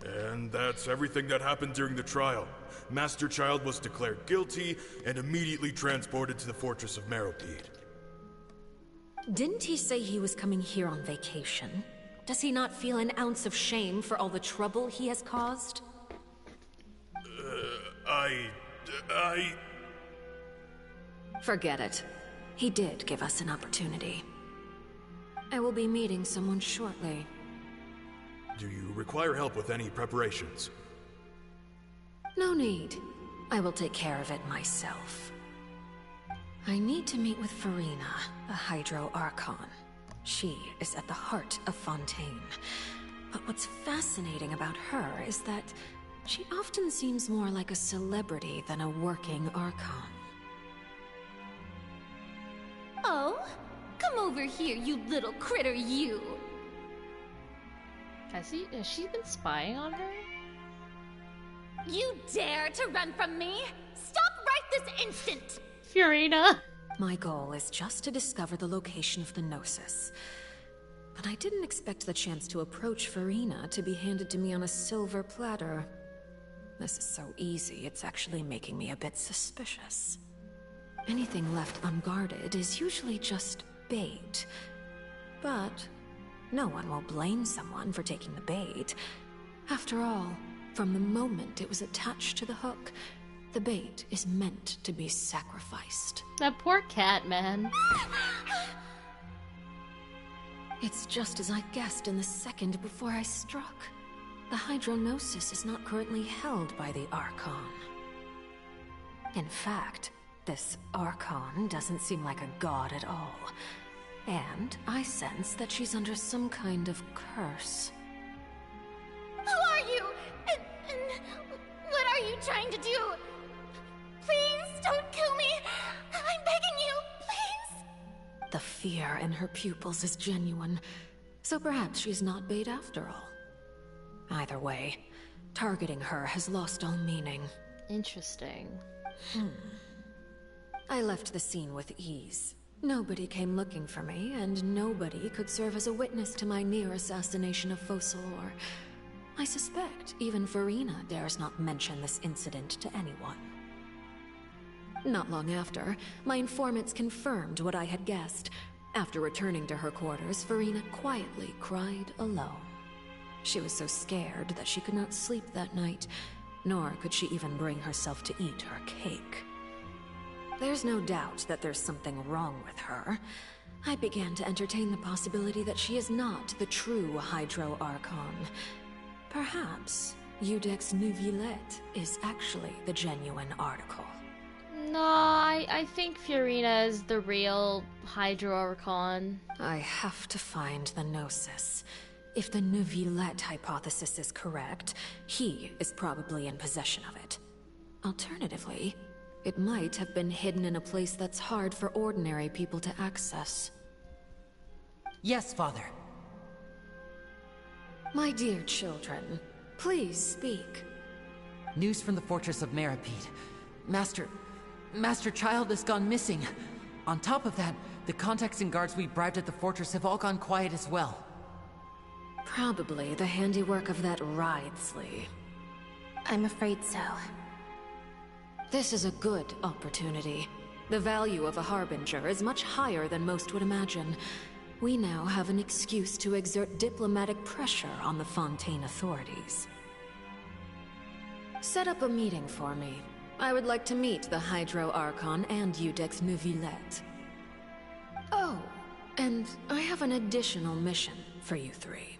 And that's everything that happened during the trial. Master Child was declared guilty and immediately transported to the Fortress of Meropide. Didn't he say he was coming here on vacation? Does he not feel an ounce of shame for all the trouble he has caused? Forget it. He did give us an opportunity. I will be meeting someone shortly. Do you require help with any preparations? No need. I will take care of it myself. I need to meet with Farina, a Hydro Archon. She is at the heart of Fontaine. But what's fascinating about her is that she often seems more like a celebrity than a working Archon. Oh, come over here, you little critter, you! Has she been spying on her? You dare to run from me? Stop right this instant! Furina! My goal is just to discover the location of the Gnosis. But I didn't expect the chance to approach Farina to be handed to me on a silver platter. This is so easy, it's actually making me a bit suspicious. Anything left unguarded is usually just bait. But no one will blame someone for taking the bait. After all, from the moment it was attached to the hook, the bait is meant to be sacrificed. That poor cat, man. It's just as I guessed in the second before I struck. The Hydronosis is not currently held by the Archon. In fact, this Archon doesn't seem like a god at all. And I sense that she's under some kind of curse. Who are you? And what are you trying to do? Please don't kill me! I'm begging you, please! The fear in her pupils is genuine, so perhaps she's not bait after all. Either way, targeting her has lost all meaning. Interesting. I left the scene with ease. Nobody came looking for me, and nobody could serve as a witness to my near assassination of Focalor. I suspect even Farina dares not mention this incident to anyone. Not long after, my informants confirmed what I had guessed. After returning to her quarters, Farina quietly cried alone. She was so scared that she could not sleep that night, nor could she even bring herself to eat her cake. There's no doubt that there's something wrong with her. I began to entertain the possibility that she is not the true Hydro Archon. Perhaps Eudex Neuvillette is actually the genuine article. No, I think Furina is the real Hydro Archon. I have to find the Gnosis. If the Neuvillette hypothesis is correct, he is probably in possession of it. Alternatively, it might have been hidden in a place that's hard for ordinary people to access. Yes, Father. My dear children, please speak. News from the Fortress of Meropide. Master Child has gone missing. On top of that, the contacts and guards we bribed at the fortress have all gone quiet as well. Probably the handiwork of that Wriothesley. I'm afraid so. This is a good opportunity. The value of a Harbinger is much higher than most would imagine. We now have an excuse to exert diplomatic pressure on the Fontaine authorities. Set up a meeting for me. I would like to meet the Hydro Archon and Iudex Neuvillette. Oh, and I have an additional mission for you three.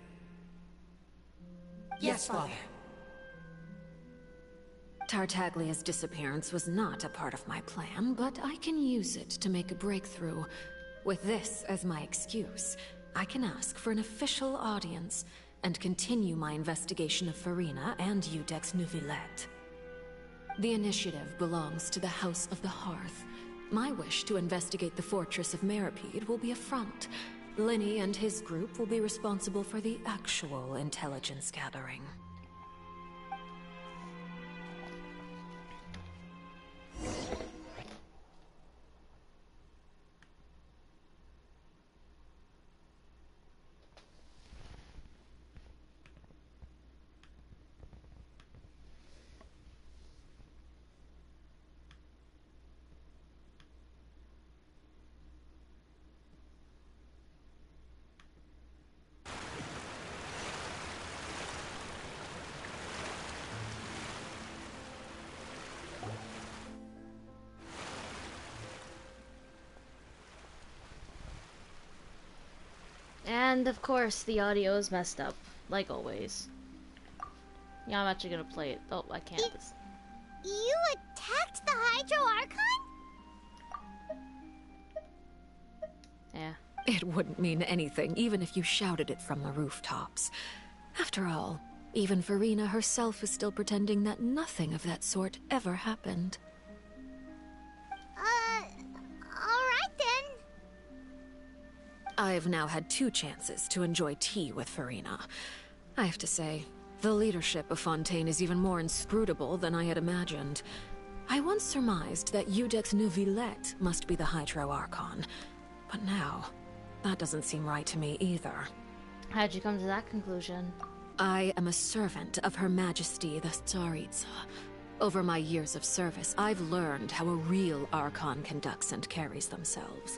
Yes, Father. Tartaglia's disappearance was not a part of my plan, but I can use it to make a breakthrough. With this as my excuse, I can ask for an official audience and continue my investigation of Farina and Iudex Neuvillette. The initiative belongs to the House of the Hearth. My wish to investigate the fortress of Meripede will be a front. Linny and his group will be responsible for the actual intelligence gathering. And of course, the audio is messed up, like always. Yeah, I'm actually gonna play it. Oh, I can't. You attacked the Hydro Archon? Yeah. It wouldn't mean anything, even if you shouted it from the rooftops. After all, even Farina herself is still pretending that nothing of that sort ever happened. Alright then. I've now had 2 chances to enjoy tea with Farina. I have to say, the leadership of Fontaine is even more inscrutable than I had imagined. I once surmised that Iudex Neuvillette must be the Hydro Archon, but now, that doesn't seem right to me either. How'd you come to that conclusion? I am a servant of Her Majesty the Tsaritsa. Over my years of service, I've learned how a real Archon conducts and carries themselves.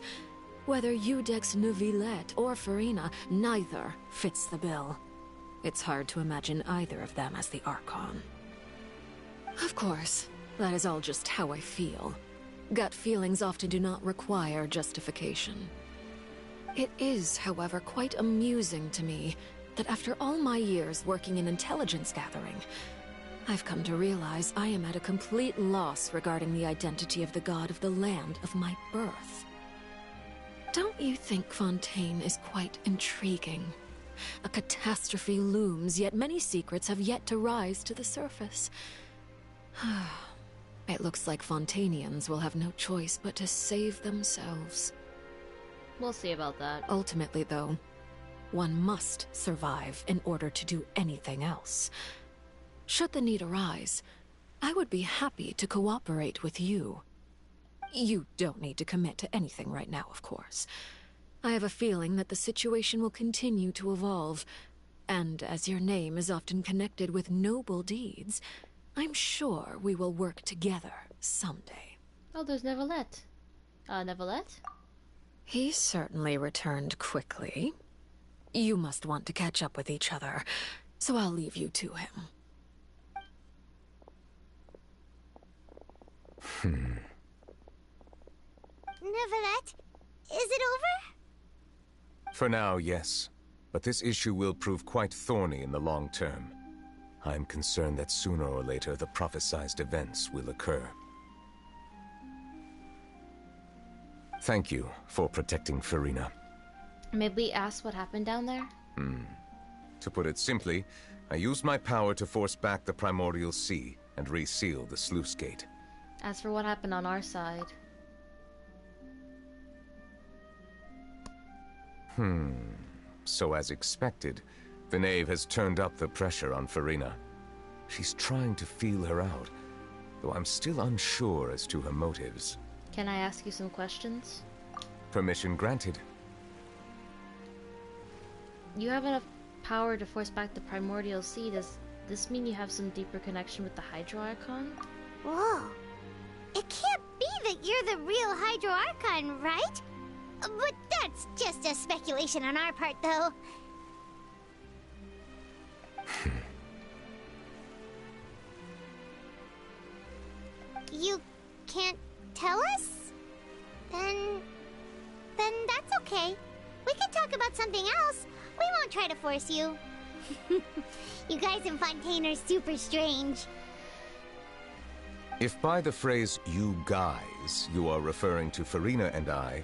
Whether Iudex Neuvillette or Farina, neither fits the bill. It's hard to imagine either of them as the Archon. Of course, that is all just how I feel. Gut feelings often do not require justification. It is, however, quite amusing to me that after all my years working in intelligence gathering, I've come to realize I am at a complete loss regarding the identity of the god of the land of my birth. Don't you think Fontaine is quite intriguing? A catastrophe looms, yet many secrets have yet to rise to the surface. It looks like Fontainians will have no choice but to save themselves. We'll see about that. Ultimately, though, one must survive in order to do anything else. Should the need arise, I would be happy to cooperate with you. You don't need to commit to anything right now, of course. I have a feeling that the situation will continue to evolve, and as your name is often connected with noble deeds, I'm sure we will work together someday. Oh, there's Neuvillette. Neuvillette? He certainly returned quickly. You must want to catch up with each other, so I'll leave you to him. Neuvillette, is it over? For now, yes. But this issue will prove quite thorny in the long term. I'm concerned that sooner or later the prophesized events will occur. Thank you for protecting Farina. Maybe ask what happened down there? To put it simply, I used my power to force back the Primordial Sea and reseal the sluice gate. As for what happened on our side... So as expected, the Knave has turned up the pressure on Farina. She's trying to feel her out. though I'm still unsure as to her motives. Can I ask you some questions? Permission granted. You have enough power to force back the primordial sea. Does this mean you have some deeper connection with the Hydro Archon? Whoa. It can't be that you're the real Hydro Archon, right? But that's just a speculation on our part, though. You can't tell us? Then that's okay. We can talk about something else. We won't try to force you. You guys in Fontaine are super strange. If by the phrase, you guys, you are referring to Farina and I,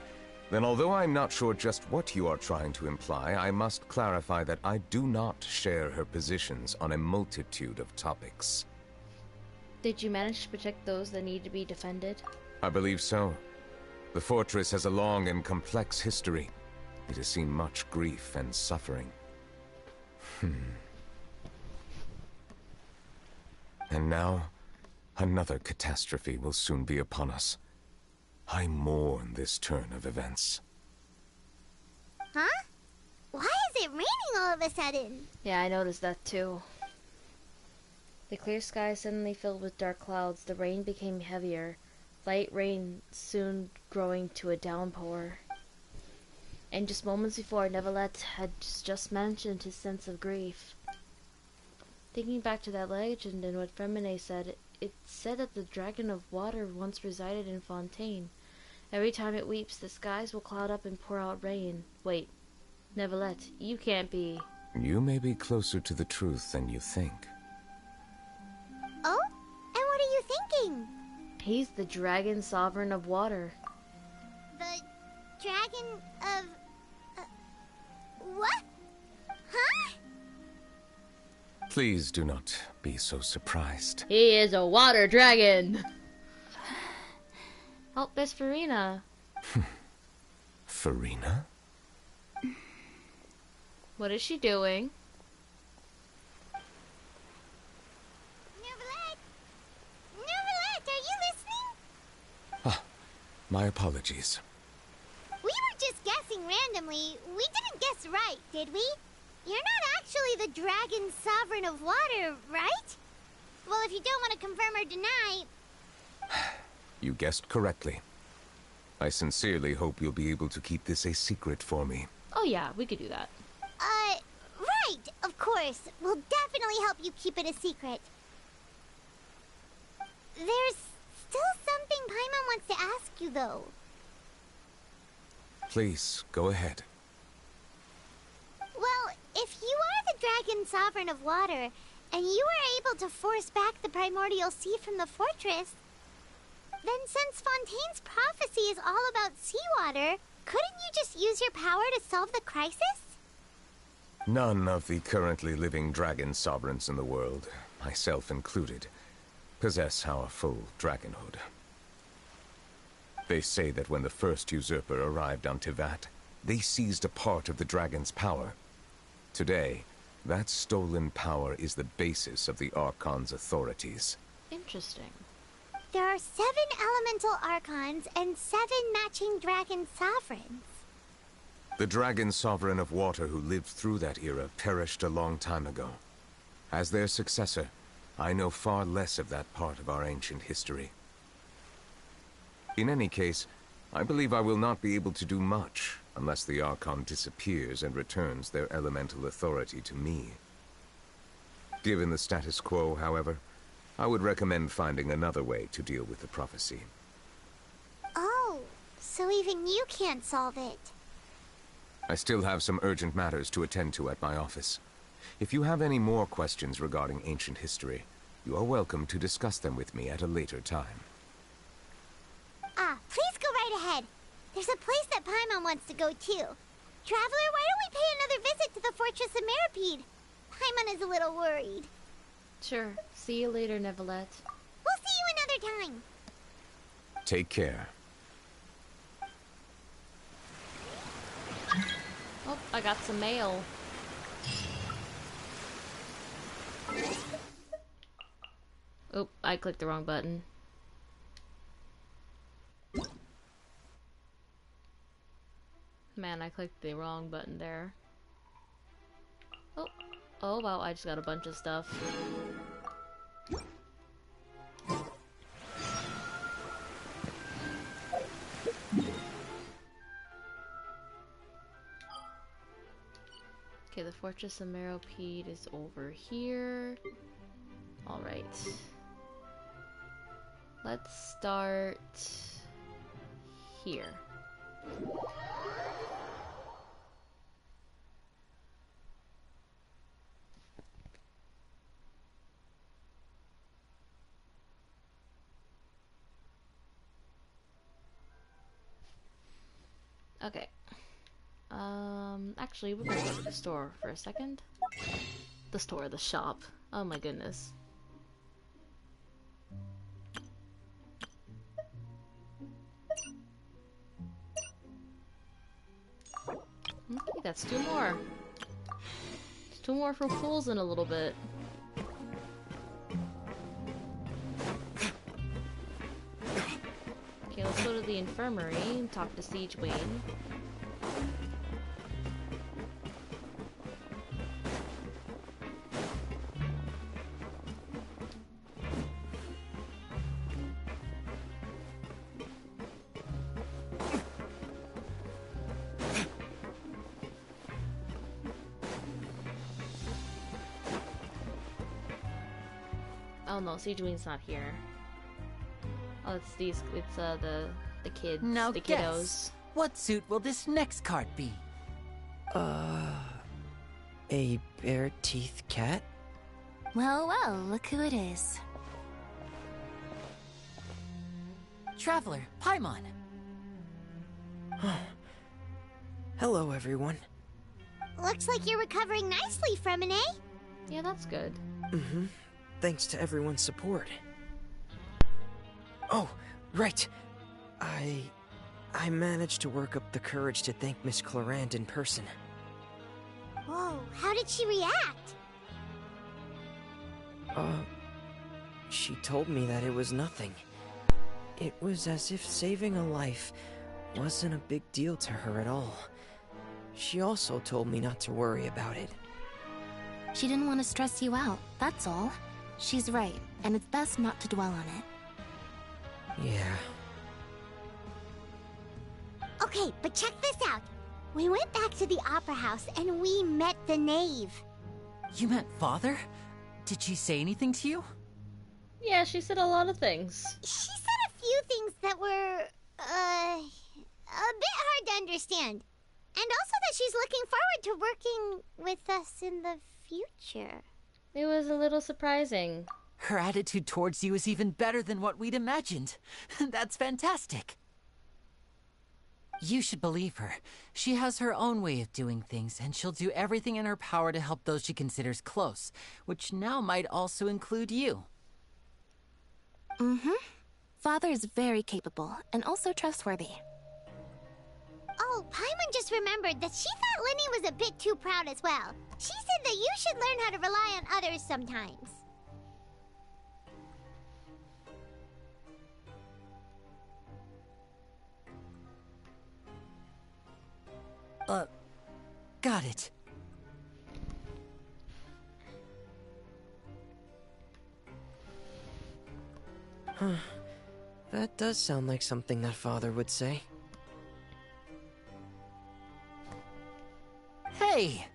then although I'm not sure just what you are trying to imply, I must clarify that I do not share her positions on a multitude of topics. Did you manage to protect those that need to be defended? I believe so. The fortress has a long and complex history. It has seen much grief and suffering. And now, another catastrophe will soon be upon us. I mourn this turn of events. Huh? Why is it raining all of a sudden? Yeah, I noticed that too. The clear sky suddenly filled with dark clouds. The rain became heavier. Light rain soon growing to a downpour. And just moments before, Nevelet had just mentioned his sense of grief. Thinking back to that legend and what Femine said, it said that the Dragon of Water once resided in Fontaine. Every time it weeps, the skies will cloud up and pour out rain. Wait, Nevelet, you can't be... You may be closer to the truth than you think. Oh? And what are you thinking? He's the Dragon Sovereign of Water. The Dragon of... what? Huh? Please do not be so surprised. He is a water dragon! Oh, there's Farina. Farina? What is she doing? Nevelet! Nevelet, are you listening? Ah, my apologies. We were just guessing randomly. We didn't guess right, did we? You're not actually the Dragon Sovereign of Water, right? Well, if you don't want to confirm or deny... You guessed correctly. I sincerely hope you'll be able to keep this a secret for me. Oh yeah, we could do that. Right, of course. We'll definitely help you keep it a secret. There's still something Paimon wants to ask you, though. Please, go ahead. Well, if you are the Dragon Sovereign of Water, and you were able to force back the primordial sea from the fortress, then since Fontaine's prophecy is all about seawater, couldn't you just use your power to solve the crisis? None of the currently living dragon sovereigns in the world, myself included, possess our full dragonhood. They say that when the first usurper arrived on Tivat, they seized a part of the dragon's power. Today, that stolen power is the basis of the Archon's authorities. Interesting. There are 7 elemental Archons and 7 matching dragon sovereigns. The Dragon Sovereign of Water who lived through that era perished a long time ago. As their successor, I know far less of that part of our ancient history. In any case, I believe I will not be able to do much unless the Archon disappears and returns their elemental authority to me. Given the status quo, however, I would recommend finding another way to deal with the prophecy. Oh, so even you can't solve it. I still have some urgent matters to attend to at my office. If you have any more questions regarding ancient history, you are welcome to discuss them with me at a later time. Please go right ahead. There's a place that Paimon wants to go too. Traveler, why don't we pay another visit to the Fortress of Meripede? Paimon is a little worried. Sure. See you later, Nevelet. We'll see you another time. Take care. Oh, I got some mail. Oh, I clicked the wrong button. Man, I clicked the wrong button there. Oh, oh wow, I just got a bunch of stuff. Okay, the Fortress of Meropede is over here. Alright. Let's start here. Okay. Actually, we're gonna go to the store for a second. The shop. Oh my goodness. Okay, that's two more. It's two more for fools in a little bit. Okay, let's go to the infirmary and talk to Siege Wayne. Oh no, Siege Wayne's not here. Oh, it's the kids, Now the guess, kiddos. what suit will this next card be? A bare-teeth cat? Well, well, look who it is. Traveler, Paimon. Hello, everyone. Looks like you're recovering nicely from an A. Yeah, that's good. Mm-hmm. Thanks to everyone's support. Oh, right. I managed to work up the courage to thank Miss Clarant in person. Whoa, how did she react? She told me that it was nothing. It was as if saving a life wasn't a big deal to her at all. She also told me not to worry about it. She didn't want to stress you out, that's all. She's right, and it's best not to dwell on it. Yeah. Okay, but check this out. We went back to the opera house and we met the knave. You met Father? Did she say anything to you? Yeah, she said a lot of things. She said a few things that were, a bit hard to understand. And also that she's looking forward to working with us in the future. It was a little surprising. Her attitude towards you is even better than what we'd imagined. That's fantastic. You should believe her. She has her own way of doing things, and she'll do everything in her power to help those she considers close, which now might also include you. Mm-hmm. Father is very capable, and also trustworthy. Oh, Paimon just remembered that she thought Lenny was a bit too proud as well. She said that you should learn how to rely on others sometimes. Got it. Huh. That does sound like something that Father would say. Hey!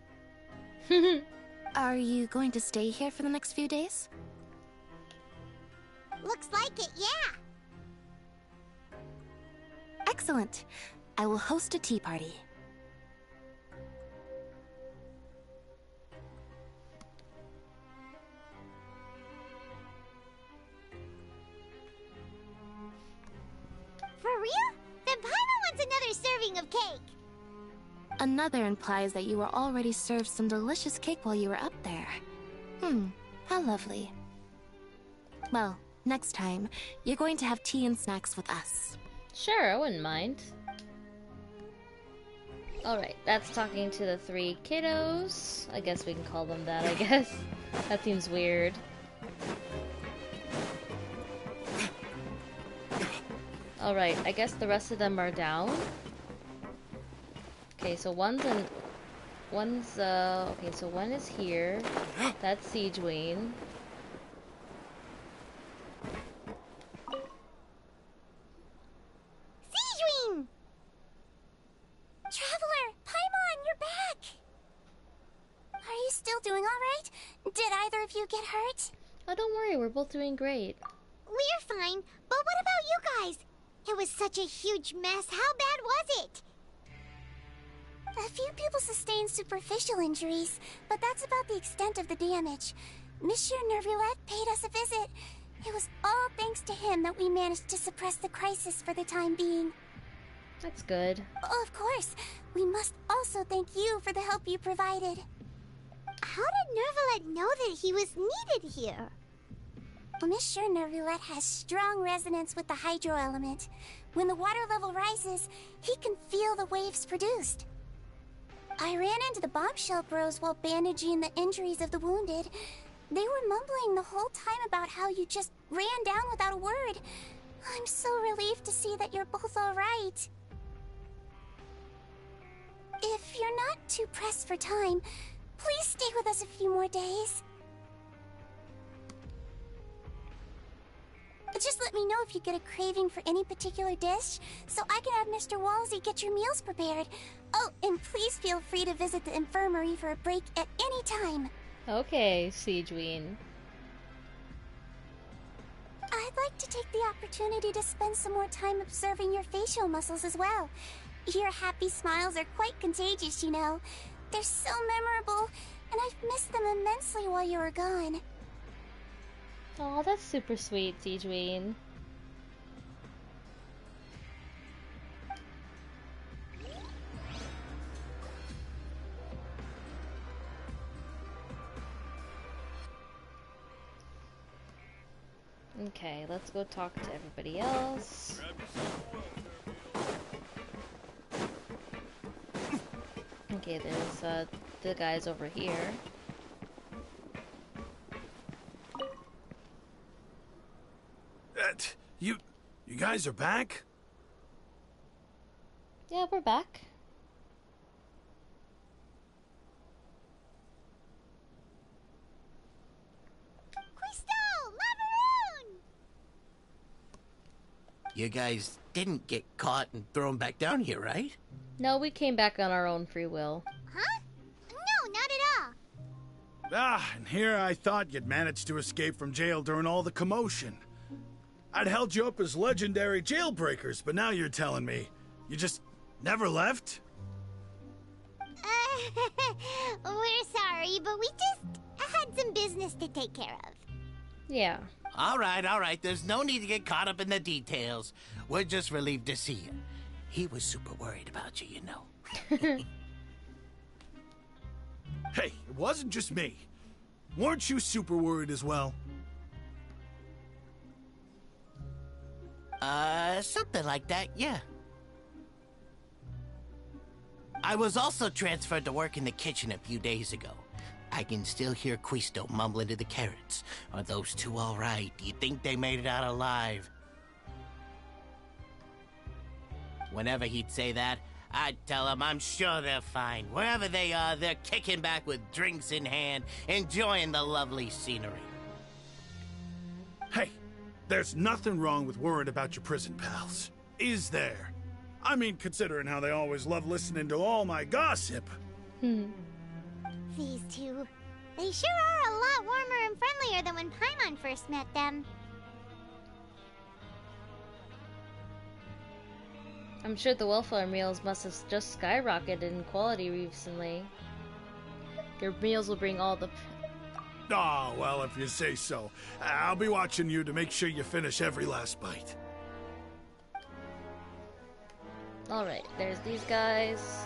Are you going to stay here for the next few days? Looks like it, yeah. Excellent. I will host a tea party. For real? Then Paimon wants another serving of cake. Another implies that you were already served some delicious cake while you were up there. How lovely. Well, next time, you're going to have tea and snacks with us. Sure, I wouldn't mind. Alright, that's talking to the three kiddos. I guess we can call them that, I guess. That seems weird. Alright, I guess the rest of them are down. Okay, so okay, so one is here. That's Siegewayne. Siegewayne! Traveler, Paimon, you're back! Are you still doing alright? Did either of you get hurt? Oh, don't worry, we're both doing great. We're fine, but what about you guys? It was such a huge mess. How bad was it? A few people sustained superficial injuries, but that's about the extent of the damage. Monsieur Nervulette paid us a visit. It was all thanks to him that we managed to suppress the crisis for the time being. That's good. Oh, of course. We must also thank you for the help you provided. How did Nervulette know that he was needed here? Monsieur Nervulette has strong resonance with the hydro element. When the water level rises, he can feel the waves produced. I ran into the bombshell bros while bandaging the injuries of the wounded. They were mumbling the whole time about how you just ran down without a word. I'm so relieved to see that you're both alright. If you're not too pressed for time, please stay with us a few more days. Just let me know if you get a craving for any particular dish, so I can have Mr. Walsey get your meals prepared. Oh, and please feel free to visit the infirmary for a break at any time. Okay, Siegewayne. I'd like to take the opportunity to spend some more time observing your facial muscles as well. Your happy smiles are quite contagious, you know. They're so memorable, and I've missed them immensely while you were gone. Oh, that's super sweet, Siegewayne. Okay, let's go talk to everybody else. Okay, there's the guys over here. You guys are back? Yeah, we're back. You guys didn't get caught and thrown back down here, right? No, we came back on our own free will. Huh? No, not at all. Ah, and here I thought you'd managed to escape from jail during all the commotion. I'd held you up as legendary jailbreakers, but now you're telling me you just never left? We're sorry, but we just had some business to take care of. Yeah. All right. There's no need to get caught up in the details. We're just relieved to see you. He was super worried about you, you know. Hey, it wasn't just me. Weren't you super worried as well? Something like that, yeah. I was also transferred to work in the kitchen a few days ago. I can still hear Quisto mumbling to the carrots. Are those two all right? Do you think they made it out alive? Whenever he'd say that, I'd tell him I'm sure they're fine. Wherever they are, they're kicking back with drinks in hand, enjoying the lovely scenery. Hey, there's nothing wrong with worrying about your prison pals. Is there? I mean, considering how they always love listening to all my gossip. These two, they sure are a lot warmer and friendlier than when Paimon first met them. I'm sure the welfare meals must have just skyrocketed in quality recently. Your meals will bring all the... Oh, well, if you say so. I'll be watching you to make sure you finish every last bite. Alright, there's these guys.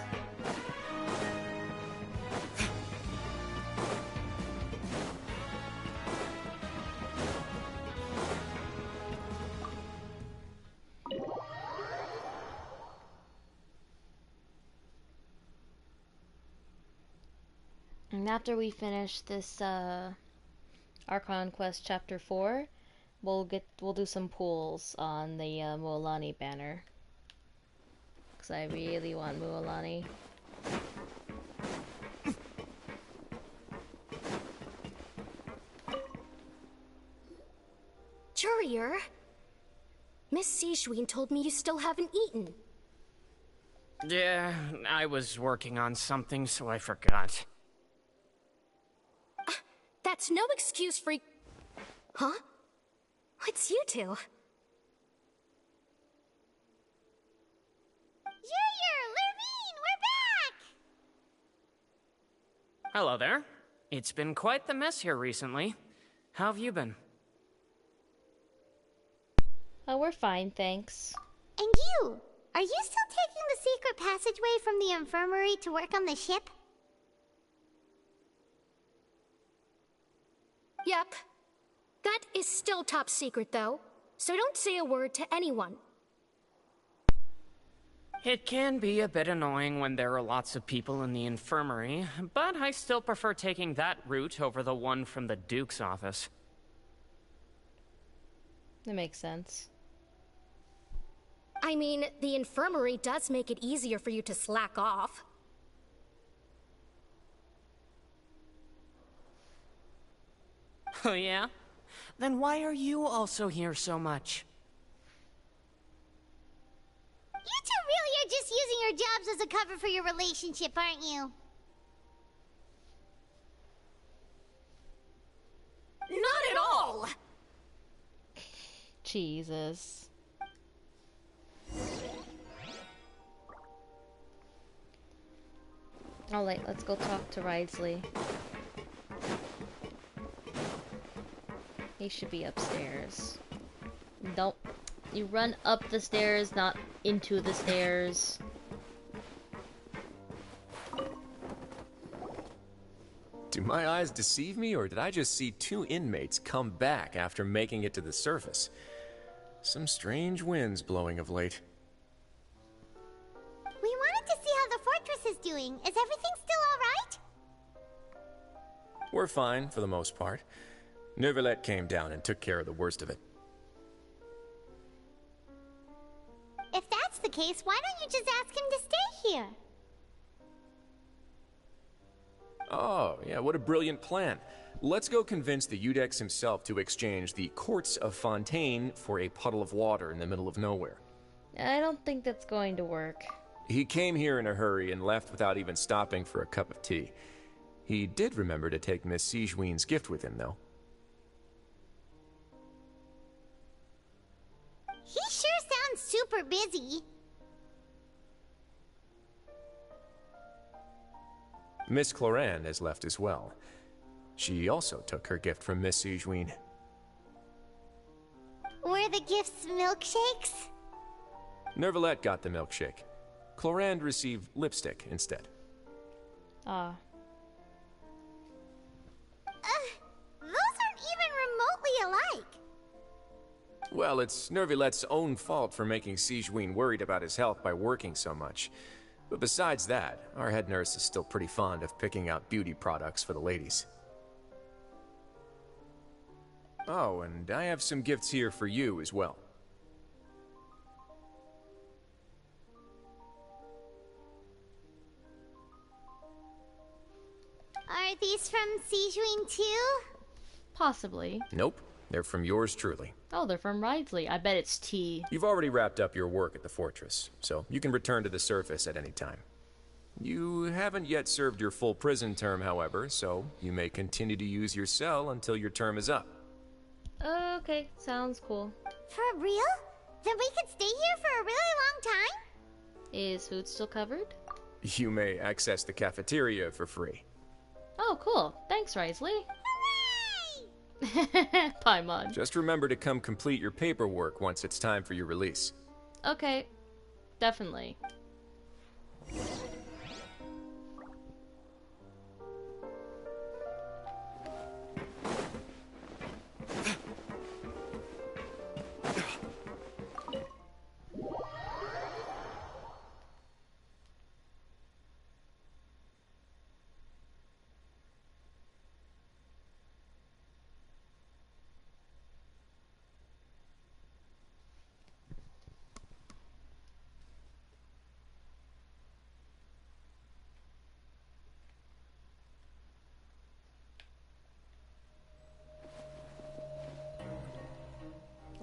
And after we finish this Archon Quest Chapter 4, We'll do some pulls on the Mualani banner. Cause I really want Mualani. Courier, Miss Sijwin told me you still haven't eaten. Yeah, I was working on something, so I forgot. That's no excuse for... Huh? It's you two. Junior, Lurvine, we're back! Hello there. It's been quite the mess here recently. How have you been? Oh, we're fine, thanks. And you? Are you still taking the secret passageway from the infirmary to work on the ship? Yep. That is still top secret, though. So don't say a word to anyone. It can be a bit annoying when there are lots of people in the infirmary, but I still prefer taking that route over the one from the Duke's office. That makes sense. I mean, the infirmary does make it easier for you to slack off. Oh yeah? Then why are you also here so much? You two really are just using your jobs as a cover for your relationship, aren't you? Not at all! Jesus. Alright, let's go talk to Ridesley. He should be upstairs. Don't. You run up the stairs, not into the stairs. Do my eyes deceive me, or did I just see two inmates come back after making it to the surface? Some strange winds blowing of late. We wanted to see how the fortress is doing. Is everything still alright? We're fine, for the most part. Neuvillette came down and took care of the worst of it. If that's the case, why don't you just ask him to stay here? Oh, yeah, what a brilliant plan. Let's go convince the Udex himself to exchange the Courts of Fontaine for a puddle of water in the middle of nowhere. I don't think that's going to work. He came here in a hurry and left without even stopping for a cup of tea. He did remember to take Miss Sijwin's gift with him, though. He sure sounds super busy. Miss Cloran has left as well. She also took her gift from Miss Sijwin. Were the gifts milkshakes? Neuvillette got the milkshake. Cloran received lipstick instead. Ah. Those aren't even remotely alike. Well, it's Neuvillette's own fault for making Sijwin worried about his health by working so much. But besides that, our head nurse is still pretty fond of picking out beauty products for the ladies. Oh, and I have some gifts here for you as well. Are these from Sijwin too? Possibly. Nope, they're from yours truly. Oh, they're from Ridesley. I bet it's tea. You've already wrapped up your work at the fortress, so you can return to the surface at any time. You haven't yet served your full prison term, however, so you may continue to use your cell until your term is up. Okay, sounds cool. For real? Then we could stay here for a really long time? Is food still covered? You may access the cafeteria for free. Oh, cool. Thanks, Ridesley. Hooray! Paimon. Just remember to come complete your paperwork once it's time for your release. Okay, definitely.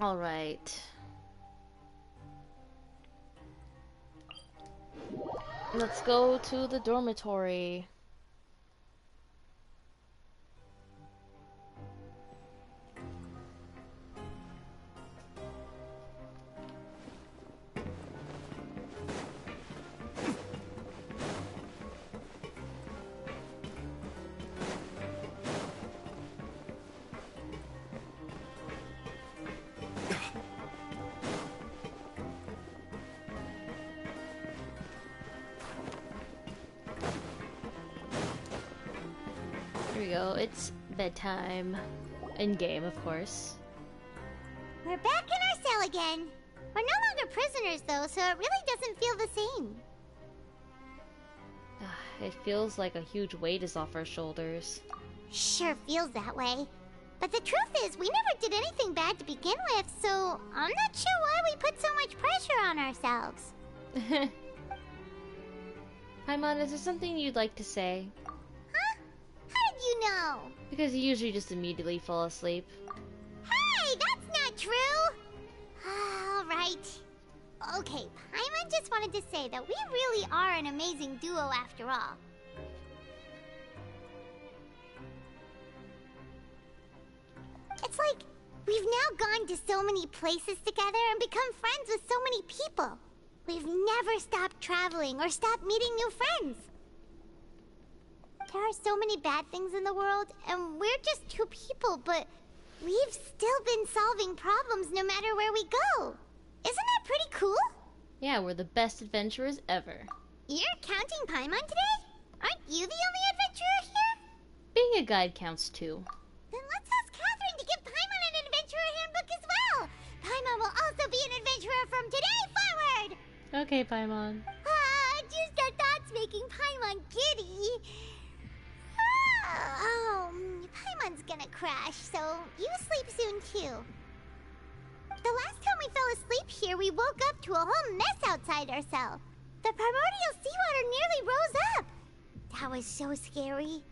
Alright. Let's go to the dormitory. Here we go, it's bedtime. In game, of course. We're back in our cell again. We're no longer prisoners, though, so it really doesn't feel the same. It feels like a huge weight is off our shoulders. Sure feels that way. But the truth is, we never did anything bad to begin with, so I'm not sure why we put so much pressure on ourselves. Paimon, is there something you'd like to say? Huh? How did you know? Because you usually just immediately fall asleep. Hey, that's not true! Alright. Okay, Paimon just wanted to say that we really are an amazing duo after all. It's like we've now gone to so many places together and become friends with so many people. We've never stopped traveling or stopped meeting new friends. There are so many bad things in the world, and we're just two people, but we've still been solving problems no matter where we go. Isn't that pretty cool? Yeah, we're the best adventurers ever. You're counting Paimon today? Aren't you the only adventurer here? Being a guide counts too. Then let's ask Catherine to give Paimon an adventurer handbook as well. Paimon will also be an adventurer from today forward. Okay, Paimon. Just our thoughts making Paimon giddy. Paimon's gonna crash, so you sleep soon too. The last time we fell asleep here, we woke up to a whole mess outside our cell. The primordial seawater nearly rose up. That was so scary.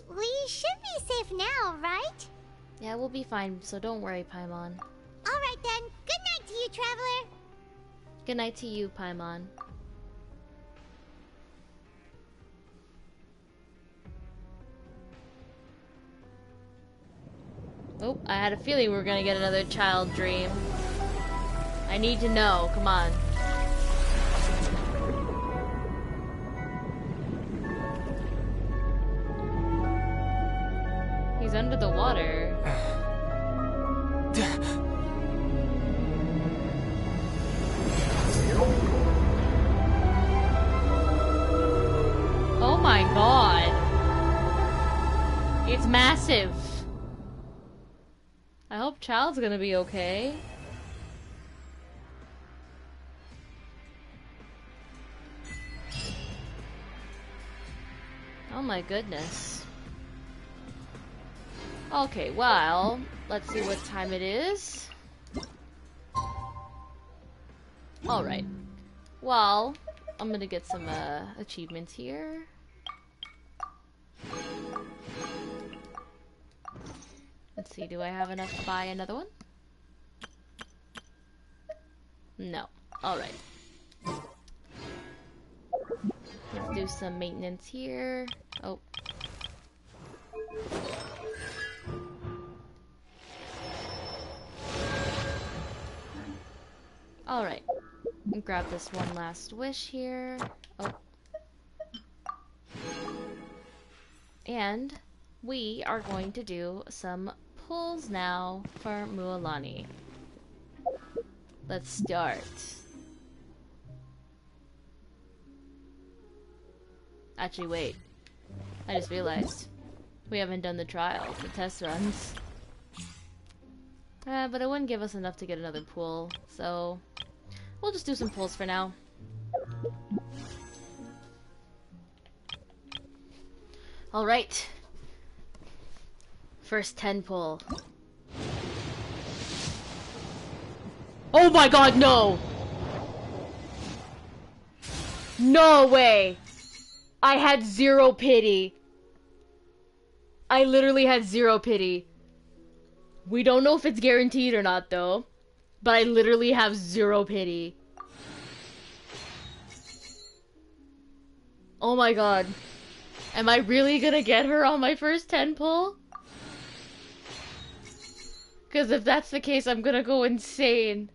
We should be safe now, right? Yeah, we'll be fine, so don't worry, Paimon. Alright then. Good night to you, Traveler. Good night to you, Paimon. Oh, I had a feeling we were gonna get another child dream. I need to know, come on. He's under the water. Oh my god. It's massive. I hope Child's gonna be okay. Oh my goodness. Okay, well, let's see what time it is. Alright. Well, I'm gonna get some achievements here. Let's see, do I have enough to buy another one? No. Alright. Let's do some maintenance here. Oh. Alright. Grab this one last wish here. Oh. And we are going to do some pulls now for Mualani. Let's start. Actually, wait. I just realized we haven't done the trials, the test runs. But it wouldn't give us enough to get another pull, so we'll just do some pulls for now. Alright. First 10 pull. Oh my god, no! No way! I had zero pity. I literally had zero pity. We don't know if it's guaranteed or not, though. But I literally have zero pity. Oh my god. Am I really gonna get her on my first 10 pull? Because if that's the case, I'm gonna go insane.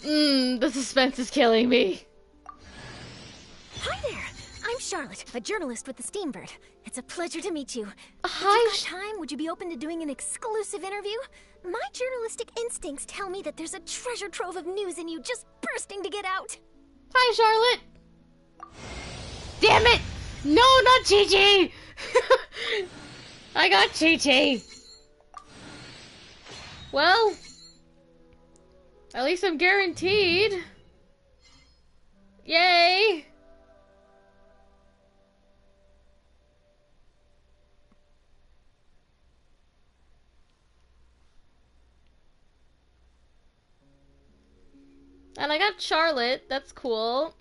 The suspense is killing me. Hi there! I'm Charlotte, a journalist with the Steambird. It's a pleasure to meet you. Hi. If you've got time, would you be open to doing an exclusive interview? My journalistic instincts tell me that there's a treasure trove of news in you just bursting to get out. Hi, Charlotte. Damn it! No, not Chi-Chi! I got Chi-Chi. Well, at least I'm guaranteed. Yay! And I got Charlotte. That's cool.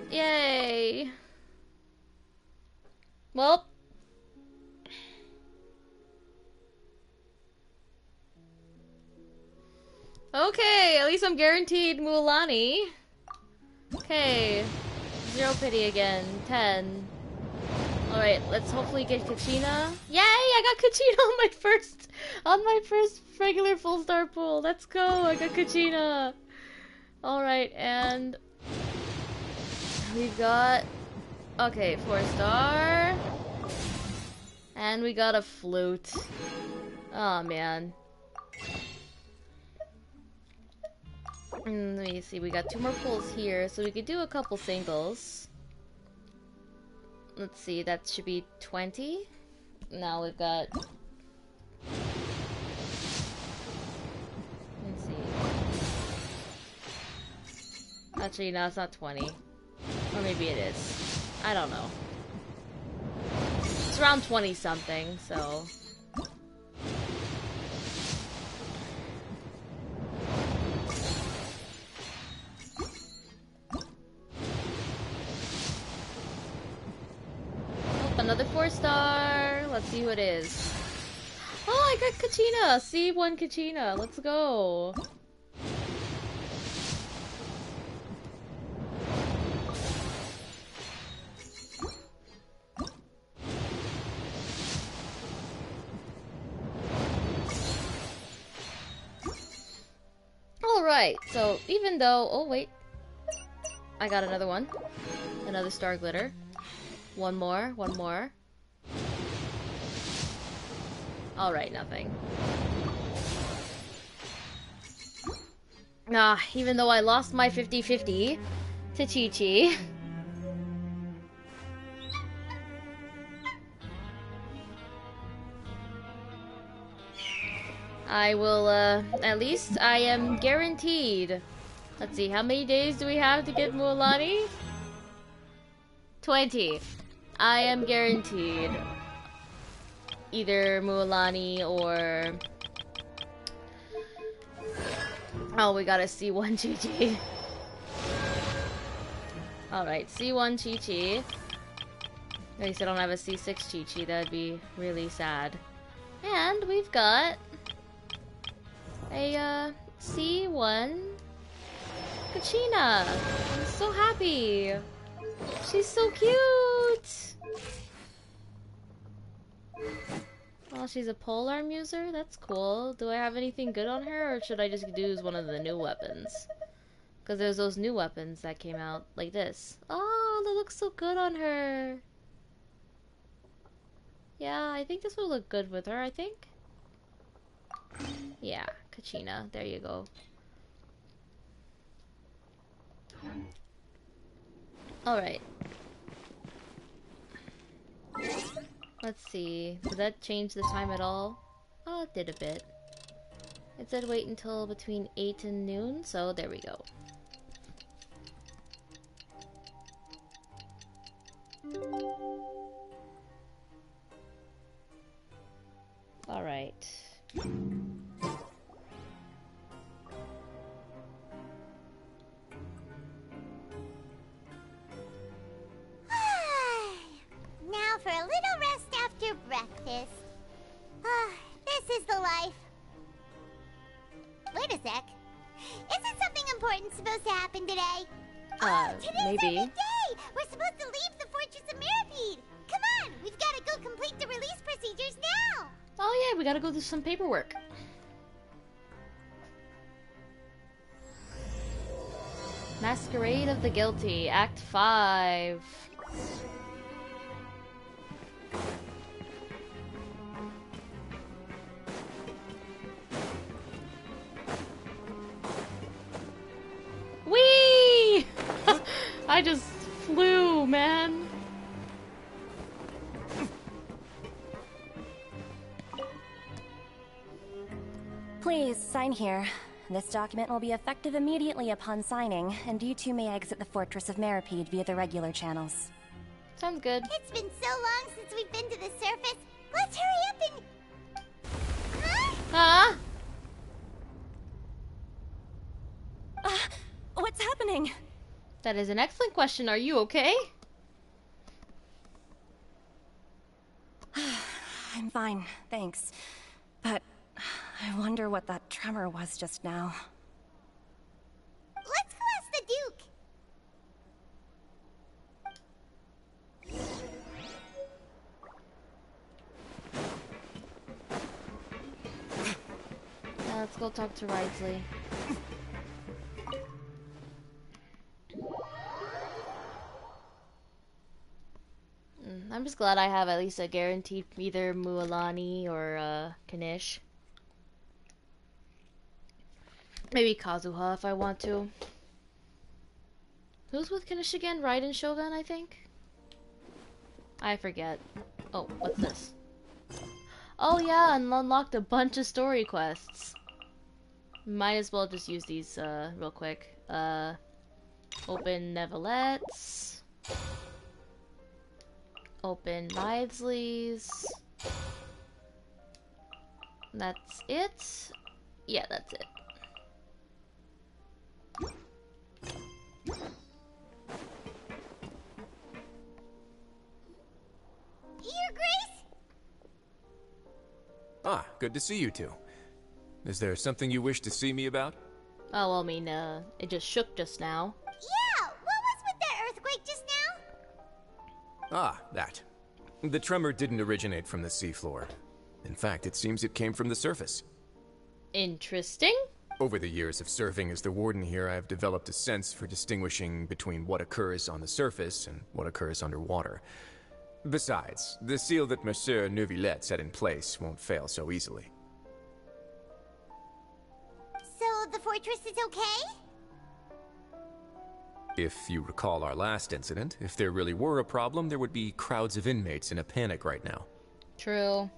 Yay. Well. Okay, at least I'm guaranteed Mualani. Okay. Zero pity again. 10. Alright, let's hopefully get Kachina. Yay! I got Kachina on my first regular full star pool. Let's go! I got Kachina. Alright, and we've got, okay, 4-star. And we got a flute. Oh man. Let me see, we got 2 more pulls here, so we could do a couple singles. Let's see, that should be 20. Now we've got, let's see. Actually, no, it's not 20. Or maybe it is. I don't know. It's around 20 something, so. Oh, another 4-star. Let's see who it is. Oh, I got Kachina! C1 Kachina. Let's go. Alright, so even though... Oh, wait. I got another one. Another star glitter. One more, one more. Alright, nothing. Even though I lost my 50-50 to Chi-Chi. I will, at least I am guaranteed. Let's see, how many days do we have to get Mualani? 20. I am guaranteed either Mualani or... Oh, we got a C1 Chi-Chi. Alright, C1 Chi-Chi. At least I don't have a C6 Chi-Chi, that'd be really sad. And we've got a C1 Kachina. I'm so happy. She's so cute. Oh, she's a polearm user? That's cool. Do I have anything good on her, or should I just use one of the new weapons? Because there's those new weapons that came out, like this. Oh, that looks so good on her. Yeah, I think this will look good with her, I think. Yeah, Kachina. There you go. Alright. Let's see. Did that change the time at all? Oh, it did a bit. It said wait until between 8 and noon, so there we go. Alright. pissed. This is the life. Wait a sec. Isn't something important supposed to happen today? Today's our maybe. big day! We're supposed to leave the Fortress of Mirapede! Come on! We've got to go complete the release procedures now! Oh yeah, we gotta go do some paperwork. Masquerade of the Guilty, Act 5. Whee! I just flew, man. Please, sign here. This document will be effective immediately upon signing, and you two may exit the Fortress of Mirapede via the regular channels. Sounds good. It's been so long since we've been to the surface. Let's hurry up and... Huh? What's happening? That is an excellent question. Are you okay? I'm fine, thanks. But I wonder what that tremor was just now. Let's go ask the Duke. Let's go talk to Ridesley. I'm just glad I have at least a guaranteed either Mualani or Kanish. Maybe Kazuha if I want to. Who's with Kanish again? Raiden Shogun, I think? I forget. Oh, what's this? Oh yeah, and unlocked a bunch of story quests. Might as well just use these real quick. Open Nevelet's. Open Ridesley's. That's it? Yeah, that's it. Your Grace? Ah, good to see you two. Is there something you wish to see me about? Oh, well, I mean, it just shook just now. Yeah, what was with that earthquake just now? Ah, that. The tremor didn't originate from the seafloor. In fact, it seems it came from the surface. Interesting. Over the years of serving as the warden here, I have developed a sense for distinguishing between what occurs on the surface and what occurs underwater. Besides, the seal that Monsieur Neuvillette set in place won't fail so easily. So the fortress is okay? If you recall our last incident, if there really were a problem, there would be crowds of inmates in a panic right now. True.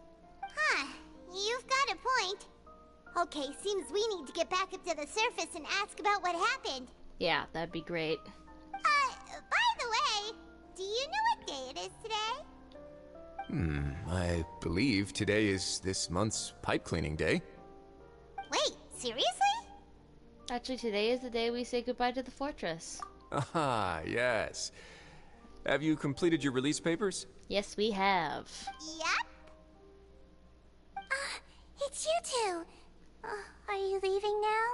Huh, you've got a point. Okay, seems we need to get back up to the surface and ask about what happened. Yeah, that'd be great. By the way, do you know what day it is today? I believe today is this month's pipe cleaning day. Wait, seriously? Actually, today is the day we say goodbye to the fortress. Ah, yes. Have you completed your release papers? Yes, we have. Yep. It's you two. Are you leaving now?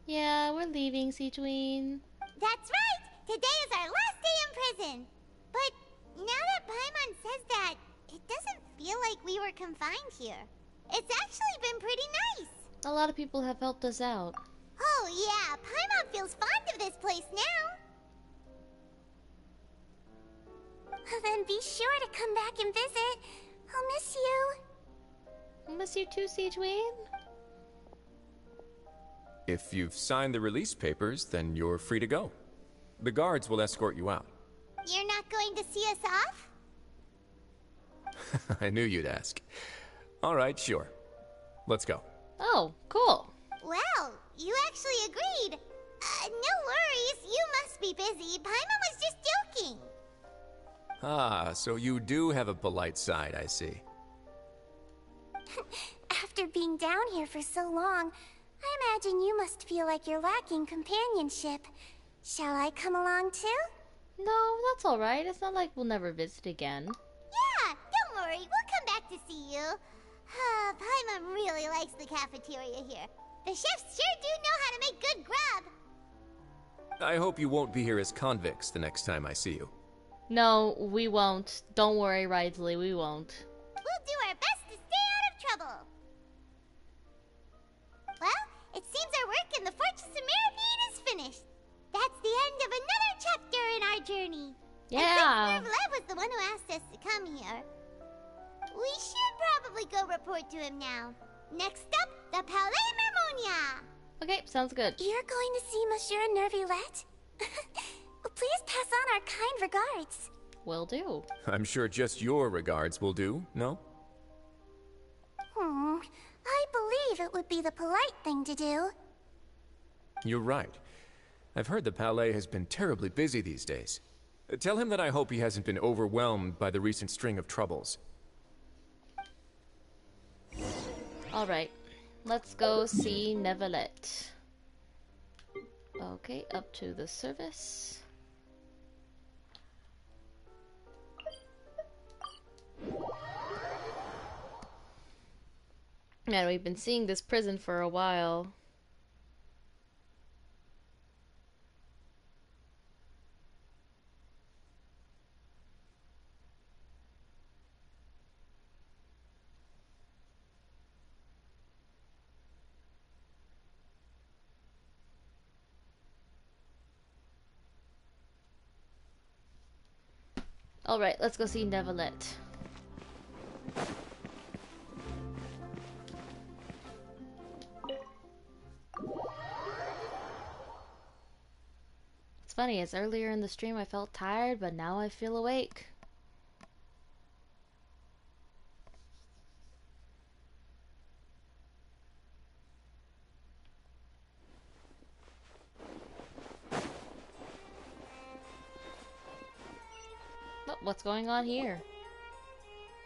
Yeah, we're leaving, Sichuin. That's right! Today is our last day in prison! But now that Paimon says that, it doesn't feel like we were confined here. It's actually been pretty nice! A lot of people have helped us out. Oh yeah, Paimon feels fond of this place now! Then be sure to come back and visit. I'll miss you. I'll miss you too, Sichuin. If you've signed the release papers, then you're free to go. The guards will escort you out. You're not going to see us off? I knew you'd ask. All right, sure. Let's go. Oh, cool. Well, you actually agreed. No worries, you must be busy. Paimon was just joking. Ah, so you do have a polite side, I see. After being down here for so long, I imagine you must feel like you're lacking companionship. Shall I come along too? No, that's alright. It's not like we'll never visit again. Yeah, don't worry. worry, we'll come back to see you. Paimon really likes the cafeteria here. The chefs sure do know how to make good grub. I hope you won't be here as convicts the next time I see you. No, we won't. Don't worry, Ridley, we won't. We'll do our best to stay out of trouble. Well, it seems our work in the Fortress of Maripede is finished. That's the end of another chapter in our journey. Yeah. And since Nervlet was the one who asked us to come here, we should probably go report to him now. Next up, the Palais Mermonia. Okay, sounds good. You're going to see Monsieur Nervlet? Please pass on our kind regards. Will do. I'm sure just your regards will do, no? I believe it would be the polite thing to do. You're right. I've heard the Palais has been terribly busy these days. Tell him that I hope he hasn't been overwhelmed by the recent string of troubles. Alright, let's go see Neuvillette. Okay, up to the service. Man, we've been seeing this prison for a while. Alright, let's go see Neuvillette. It's funny, as earlier in the stream I felt tired, but now I feel awake. What's going on here?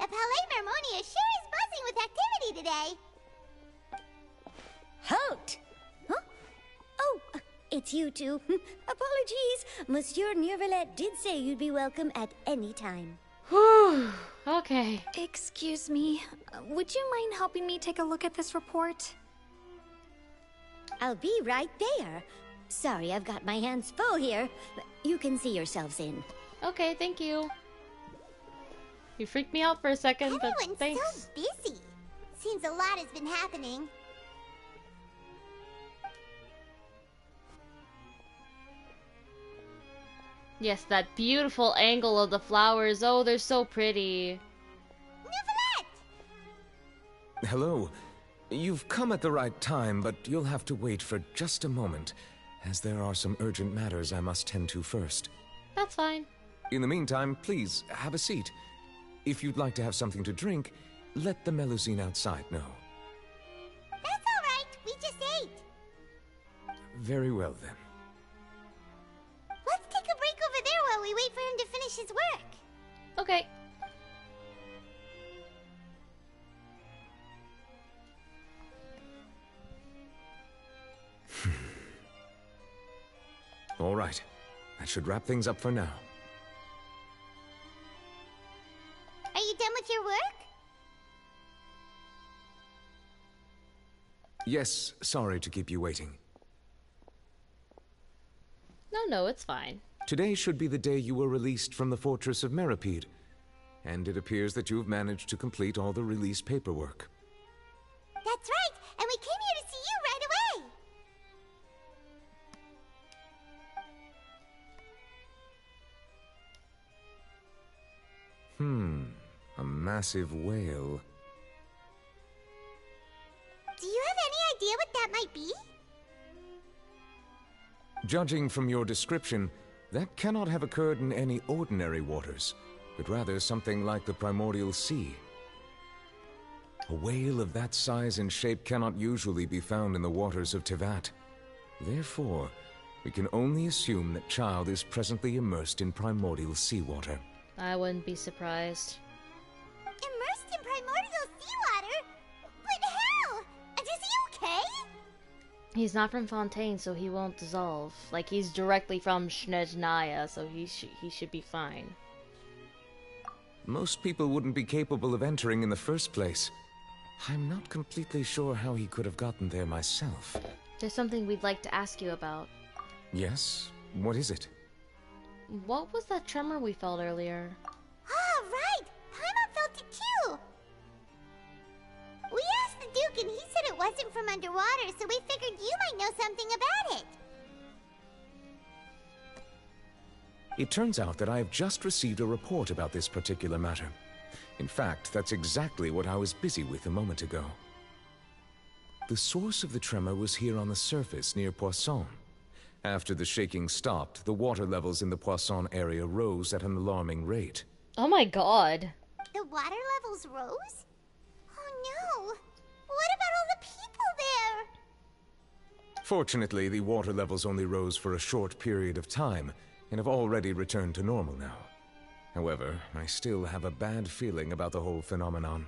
The Palais Mermonia sure is buzzing with activity today. Halt! Huh? Oh, it's you two. Apologies. Monsieur Nervlet did say you'd be welcome at any time. Whew. Okay. Excuse me. Would you mind helping me take a look at this report? I'll be right there. Sorry, I've got my hands full here. You can see yourselves in. Okay, thank you. You freaked me out for a second, but Everyone's thanks. so busy. Seems a lot has been happening. Yes, that beautiful angle of the flowers. Oh, they're so pretty. Hello. You've come at the right time, but you'll have to wait for just a moment, as there are some urgent matters I must tend to first. That's fine. In the meantime, please, have a seat. If you'd like to have something to drink, let the Melusine outside know. That's all right. We just ate. Very well, then. Let's take a break over there while we wait for him to finish his work. Okay. All right. That should wrap things up for now. Are you done with your work? Yes, sorry to keep you waiting. No, it's fine. Today should be the day you were released from the Fortress of Maripede, and it appears that you've managed to complete all the release paperwork. That's right, and we came here to see you right away. A massive whale. Do you have any idea what that might be? Judging from your description, that cannot have occurred in any ordinary waters, but rather something like the primordial sea. A whale of that size and shape cannot usually be found in the waters of Tevat. Therefore, we can only assume that Child is presently immersed in primordial seawater. I wouldn't be surprised. Immersed in primordial seawater? But how? And is he okay? He's not from Fontaine, so he won't dissolve. Like, he's directly from Snezhnaya, so he should be fine. Most people wouldn't be capable of entering in the first place. I'm not completely sure how he could have gotten there myself. There's something we'd like to ask you about. Yes? What is it? What was that tremor we felt earlier? Ah, right! Paimon felt it too! We asked the Duke and he said it wasn't from underwater, so we figured you might know something about it. It turns out that I have just received a report about this particular matter. In fact, that's exactly what I was busy with a moment ago. The source of the tremor was here on the surface near Poisson. After the shaking stopped, the water levels in the Poisson area rose at an alarming rate. Oh my god. The water levels rose? Oh no! What about all the people there? Fortunately, the water levels only rose for a short period of time, and have already returned to normal now. However, I still have a bad feeling about the whole phenomenon.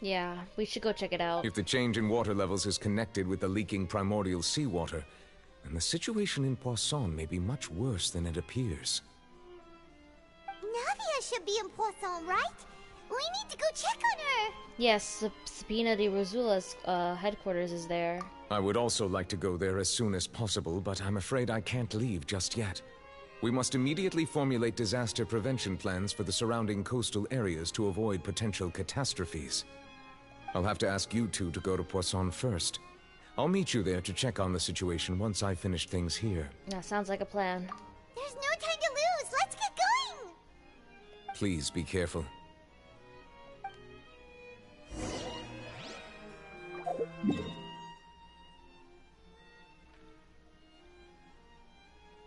Yeah, we should go check it out. If the change in water levels is connected with the leaking primordial seawater, then the situation in Poisson may be much worse than it appears. Navia should be in Poisson, right? We need to go check on her! Yes, Sabina de Rosula's headquarters is there. I would also like to go there as soon as possible, but I'm afraid I can't leave just yet. We must immediately formulate disaster prevention plans for the surrounding coastal areas to avoid potential catastrophes. I'll have to ask you two to go to Poisson first. I'll meet you there to check on the situation once I finish things here. That sounds like a plan. There's no time to lose! Let's get going! Please be careful.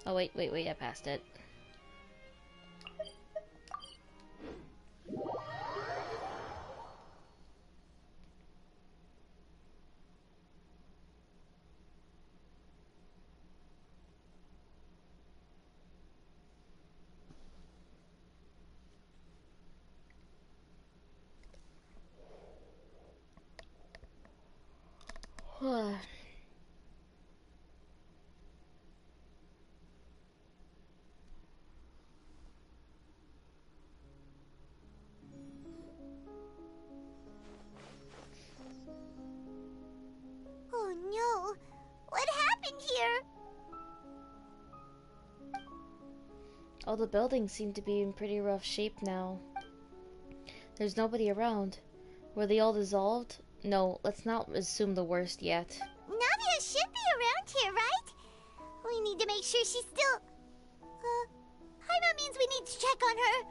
Oh, wait, I passed it. Oh no! What happened here? All the buildings seem to be in pretty rough shape now. There's nobody around. Were they all dissolved? No, let's not assume the worst yet. Navia should be around here, right? We need to make sure she's still... Paimon means we need to check on her.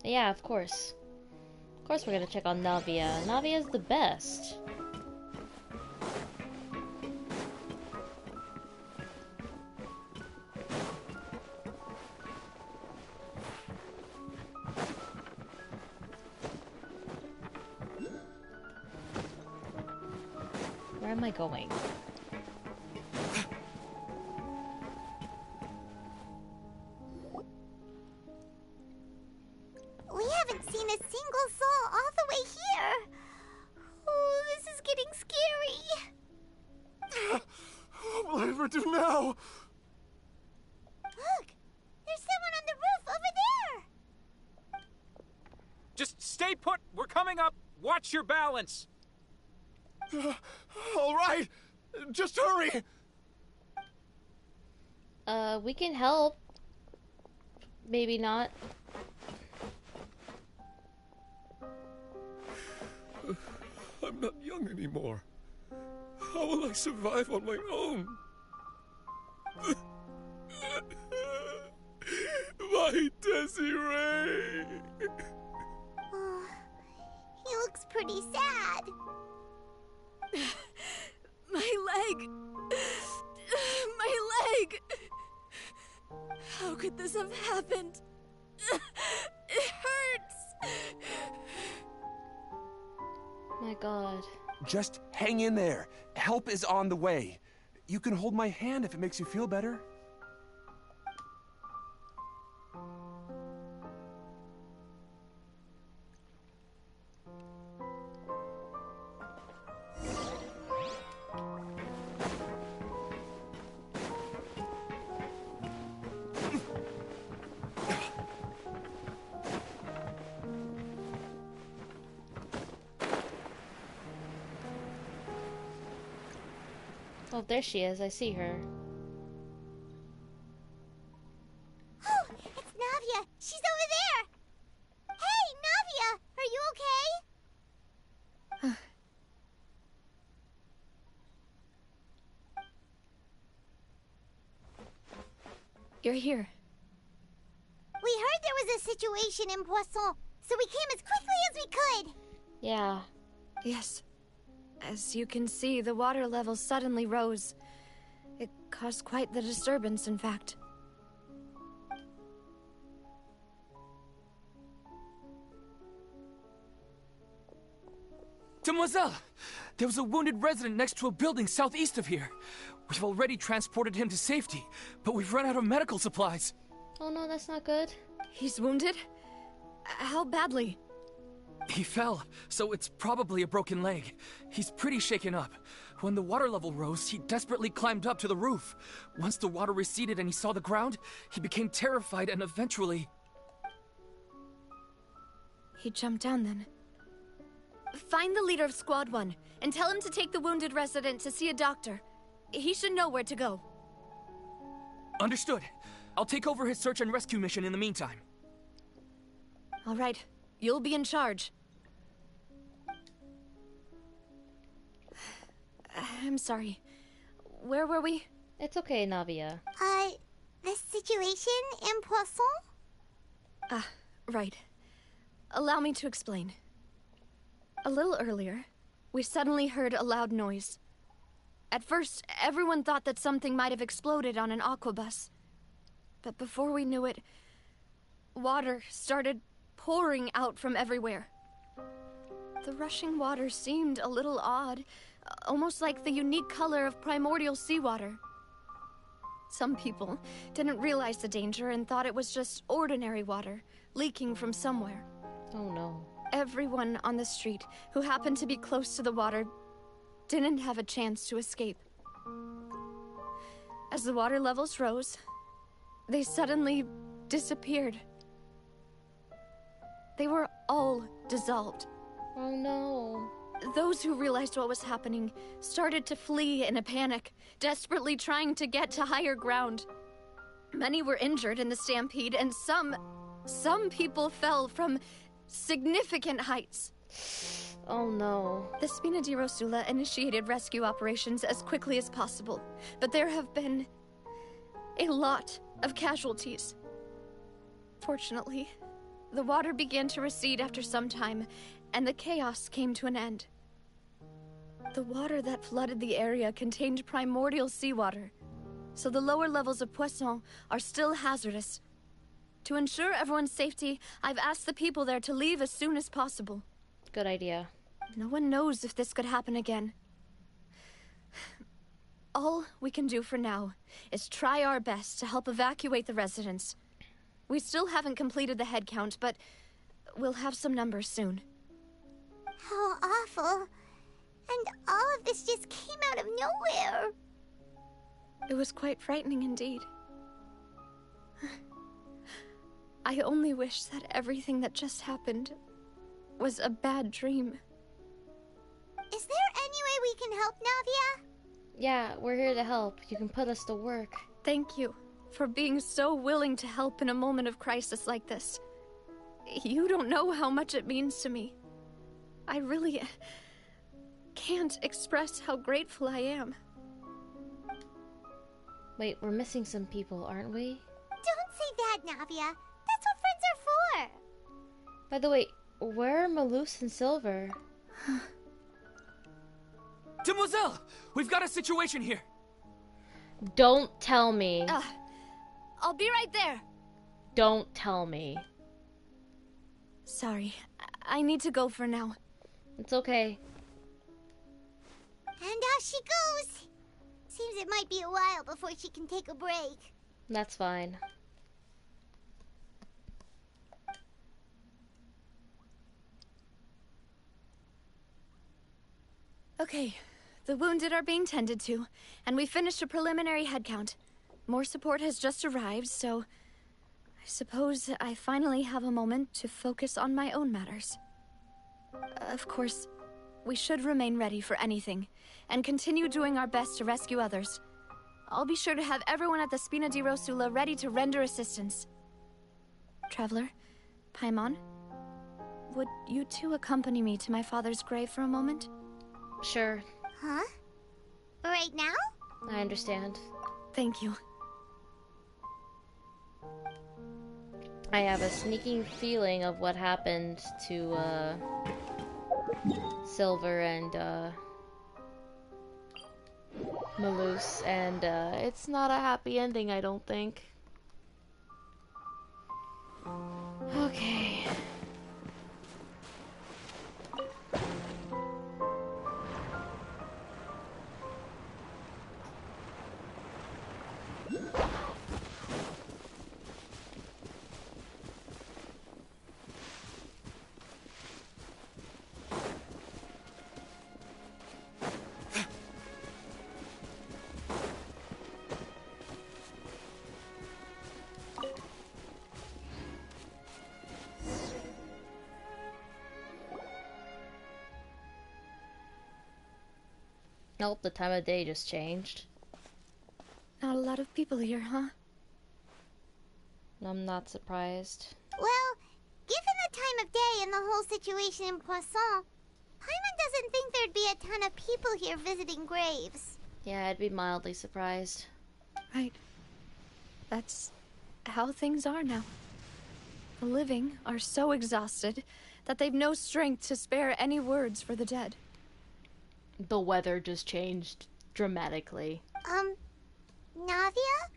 Yeah, of course. Of course we're gonna check on Navia. Navia's the best. Where am I going? We haven't seen a single soul all the way here. Oh, this is getting scary. What will I ever do now? Look, there's someone on the roof over there. Just stay put. We're coming up. Watch your balance. All right, just hurry. We can help. Maybe not. I'm not young anymore. How will I survive on my own? My Desiree! Oh, he looks pretty sad. My leg! My leg! How could this have happened? It hurts! My god. Just hang in there. Help is on the way. You can hold my hand if it makes you feel better. Oh, there she is. I see her. Oh, it's Navia. She's over there. Hey, Navia, are you okay? You're here. We heard there was a situation in Poisson, so we came as quickly as we could. Yeah. Yes. As you can see, the water level suddenly rose. It caused quite the disturbance, in fact. Demoiselle! There was a wounded resident next to a building southeast of here. We've already transported him to safety, but we've run out of medical supplies. Oh no, that's not good. He's wounded? How badly? He fell, so it's probably a broken leg. He's pretty shaken up. When the water level rose, he desperately climbed up to the roof. Once the water receded and he saw the ground, he became terrified and eventually... He jumped down then. Find the leader of Squad 1 and tell him to take the wounded resident to see a doctor. He should know where to go. Understood. I'll take over his search and rescue mission in the meantime. All right. You'll be in charge. I'm sorry. Where were we? It's okay, Navia. The situation in Poisson? Right. Allow me to explain. A little earlier, we suddenly heard a loud noise. At first, everyone thought that something might have exploded on an aquabus. But before we knew it, water started pouring out from everywhere. The rushing water seemed a little odd, almost like the unique color of primordial seawater. Some people didn't realize the danger and thought it was just ordinary water, leaking from somewhere. Oh no. Everyone on the street who happened to be close to the water didn't have a chance to escape. As the water levels rose, they suddenly disappeared. They were all dissolved. Oh no. Those who realized what was happening started to flee in a panic, desperately trying to get to higher ground. Many were injured in the stampede, and some people fell from significant heights. Oh no. The Spina di Rosula initiated rescue operations as quickly as possible, but there have been a lot of casualties. Fortunately, the water began to recede after some time, and the chaos came to an end. The water that flooded the area contained primordial seawater, so the lower levels of Poisson are still hazardous. To ensure everyone's safety, I've asked the people there to leave as soon as possible. Good idea. No one knows if this could happen again. All we can do for now is try our best to help evacuate the residents. We still haven't completed the head count, but we'll have some numbers soon. How awful. And all of this just came out of nowhere. It was quite frightening indeed. I only wish that everything that just happened was a bad dream. Is there any way we can help, Navia? Yeah, we're here to help. You can put us to work. Thank you for being so willing to help in a moment of crisis like this. You don't know how much it means to me. I really can't express how grateful I am. Wait, we're missing some people, aren't we? Don't say that, Navia. That's what friends are for. By the way, where are Malus and Silver? Demoiselle! We've got a situation here! Don't tell me. I'll be right there. Don't tell me. Sorry, I need to go for now. It's okay. And off she goes. Seems it might be a while before she can take a break. That's fine. Okay, the wounded are being tended to, and we finished a preliminary head count. More support has just arrived, so I suppose I finally have a moment to focus on my own matters. Of course, we should remain ready for anything, and continue doing our best to rescue others. I'll be sure to have everyone at the Spina di Rosula ready to render assistance. Traveler, Paimon, would you two accompany me to my father's grave for a moment? Sure. Huh? Right now? I understand. Thank you. I have a sneaking feeling of what happened to, Silver and, Malus, and, it's not a happy ending, I don't think. Okay. Nope, the time of day just changed. Not a lot of people here, huh? I'm not surprised. Well, given the time of day and the whole situation in Poisson, Paimon doesn't think there'd be a ton of people here visiting graves. Yeah, I'd be mildly surprised. Right. That's how things are now. The living are so exhausted that they've no strength to spare any words for the dead. The weather just changed dramatically. Navia?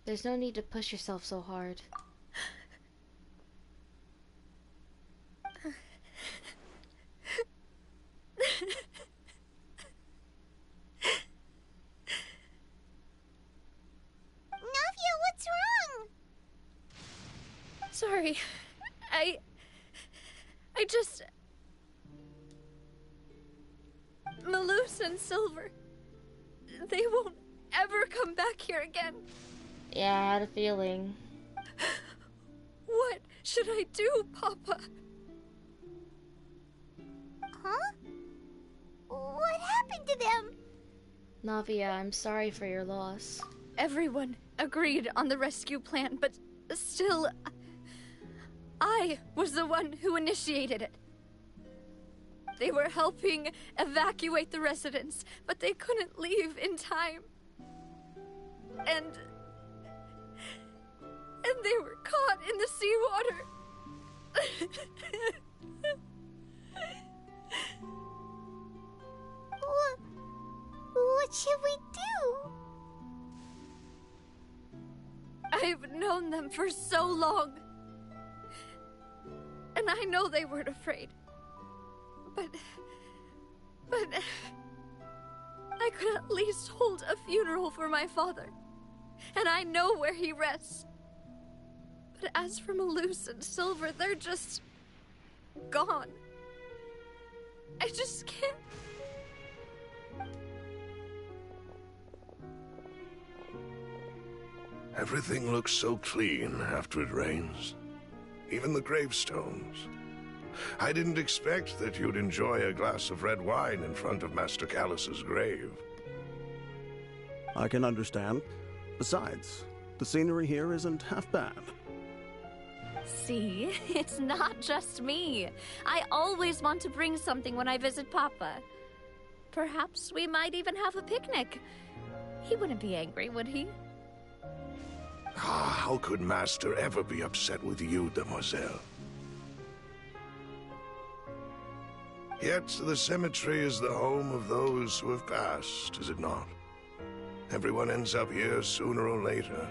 There's no need to push yourself so hard. Navia, what's wrong? Sorry. I just... Malus and Silver, they won't ever come back here again. Yeah, I had a feeling. What should I do, Papa? Huh? What happened to them? Navia, I'm sorry for your loss. Everyone agreed on the rescue plan, but still, I was the one who initiated it. They were helping evacuate the residents, but they couldn't leave in time. And they were caught in the seawater. What should we do? I've known them for so long. And I know they weren't afraid. But I could at least hold a funeral for my father. And I know where he rests. But as for Malus and Silver, they're just gone. I just can't. Everything looks so clean after it rains. Even the gravestones. I didn't expect that you'd enjoy a glass of red wine in front of Master Callus's grave. I can understand. Besides, the scenery here isn't half bad. See, it's not just me. I always want to bring something when I visit Papa. Perhaps we might even have a picnic. He wouldn't be angry, would he? Ah, how could Master ever be upset with you, Demoiselle? Yet the cemetery is the home of those who have passed, is it not? Everyone ends up here sooner or later,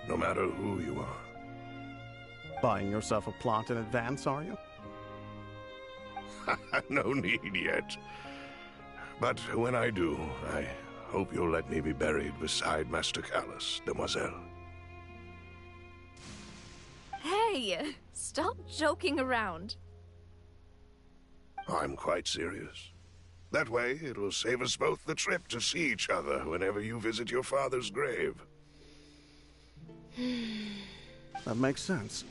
no matter who you are. Buying yourself a plot in advance, are you? No need yet. But when I do, I hope you'll let me be buried beside Master Callus, Demoiselle. Hey, stop joking around. I'm quite serious. That way, it'll save us both the trip to see each other whenever you visit your father's grave. That makes sense.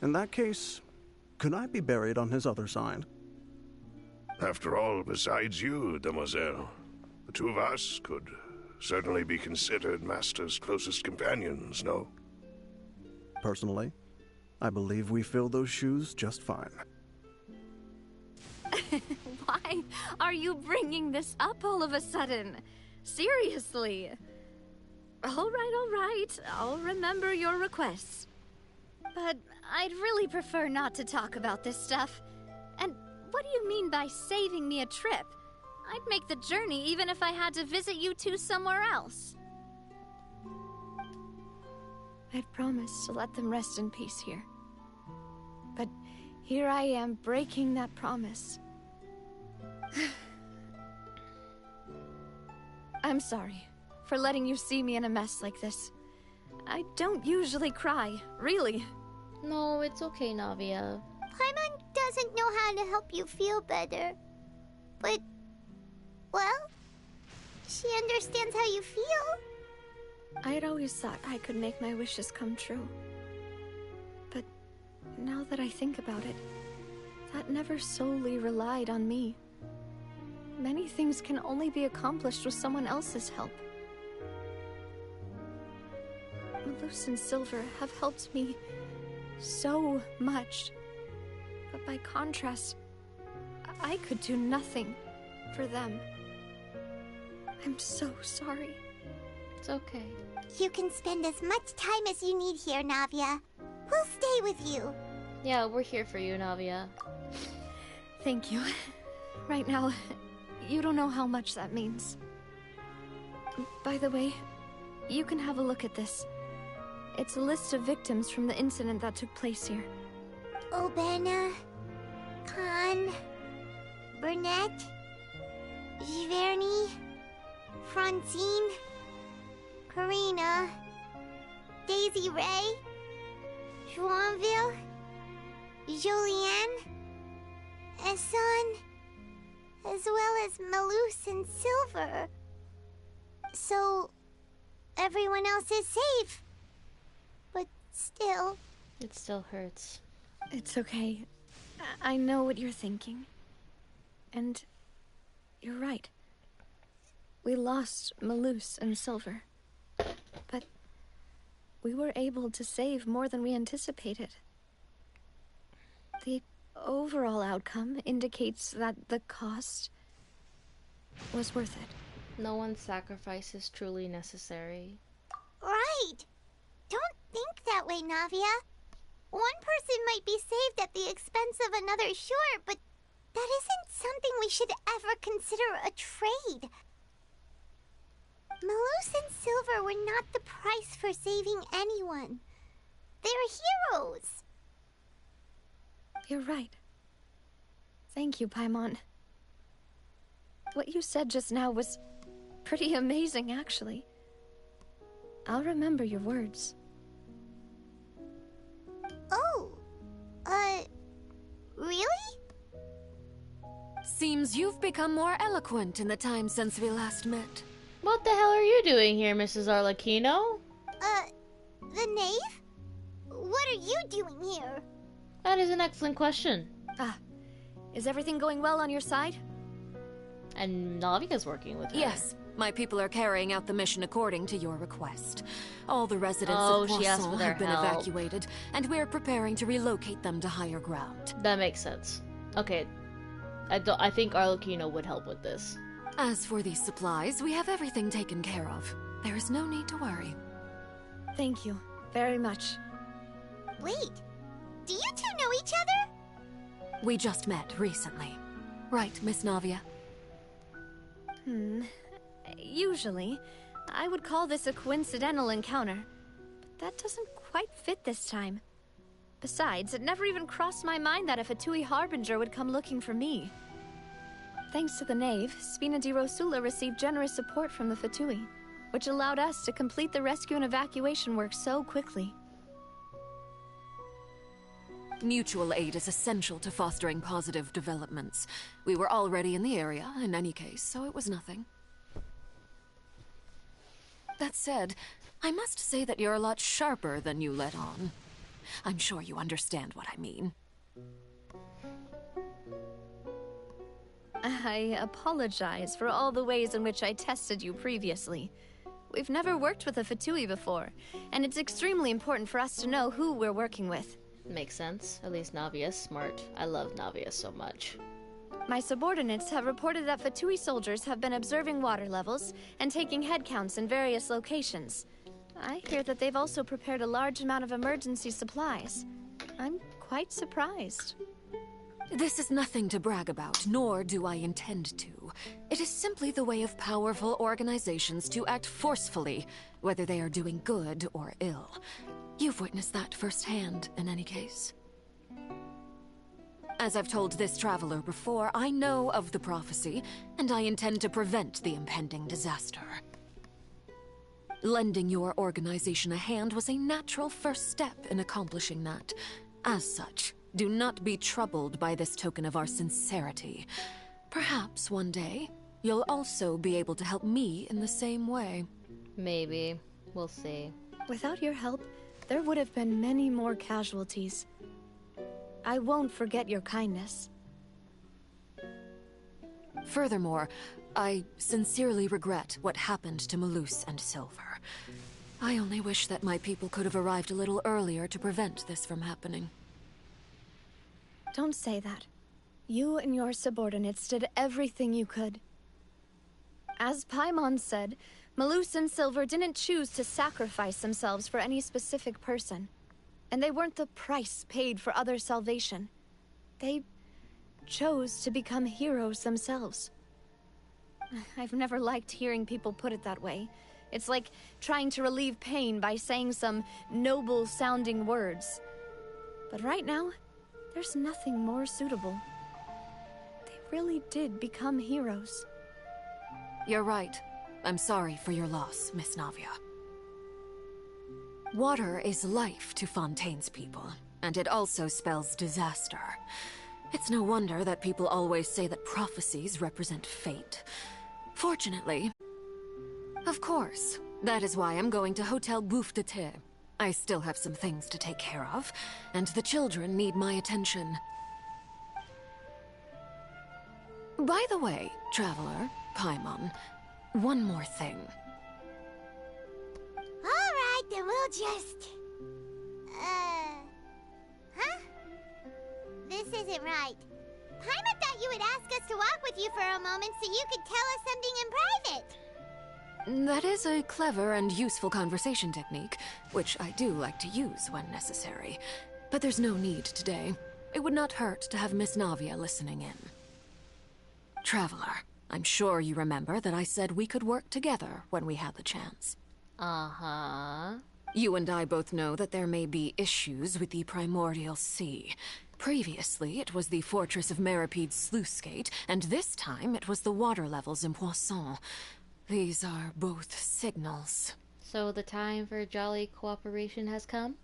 In that case, could I be buried on his other side? After all, besides you, demoiselle, the two of us could certainly be considered Master's closest companions, no? Personally, I believe we fill those shoes just fine. Why are you bringing this up all of a sudden? Seriously. All right. I'll remember your requests. But I'd really prefer not to talk about this stuff. And what do you mean by saving me a trip? I'd make the journey even if I had to visit you two somewhere else. I'd promised to let them rest in peace here. But here I am breaking that promise. I'm sorry for letting you see me in a mess like this. I don't usually cry, really. No, it's okay, Navia. Paimon doesn't know how to help you feel better. But, well, she understands how you feel. I had always thought I could make my wishes come true. But now that I think about it, that never solely relied on me. Many things can only be accomplished with someone else's help. Malus and Silver have helped me so much. But by contrast, I could do nothing for them. I'm so sorry. It's okay. You can spend as much time as you need here, Navia. We'll stay with you. Yeah, we're here for you, Navia. Thank you. Right now, you don't know how much that means. By the way, you can have a look at this. It's a list of victims from the incident that took place here. Obena, Khan, Burnett, Giverny, Francine, Karina, Daisy Ray, Joinville, Julianne, Esson, as well as Malus and Silver. So, everyone else is safe. But still... It still hurts. It's okay. I know what you're thinking. And you're right. We lost Malus and Silver. But we were able to save more than we anticipated. The overall outcome indicates that the cost was worth it. No one's sacrifice is truly necessary. Right! Don't think that way, Navia. One person might be saved at the expense of another, sure, but that isn't something we should ever consider a trade. Malus and Silver were not the price for saving anyone. They're heroes. You're right. Thank you, Paimon. What you said just now was pretty amazing, actually. I'll remember your words. Oh, really? Seems you've become more eloquent in the time since we last met. What the hell are you doing here, Mrs. Arlecchino? The knave? What are you doing here? That is an excellent question. Is everything going well on your side? And Navia's working with her. Yes, my people are carrying out the mission according to your request. All the residents of she asked for Poisson their have been help. evacuated, and we're preparing to relocate them to higher ground. That makes sense. Okay. I think Arlecchino would help with this. As for these supplies, we have everything taken care of. There is no need to worry. Thank you very much. Wait, do you two know each other? We just met recently. Right, Miss Navia? Usually, I would call this a coincidental encounter. But that doesn't quite fit this time. Besides, it never even crossed my mind that a Fatui Harbinger would come looking for me. Thanks to the Knave, Spina di Rosula received generous support from the Fatui, which allowed us to complete the rescue and evacuation work so quickly. Mutual aid is essential to fostering positive developments. We were already in the area, in any case, so it was nothing. That said, I must say that you're a lot sharper than you let on. I'm sure you understand what I mean. I apologize for all the ways in which I tested you previously. We've never worked with a Fatui before, and it's extremely important for us to know who we're working with. Makes sense. At least Navia's smart. I love Navia so much. My subordinates have reported that Fatui soldiers have been observing water levels and taking head counts in various locations. I hear that they've also prepared a large amount of emergency supplies. I'm quite surprised. This is nothing to brag about, nor do I intend to. It is simply the way of powerful organizations to act forcefully, whether they are doing good or ill. You've witnessed that firsthand, in any case. As I've told this traveler before, I know of the prophecy, and I intend to prevent the impending disaster. Lending your organization a hand was a natural first step in accomplishing that. As such, do not be troubled by this token of our sincerity. Perhaps one day, you'll also be able to help me in the same way. Maybe. We'll see. Without your help, there would have been many more casualties. I won't forget your kindness. Furthermore, I sincerely regret what happened to Malus and Silver. I only wish that my people could have arrived a little earlier to prevent this from happening. Don't say that. You and your subordinates did everything you could. As Paimon said, Malus and Silver didn't choose to sacrifice themselves for any specific person. And they weren't the price paid for others' salvation. They chose to become heroes themselves. I've never liked hearing people put it that way. It's like trying to relieve pain by saying some noble-sounding words. But right now, there's nothing more suitable. They really did become heroes. You're right. I'm sorry for your loss, Miss Navia. Water is life to Fontaine's people, and it also spells disaster. It's no wonder that people always say that prophecies represent fate. Fortunately, of course, that is why I'm going to Hotel Bouffe de Thé. I still have some things to take care of, and the children need my attention. By the way, Traveler, Paimon, one more thing. Alright, then we'll just... Huh? This isn't right. Paimon thought you would ask us to walk with you for a moment so you could tell us something in private. That is a clever and useful conversation technique, which I do like to use when necessary. But there's no need today. It would not hurt to have Miss Navia listening in. Traveler, I'm sure you remember that I said we could work together when we had the chance. Uh-huh. You and I both know that there may be issues with the Primordial Sea. Previously, it was the Fortress of Meripede's sluice gate, and this time it was the water levels in Poisson. These are both signals. So the time for jolly cooperation has come?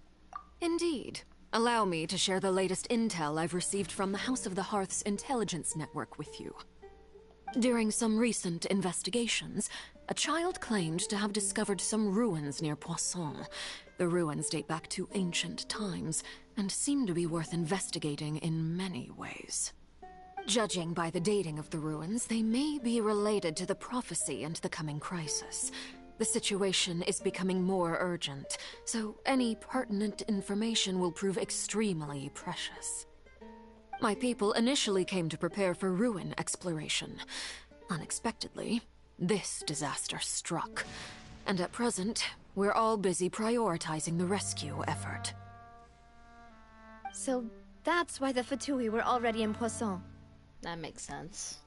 Indeed. Allow me to share the latest intel I've received from the House of the Hearth's intelligence network with you. During some recent investigations, a child claimed to have discovered some ruins near Poisson. The ruins date back to ancient times, and seem to be worth investigating in many ways. Judging by the dating of the ruins, they may be related to the prophecy and the coming crisis. The situation is becoming more urgent, so any pertinent information will prove extremely precious. My people initially came to prepare for ruin exploration. Unexpectedly, this disaster struck, and at present, we're all busy prioritizing the rescue effort. So that's why the Fatui were already in Poisson. That makes sense.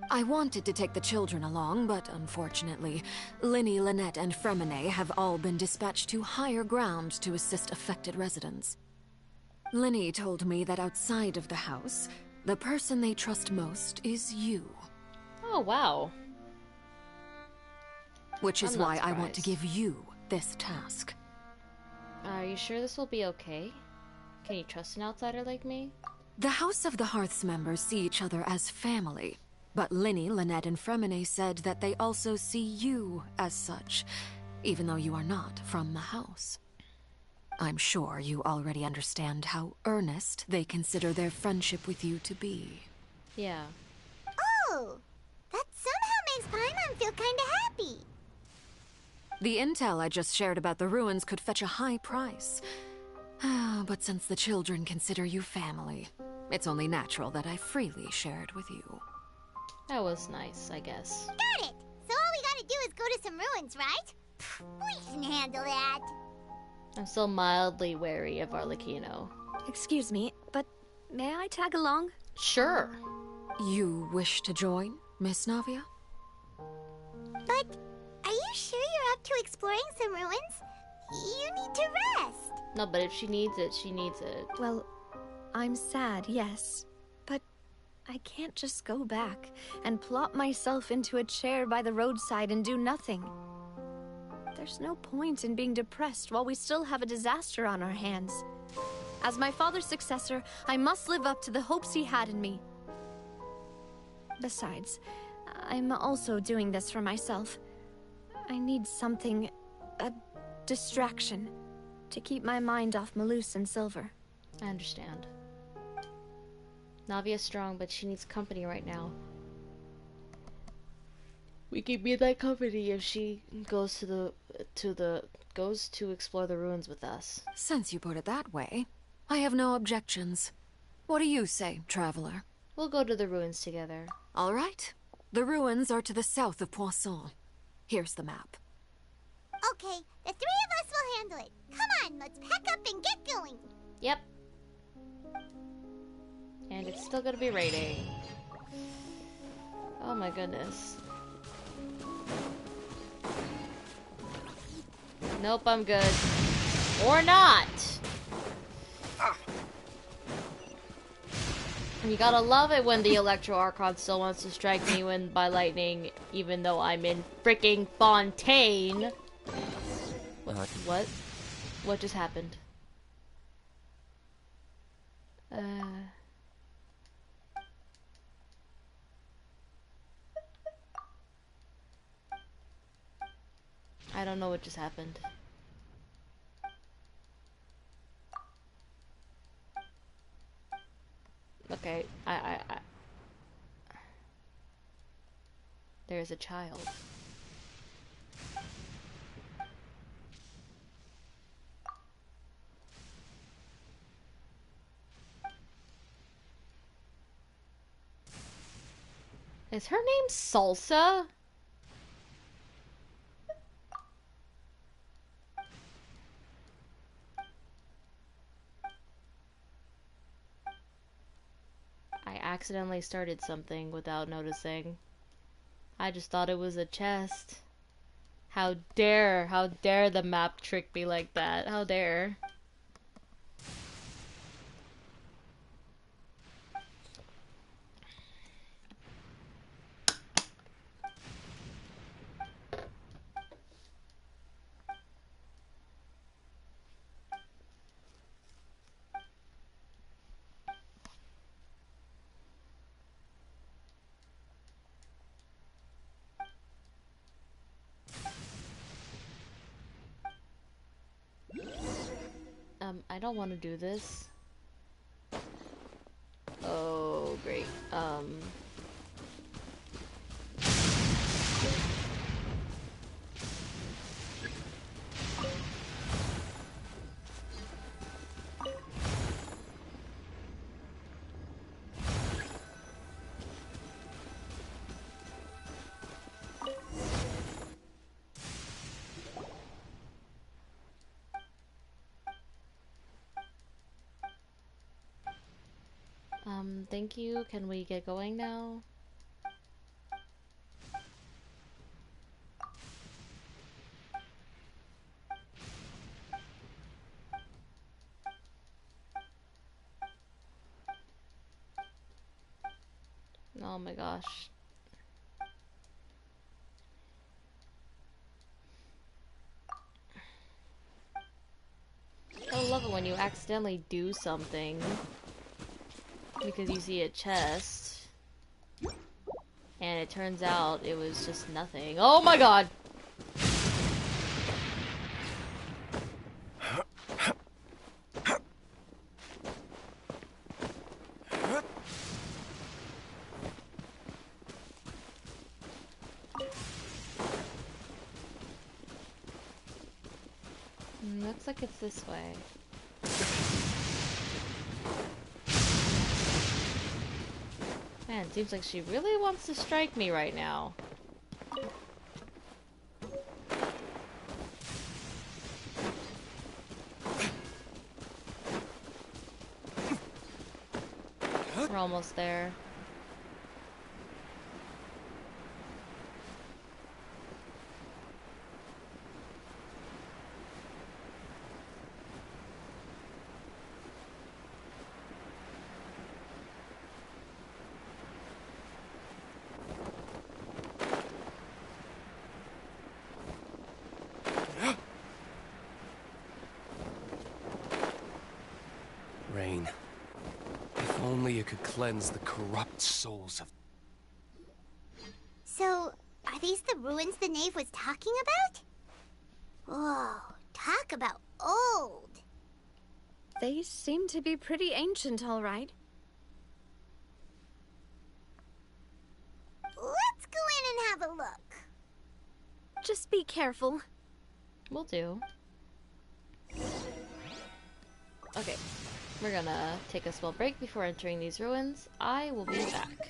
I wanted to take the children along, but unfortunately, Linny, Lynette, and Fremine have all been dispatched to higher ground to assist affected residents. Linny told me that outside of the house, the person they trust most is you. Oh, wow. Which is why I want to give you this task. Are you sure this will be okay? Can you trust an outsider like me? The House of the Hearth's members see each other as family, but Linny, Lynette, and Fremine said that they also see you as such, even though you are not from the house. I'm sure you already understand how earnest they consider their friendship with you to be. Yeah. Oh, that somehow makes Paimon feel kinda happy. The intel I just shared about the ruins could fetch a high price. But since the children consider you family, it's only natural that I freely share it with you. That was nice, I guess. Got it! So all we gotta do is go to some ruins, right? We can handle that. I'm still mildly wary of Arlecchino. Excuse me, but may I tag along? Sure. You wish to join, Miss Navia? But are you sure you're up to exploring some ruins? You need to rest. No, but if she needs it, she needs it. Well, I'm sad, yes. But I can't just go back and plop myself into a chair by the roadside and do nothing. There's no point in being depressed while we still have a disaster on our hands. As my father's successor, I must live up to the hopes he had in me. Besides, I'm also doing this for myself. I need something, a distraction, to keep my mind off Malus and Silver. I understand. Navia's strong, but she needs company right now. We can be that company if she goes to explore the ruins with us. Since you put it that way, I have no objections. What do you say, traveler? We'll go to the ruins together. All right. The ruins are to the south of Poisson. Here's the map. Okay, the three of us will handle it. Come on, let's pack up and get going. Yep. And it's still gonna be raining. Oh my goodness. Nope, I'm good. Or not! You gotta love it when the Electro Archon still wants to strike me by lightning, even though I'm in freaking Fontaine. What? What just happened? I don't know what just happened. Okay, There's a child. Is her name Salsa? I accidentally started something without noticing. I just thought it was a chest. How dare the map trick me like that? How dare. I don't want to do this. Oh, great. Thank you. Can we get going now? Oh my gosh. I love it when you accidentally do something because you see a chest and it turns out it was just nothing. Oh my god! Looks like it's this way. Man, seems like she really wants to strike me right now. We're almost there. Rain. If only you could cleanse the corrupt souls of... So, are these the ruins the knave was talking about? Whoa, talk about old. They seem to be pretty ancient, all right. Let's go in and have a look. Just be careful. Will do. Okay, we're gonna take a small break before entering these ruins. I will be back.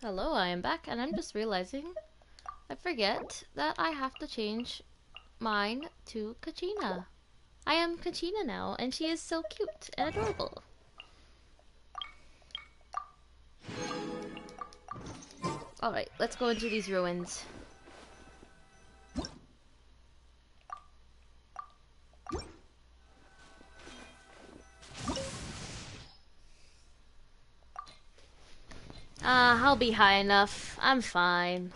Hello, I am back, and I'm just realizing I forget that I have to change mine to Kachina. I am Kachina now, and she is so cute and adorable. Alright, let's go into these ruins. I'll be high enough. I'm fine.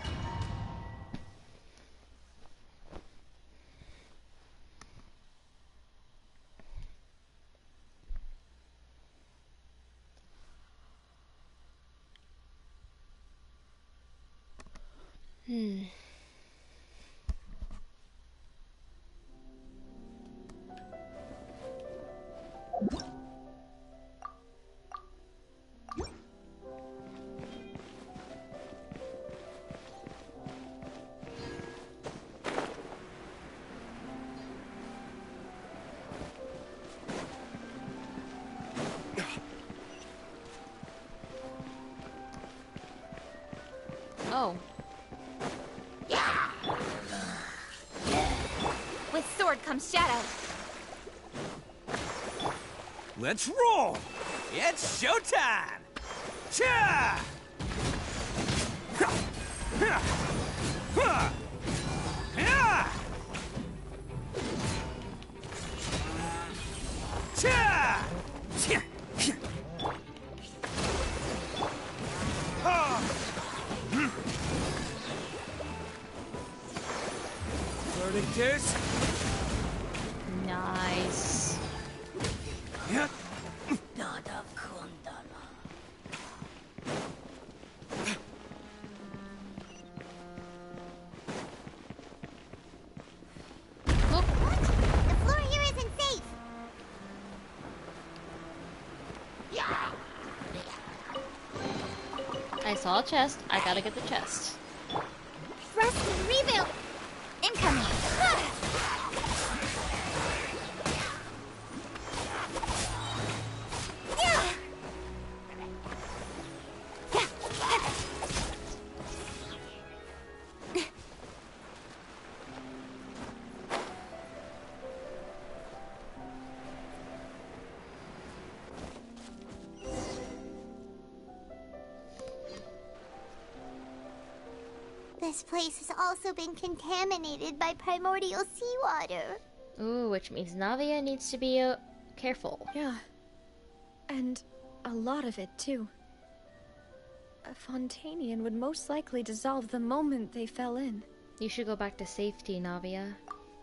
Oh. With sword comes shadow. Let's roll! It's showtime! Cha! Cha! Verdict is... Nice. The floor here isn't safe. I saw a chest. I gotta get the chest. Rescue, rebuild. Incoming. This place has also been contaminated by primordial seawater. Ooh, which means Navia needs to be careful. Yeah. And a lot of it, too. A Fontanian would most likely dissolve the moment they fell in. You should go back to safety, Navia.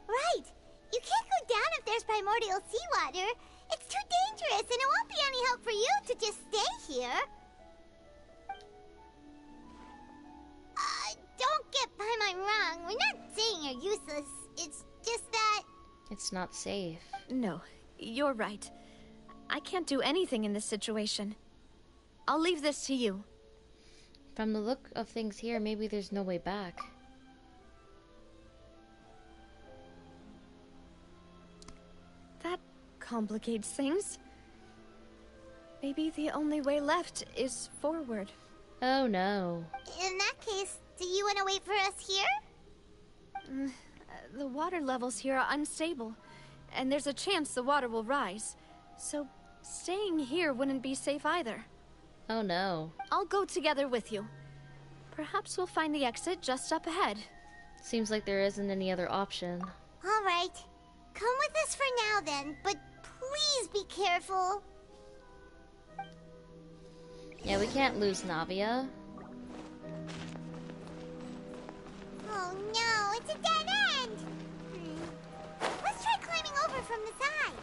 Right! You can't go down if there's primordial seawater. It's too dangerous, and it won't be any help for you to just stay here. Don't get Paimon wrong. We're not saying you're useless. It's just that... It's not safe. No, you're right. I can't do anything in this situation. I'll leave this to you. From the look of things here, maybe there's no way back. That complicates things. Maybe the only way left is forward. Oh no. In that case, do you want to wait for us here? The water levels here are unstable, and there's a chance the water will rise. So, staying here wouldn't be safe either. Oh no. I'll go together with you. Perhaps we'll find the exit just up ahead. Seems like there isn't any other option. All right. Come with us for now then, but please be careful. Yeah, we can't lose Navia. Oh no, it's a dead end! Let's try climbing over from the side.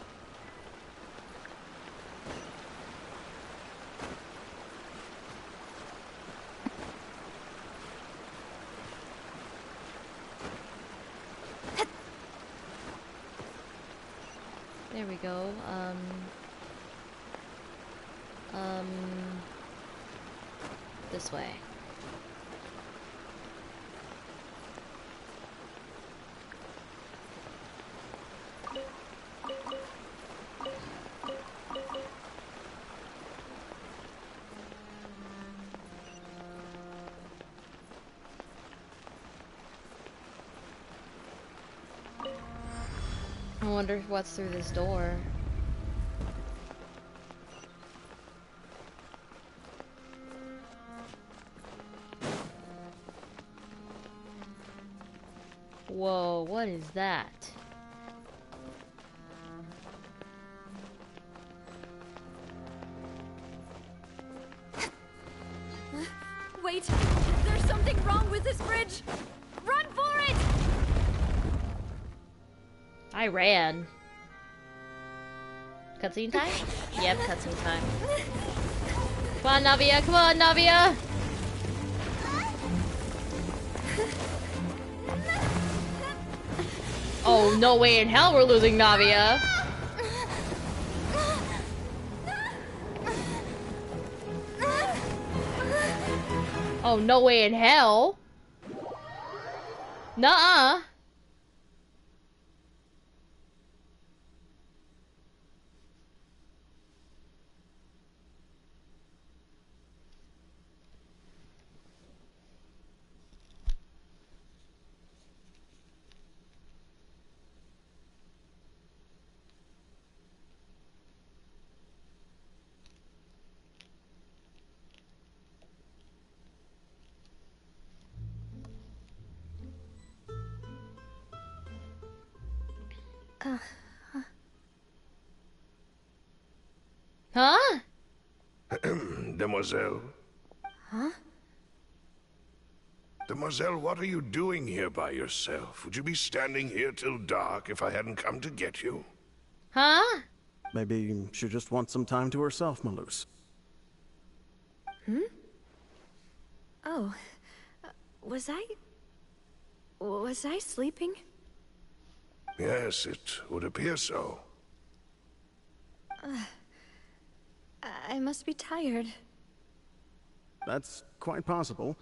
There we go. This way. I wonder what's through this door. Whoa, what is that? Wait, there's something wrong with this bridge! Run for it! I ran. Cutscene time? Yep, cutscene time. Come on, Navia! Come on, Navia! Oh, no way in hell we're losing Navia! Oh, no way in hell! Nuh-uh! Huh? Demoiselle? Huh? Demoiselle, what are you doing here by yourself? Would you be standing here till dark if I hadn't come to get you? Huh? Maybe she just wants some time to herself, Malus. Hmm? Oh. Was I sleeping? Yes, it would appear so. I must be tired. That's quite possible.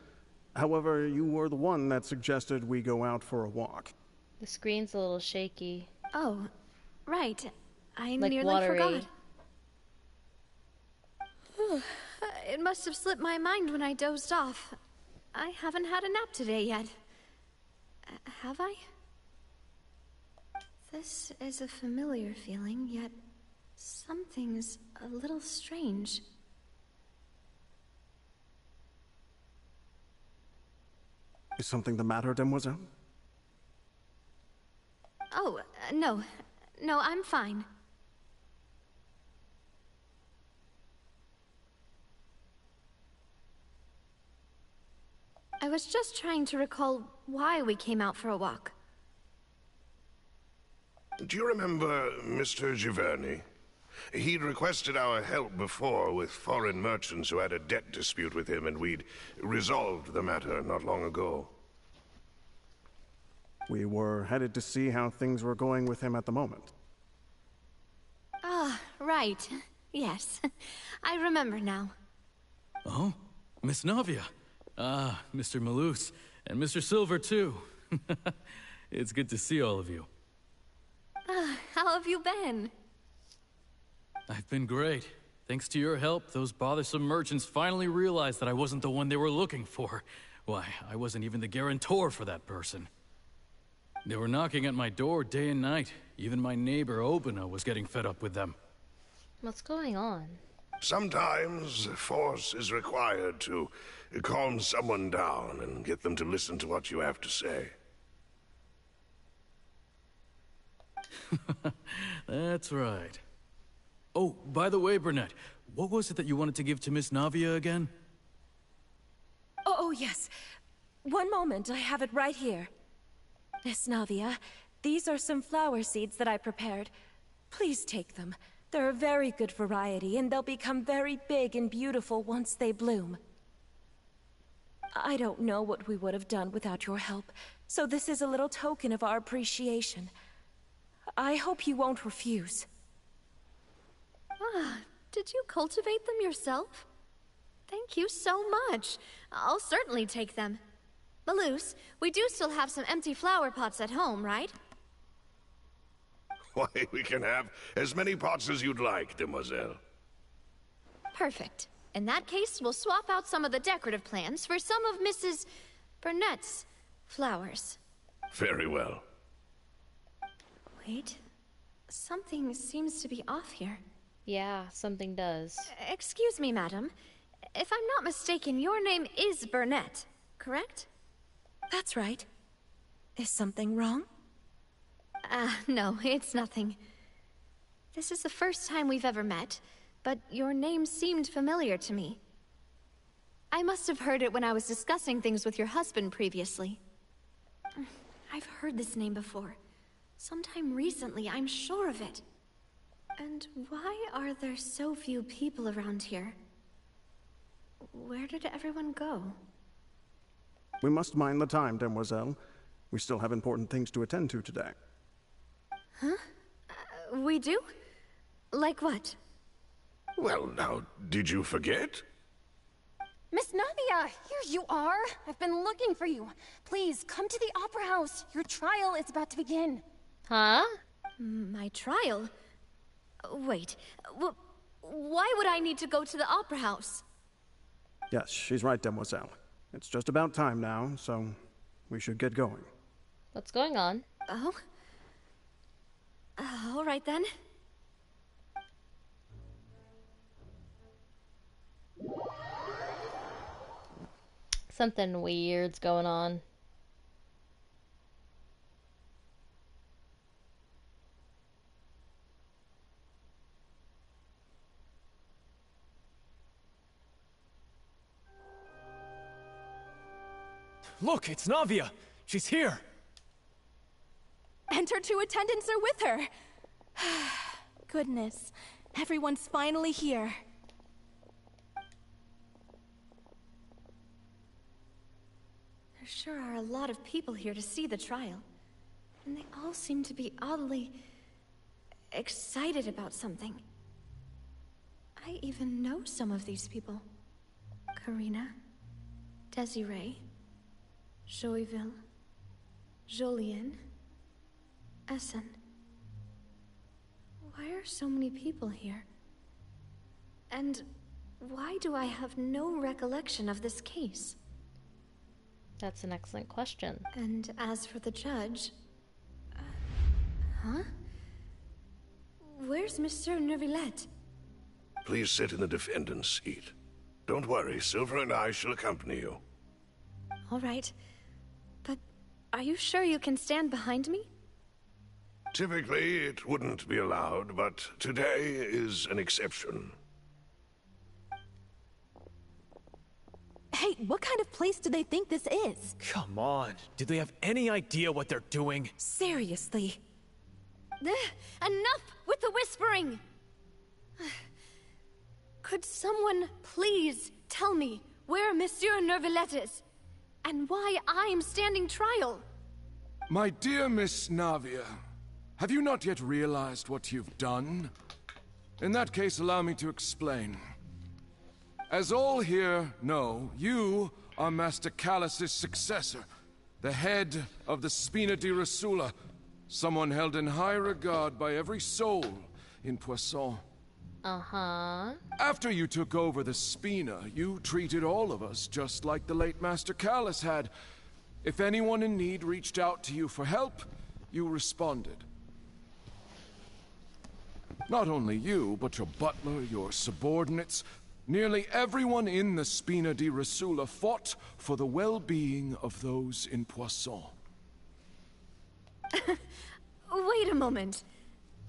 However, you were the one that suggested we go out for a walk. The screen's a little shaky. Oh, right. I Like nearly watery. forgot. It must have slipped my mind when I dozed off. I haven't had a nap today yet. Have I? This is a familiar feeling, yet something's a little strange. Is something the matter, Demoiselle? Oh, no. No, I'm fine. I was just trying to recall why we came out for a walk. Do you remember Mr. Giverny? He'd requested our help before with foreign merchants who had a debt dispute with him, and we'd resolved the matter not long ago. We were headed to see how things were going with him at the moment. Ah, right. Yes. I remember now. Oh? Miss Navia. Ah, Mr. Malus. And Mr. Silver, too. It's good to see all of you. How have you been? I've been great. Thanks to your help, those bothersome merchants finally realized that I wasn't the one they were looking for. Why, I wasn't even the guarantor for that person. They were knocking at my door day and night. Even my neighbor, Obina, was getting fed up with them. What's going on? Sometimes force is required to calm someone down and get them to listen to what you have to say. That's right. Oh, by the way, Burnett, what was it that you wanted to give to Miss Navia again? Oh, yes. One moment, I have it right here. Miss Navia, these are some flower seeds that I prepared. Please take them. They're a very good variety, and they'll become very big and beautiful once they bloom. I don't know what we would have done without your help, so this is a little token of our appreciation. I hope you won't refuse. Ah, did you cultivate them yourself? Thank you so much. I'll certainly take them. Malus, we do still have some empty flower pots at home, right? Why, we can have as many pots as you'd like, demoiselle. Perfect. In that case, we'll swap out some of the decorative plants for some of Mrs. Burnett's flowers. Very well. Wait, Something seems to be off here. Yeah, something does. Excuse me, madam. If I'm not mistaken, your name is Burnett, correct? That's right. Is something wrong? No, it's nothing. This is the first time we've ever met, but your name seemed familiar to me. I must have heard it when I was discussing things with your husband previously. I've heard this name before. Sometime recently, I'm sure of it. And why are there so few people around here? Where did everyone go? We must mind the time, demoiselle. We still have important things to attend to today. Huh? We do? Like what? Well, now, did you forget? Miss Navia, here you are. I've been looking for you. Please, come to the Opera House. Your trial is about to begin. Huh? My trial? Wait, why would I need to go to the Opera House? Yes, she's right, demoiselle. It's just about time now, so we should get going. What's going on? Oh? All right then. Something weird's going on. Look, it's Navia. She's here. And her two attendants are with her. Goodness, everyone's finally here. There sure are a lot of people here to see the trial. And they all seem to be oddly excited about something. I even know some of these people. Karina, Desiree, Joyville, Jolien, Essen. Why are so many people here? And why do I have no recollection of this case? That's an excellent question. And as for the judge... huh? Where's Monsieur Neuvillette? Please sit in the defendant's seat. Don't worry, Silver and I shall accompany you. All right. But are you sure you can stand behind me? Typically, it wouldn't be allowed, but today is an exception. Hey, what kind of place do they think this is? Come on. Do they have any idea what they're doing? Seriously. Enough with the whispering! Could someone please tell me where Monsieur Neuvillette is? And why I'm standing trial? My dear Miss Navia, have you not yet realized what you've done? In that case, allow me to explain. As all here know, you are Master Callus's successor, the head of the Spina di Rasula, someone held in high regard by every soul in Poisson. Uh-huh. After you took over the Spina, you treated all of us just like the late Master Callus had. If anyone in need reached out to you for help, you responded. Not only you, but your butler, your subordinates, nearly everyone in the Spina di Rasula fought for the well-being of those in Poisson. Wait a moment.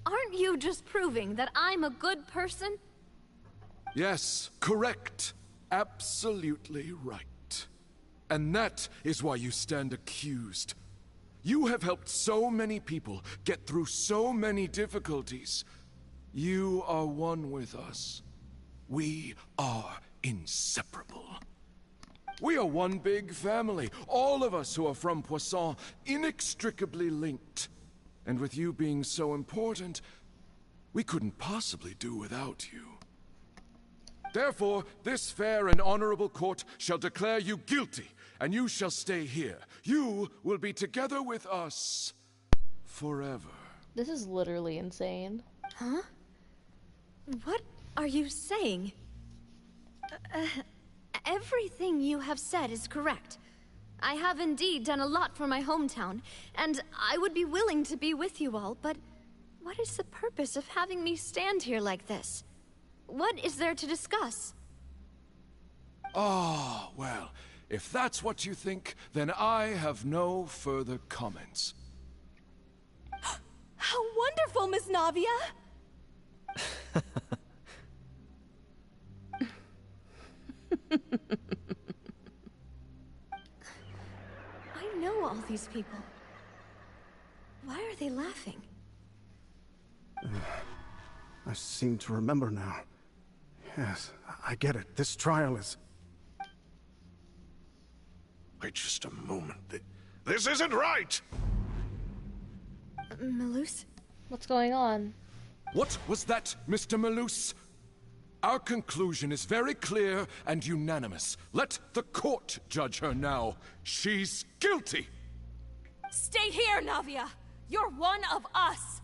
Aren't you just proving that I'm a good person? Yes, correct. Absolutely right. And that is why you stand accused. You have helped so many people get through so many difficulties. You are one with us. We are inseparable. We are one big family, all of us who are from Poisson, inextricably linked. And with you being so important, we couldn't possibly do without you. Therefore, this fair and honorable court shall declare you guilty, and you shall stay here. You will be together with us forever. This is literally insane. Huh? What are you saying? Everything you have said is correct. I have indeed done a lot for my hometown, and I would be willing to be with you all, but What is the purpose of having me stand here like this? What is there to discuss? Ah, well, if that's what you think, then I have no further comments. How wonderful, Miss Navia! I know all these people. Why are they laughing? I seem to remember now. Yes, I get it. This trial is... Wait just a moment. This isn't right! Malus? What's going on? What was that, Mr. Malus? Our conclusion is very clear and unanimous. Let the court judge her now. She's guilty! Stay here, Navia! You're one of us!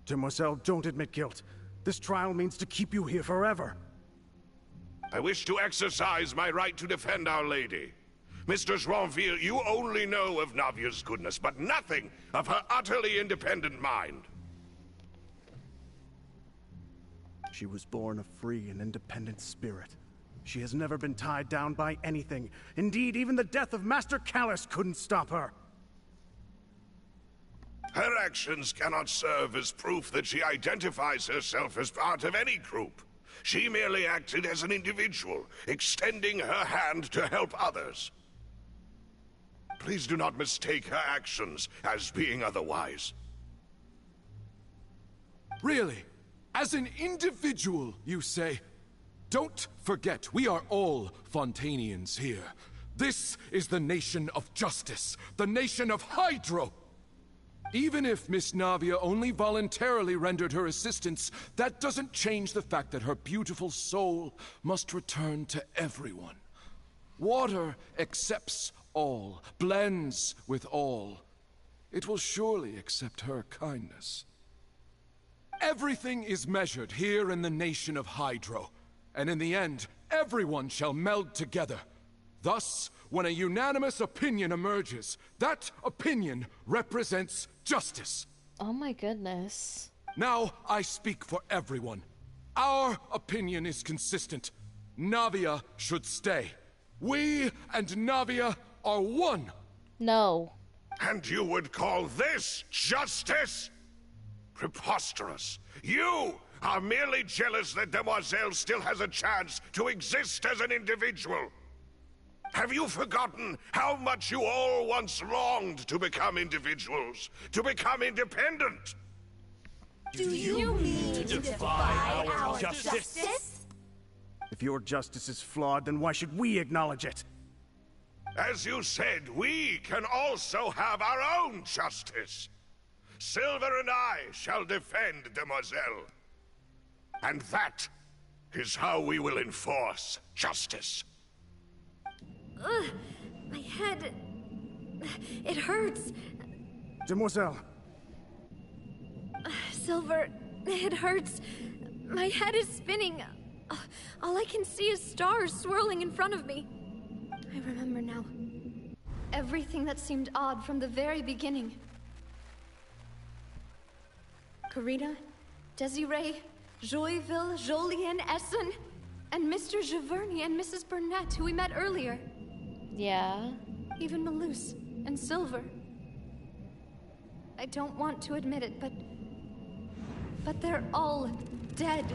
Demoiselle, don't admit guilt. This trial means to keep you here forever. I wish to exercise my right to defend Our Lady. Mr. Joinville, you only know of Navia's goodness, but nothing of her utterly independent mind. She was born a free and independent spirit. She has never been tied down by anything. Indeed, even the death of Master Callus couldn't stop her. Her actions cannot serve as proof that she identifies herself as part of any group. She merely acted as an individual, extending her hand to help others. Please do not mistake her actions as being otherwise. Really? As an individual, you say? Don't forget, we are all Fontanians here. This is the nation of justice, the nation of Hydro. Even if Miss Navia only voluntarily rendered her assistance, that doesn't change the fact that her beautiful soul must return to everyone. Water accepts all, blends with all. It will surely accept her kindness. Everything is measured here in the nation of Hydro, and in the end, everyone shall meld together. Thus, when a unanimous opinion emerges, that opinion represents justice. Oh my goodness. Now I speak for everyone. Our opinion is consistent. Navia should stay. We and Navia are one. No. And you would call this justice? Preposterous. You are merely jealous that Demoiselle still has a chance to exist as an individual. Have you forgotten how much you all once longed to become individuals, to become independent? Do you mean to defy our justice? If your justice is flawed, then why should we acknowledge it? As you said, we can also have our own justice. Silver and I shall defend Demoiselle. And that is how we will enforce justice. Ugh, my head... It hurts. Demoiselle. Silver, it hurts. My head is spinning. All I can see is stars swirling in front of me. I remember now. Everything that seemed odd from the very beginning. Karina, Desiree, Joyville, Jolien, Essen, and Mr. Giverny and Mrs. Burnett, who we met earlier. Yeah. Even Malus and Silver. I don't want to admit it, but they're all dead.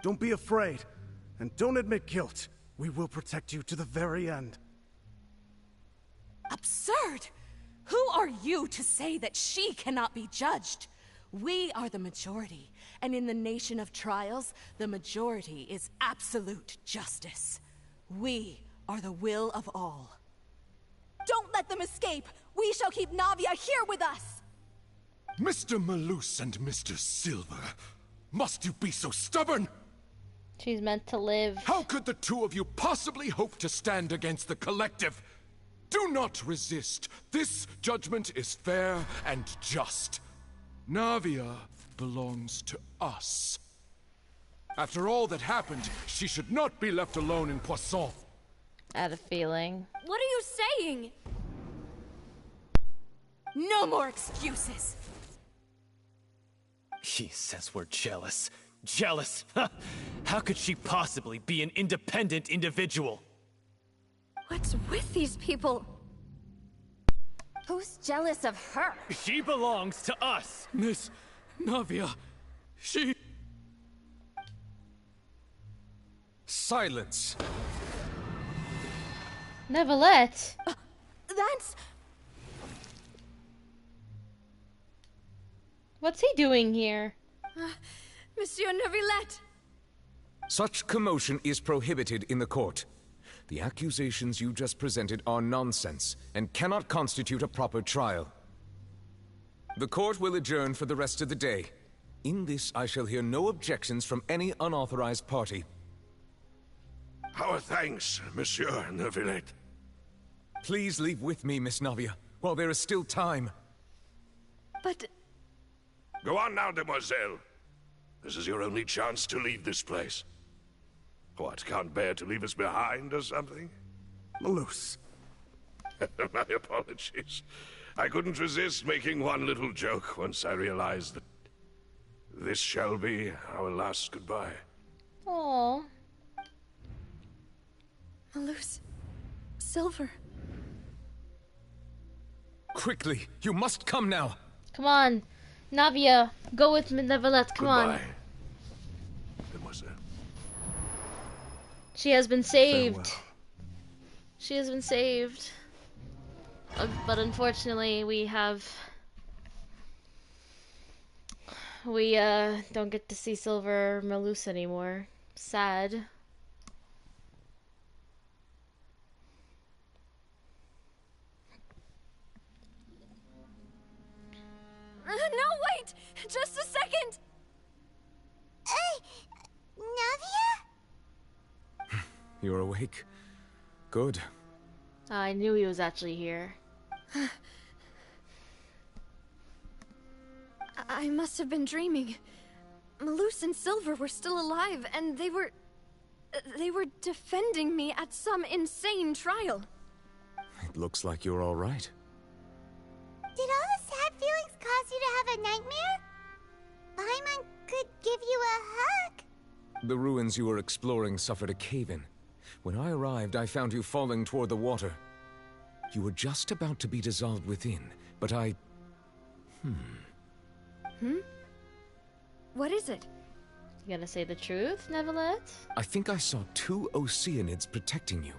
Don't be afraid, and don't admit guilt. We will protect you to the very end. Absurd! Who are you to say that she cannot be judged? We are the majority, and in the nation of trials, the majority is absolute justice. We are the will of all. Don't let them escape! We shall keep Navia here with us! Mr. Malus and Mr. Silver, must you be so stubborn? She's meant to live. How could the two of you possibly hope to stand against the collective? Do not resist. This judgment is fair and just. Navia belongs to us. After all that happened, she should not be left alone in Poisson. I had a feeling. What are you saying? No more excuses! He says we're jealous. Jealous? How could she possibly be an independent individual? What's with these people? Who's jealous of her? She belongs to us! Miss Navia, she... Silence! Neverlet. That's... What's he doing here? Monsieur Neuvillette! Such commotion is prohibited in the court. The accusations you just presented are nonsense and cannot constitute a proper trial. The court will adjourn for the rest of the day. In this, I shall hear no objections from any unauthorized party. Our thanks, Monsieur Neuvillette. Please leave with me, Miss Navia, while there is still time. But... Go on now, demoiselle. This is your only chance to leave this place. What, can't bear to leave us behind or something? Malus. My apologies. I couldn't resist making one little joke once I realized that this shall be our last goodbye. Aww. Malus. Silver. Quickly, you must come now. Come on. Navia, go with Neuvillette, come on. Demoiselle. She has been saved. Farewell. She has been saved. But unfortunately, we don't get to see Silver or Malus anymore. Sad. No, wait! Just a second! Navia? You're awake. Good. I knew he was actually here. I must have been dreaming. Malus and Silver were still alive, and they were defending me at some insane trial. It looks like you're all right. Did all the sad feelings cause you to have a nightmare? Paimon could give you a hug. The ruins you were exploring suffered a cave-in. When I arrived, I found you falling toward the water. You were just about to be dissolved within, but I... What is it? You gonna say the truth, Neuvillette? I think I saw 2 Oceanids protecting you.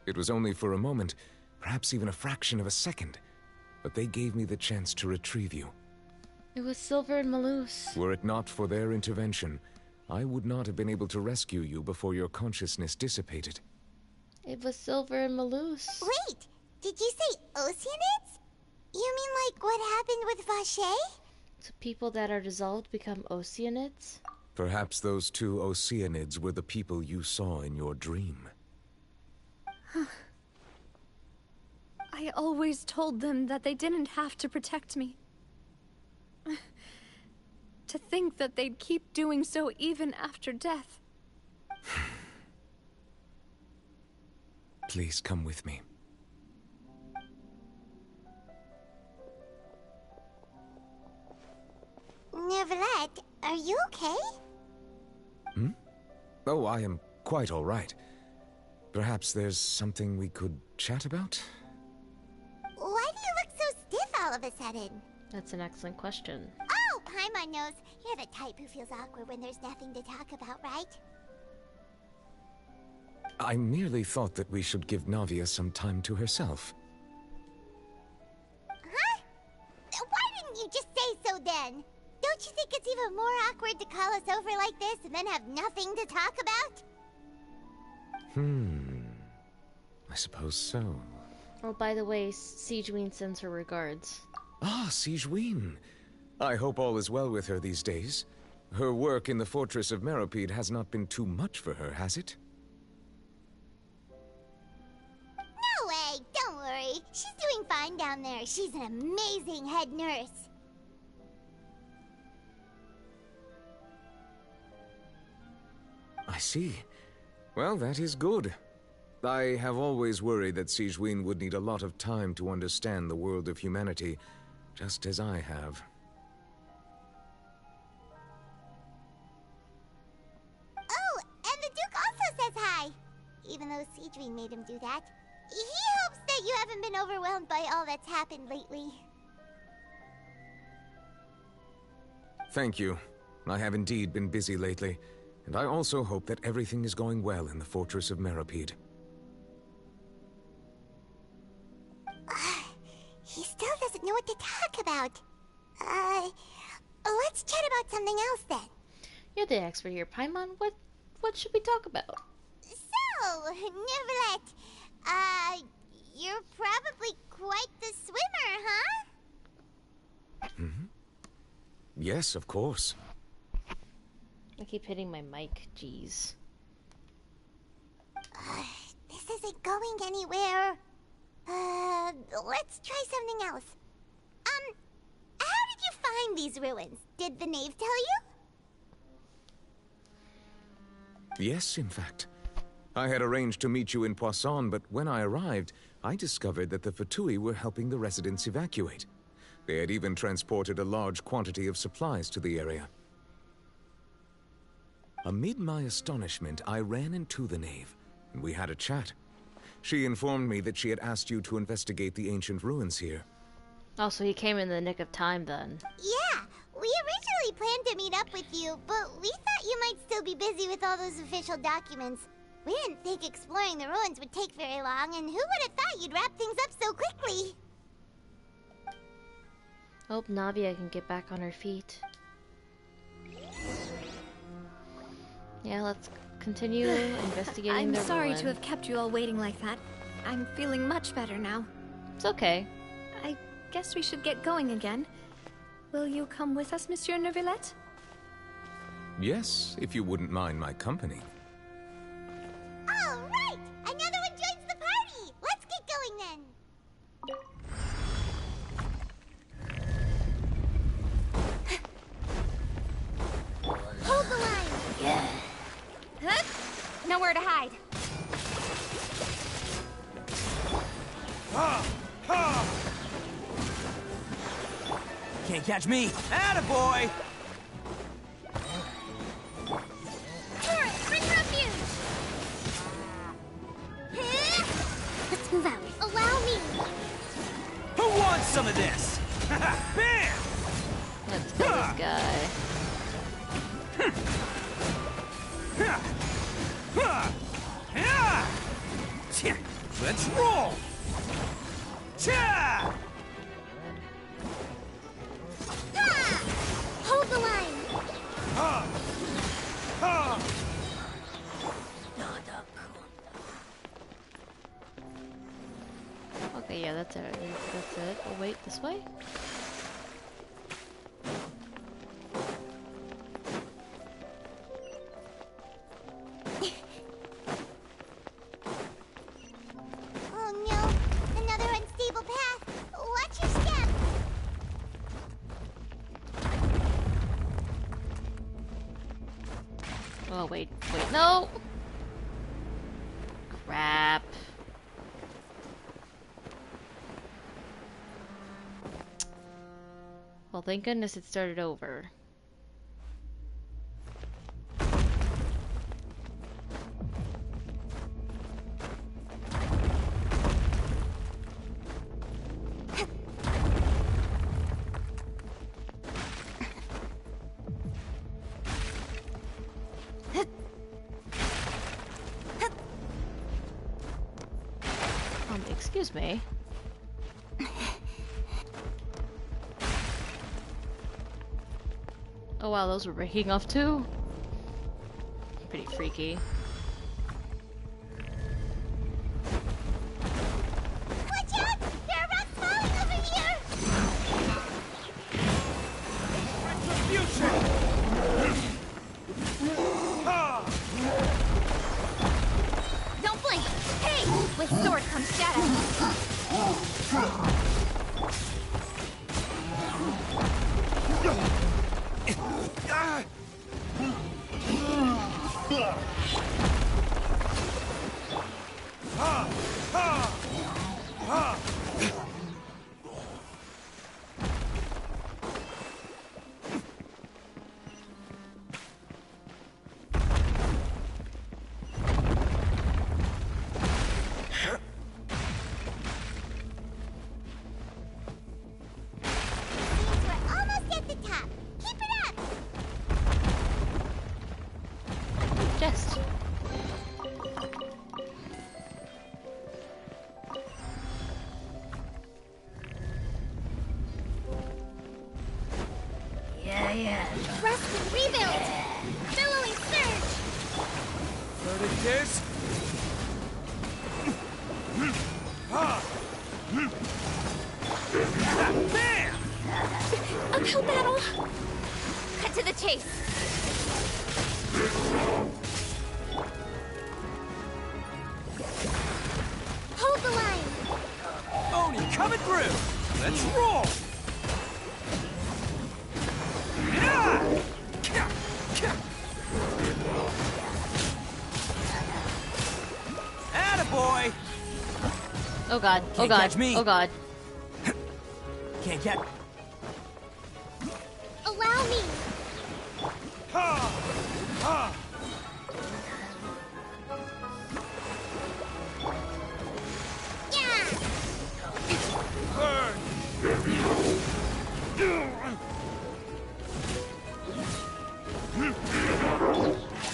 It was only for a moment, perhaps even a fraction of a second, but they gave me the chance to retrieve you. It was Silver and Malus. Were it not for their intervention, I would not have been able to rescue you before your consciousness dissipated. It was Silver and Malus. Wait, did you say Oceanids? You mean like what happened with Vache? So people that are dissolved become Oceanids? Perhaps those 2 Oceanids were the people you saw in your dream. I always told them that they didn't have to protect me. To think that they'd keep doing so even after death. Please come with me. Neuvillette, are you okay? Oh, I am quite all right. Perhaps there's something we could chat about? Why do you look so stiff all of a sudden? That's an excellent question. Oh, Paimon knows. You're the type who feels awkward when there's nothing to talk about, right? I merely thought that we should give Navia some time to herself. Huh? Why didn't you just say so then? Don't you think it's even more awkward to call us over like this and then have nothing to talk about? I suppose so. Oh, by the way, Sigewinne sends her regards. Ah, Sigewinne. I hope all is well with her these days. Her work in the Fortress of Meropide has not been too much for her, has it? No way! Don't worry. She's doing fine down there. She's an amazing head nurse. I see. Well, that is good. I have always worried that Sigewinne would need a lot of time to understand the world of humanity, just as I have. Oh, and the Duke also says hi! Even though Sigewinne made him do that. He hopes that you haven't been overwhelmed by all that's happened lately. Thank you. I have indeed been busy lately, and I also hope that everything is going well in the Fortress of Meripede. He still doesn't know what to talk about. Let's chat about something else then. You're the expert here, Paimon. What should we talk about? So, Neverlet, you're probably quite the swimmer, huh? Mm-hmm. Yes, of course. I keep hitting my mic, jeez. This isn't going anywhere. Let's try something else. How did you find these ruins? Did the knave tell you? Yes, in fact. I had arranged to meet you in Poisson, but when I arrived, I discovered that the Fatui were helping the residents evacuate. They had even transported a large quantity of supplies to the area. Amid my astonishment, I ran into the knave, and we had a chat. She informed me that she had asked you to investigate the ancient ruins here. Oh, so he came in the nick of time then. Yeah, we originally planned to meet up with you, but we thought you might still be busy with all those official documents. We didn't think exploring the ruins would take very long, and who would have thought you'd wrap things up so quickly? Hope Navia can get back on her feet. Yeah, let's continue investigating I'm the sorry ruin. to have kept you all waiting like that. I'm feeling much better now. It's okay. I guess we should get going again. Will you come with us, Monsieur Neuvillette? Yes, if you wouldn't mind my company. All right! Another one joins the party! Let's get going then! Hold the line! Yeah. Huh? Nowhere to hide. Can't catch me. Attaboy! Bring refuge! Let's move out. Allow me! Who wants some of this? Bam! Let's kill this guy. Let's roll! Cha! Hold the line! Okay, yeah, that's it. That's it. Oh, wait, this way? Oh no! Another unstable path! Watch your step! Oh, wait, no! Crap. Well, thank goodness it started over. Excuse me. Oh wow, those were breaking off too? Pretty freaky. Watch out! There are rocks falling over here! Retribution! Don't blink! Hey! With sword comes shadow! Rest and rebuild! Billowing surge! There it is. Bam! Uphill battle! Cut to the chase! Hold the line! Oni coming through! Let's roll! Attaboy! Oh god, oh Can't god, catch me. oh god. Can't get... Allow me!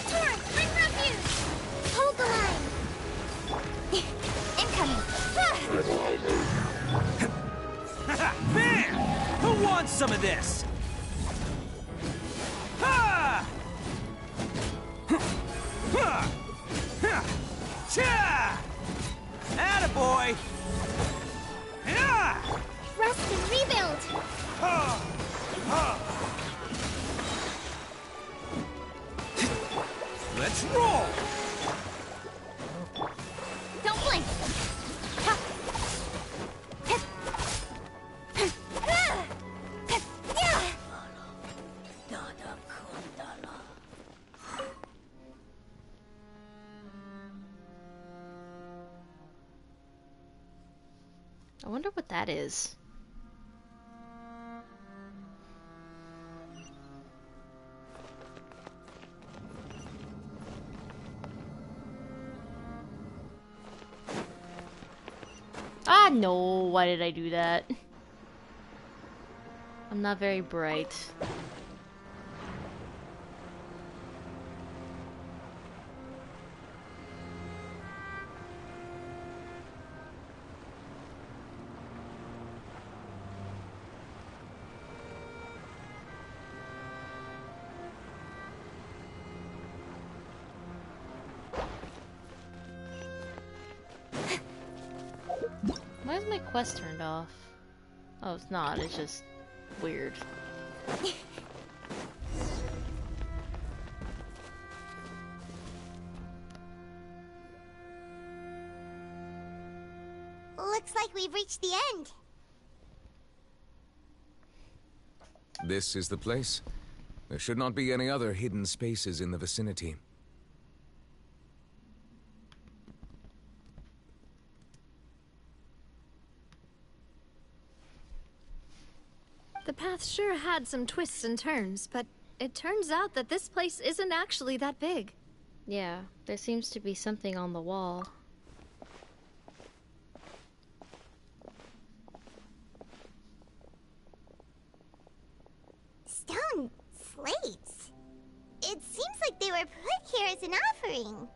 Torrent, bring refuge! Hold the line! Incoming! Bam! Who wants some of this? Ha! Ha! Ha! Cha! Attaboy! Ha! Rest and rebuild! Ha! Ha! Let's roll! Don't blink! I wonder what that is. Ah, no. Why did I do that? I'm not very bright. Why is my quest turned off? Oh, it's not. It's just weird. Looks like we've reached the end. This is the place. There should not be any other hidden spaces in the vicinity. The path sure had some twists and turns, but it turns out that this place isn't actually that big. Yeah, there seems to be something on the wall. Stone slates. It seems like they were put here as an offering.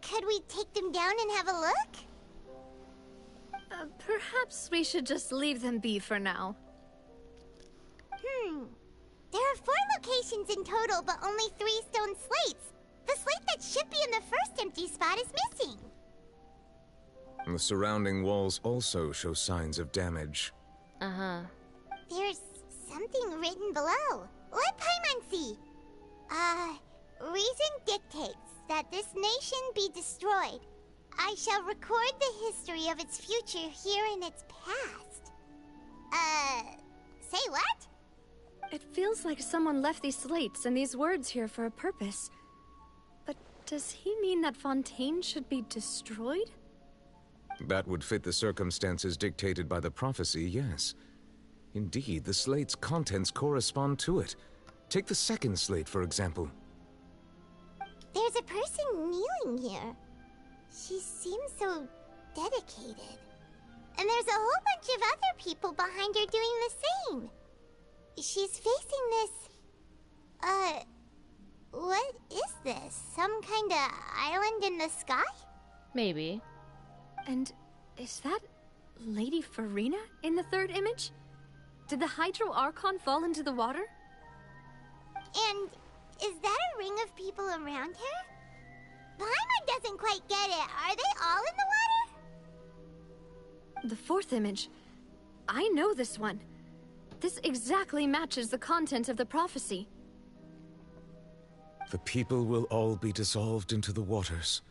Could we take them down and have a look? Perhaps we should just leave them be for now. There are 4 locations in total, but only 3 stone slates. The slate that should be in the first empty spot is missing. The surrounding walls also show signs of damage. Uh-huh. There's something written below. Let Paimon see. Reason dictates that this nation be destroyed. I shall record the history of its future here in its past. Say what? It feels like someone left these slates and these words here for a purpose. But does he mean that Fontaine should be destroyed? That would fit the circumstances dictated by the prophecy, yes. Indeed, the slate's contents correspond to it. Take the second slate, for example. There's a person kneeling here. She seems so dedicated. And there's a whole bunch of other people behind her doing the same. She's facing this... what is this? Some kind of island in the sky? Maybe. And is that Lady Farina in the third image? Did the Hydro Archon fall into the water? And is that a ring of people around her? Paimon doesn't quite get it. Are they all in the water? The fourth image. I know this one. This exactly matches the content of the prophecy. The people will all be dissolved into the waters,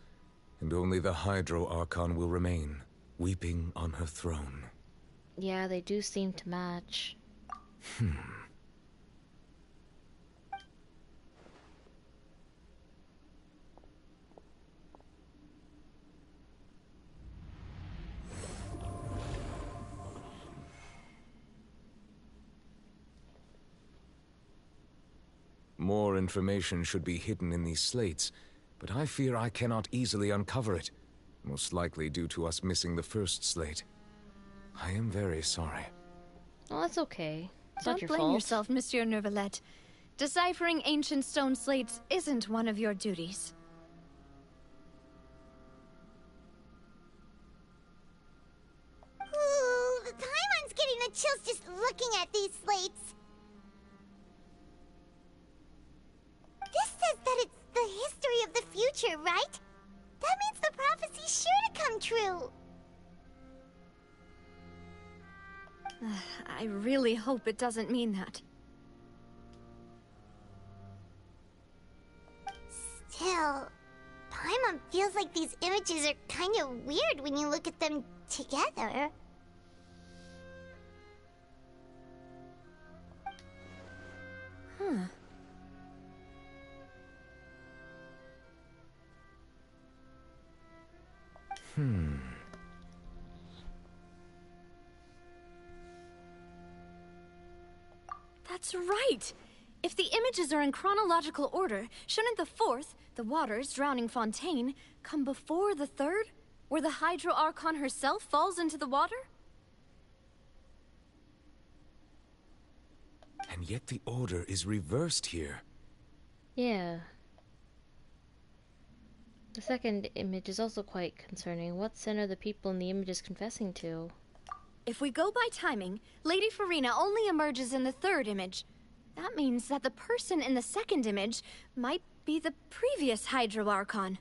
and only the Hydro Archon will remain, weeping on her throne. Yeah, they do seem to match. More information should be hidden in these slates, but I fear I cannot easily uncover it, most likely due to us missing the first slate. I am very sorry. Oh, that's okay. It's not Don't your blame fault. yourself, Monsieur Neuvillette. Deciphering ancient stone slates isn't one of your duties. Ooh, the Paimon's getting the chills just looking at these slates. This says that it's the history of the future, right? That means the prophecy's sure to come true. I really hope it doesn't mean that. Still, Paimon feels like these images are kind of weird when you look at them together. Huh. That's right! If the images are in chronological order, shouldn't the fourth, the waters drowning Fontaine, come before the third, where the Hydro Archon herself falls into the water? And yet the order is reversed here. Yeah. The second image is also quite concerning. What sin are the people in the images confessing to? If we go by timing, Lady Farina only emerges in the third image. That means that the person in the second image might be the previous Hydro Archon.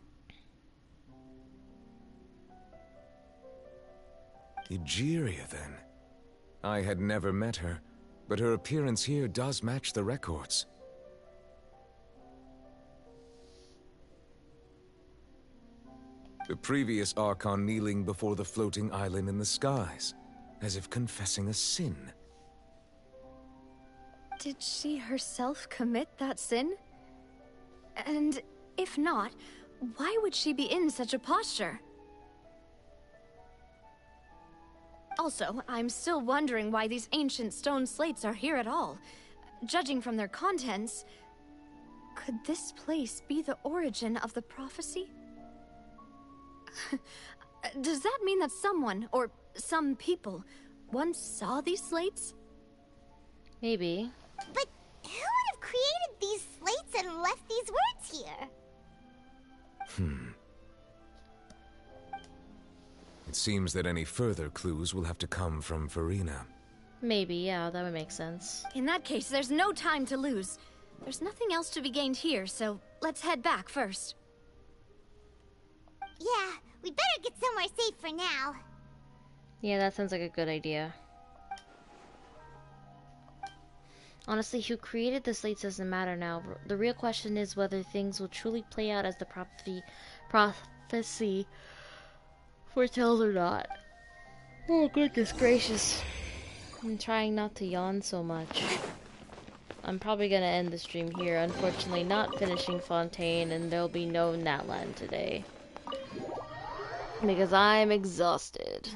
Egeria, then. I had never met her, but her appearance here does match the records. The previous Archon kneeling before the floating island in the skies, as if confessing a sin. Did she herself commit that sin? And if not, why would she be in such a posture? Also, I'm still wondering why these ancient stone slates are here at all. Judging from their contents, could this place be the origin of the prophecy? Does that mean that someone, or some people, once saw these slates? Maybe. But who would have created these slates and left these words here? It seems that any further clues will have to come from Farina. Maybe, yeah, that would make sense. In that case, there's no time to lose. There's nothing else to be gained here, so let's head back first. Yeah, we better get somewhere safe for now. Yeah, that sounds like a good idea. Honestly, who created the slates doesn't matter now. The real question is whether things will truly play out as the prophecy foretells or not. Oh, goodness gracious. I'm trying not to yawn so much. I'm probably gonna end the stream here. Unfortunately, not finishing Fontaine, and there'll be no Natlan today. Because I'm exhausted.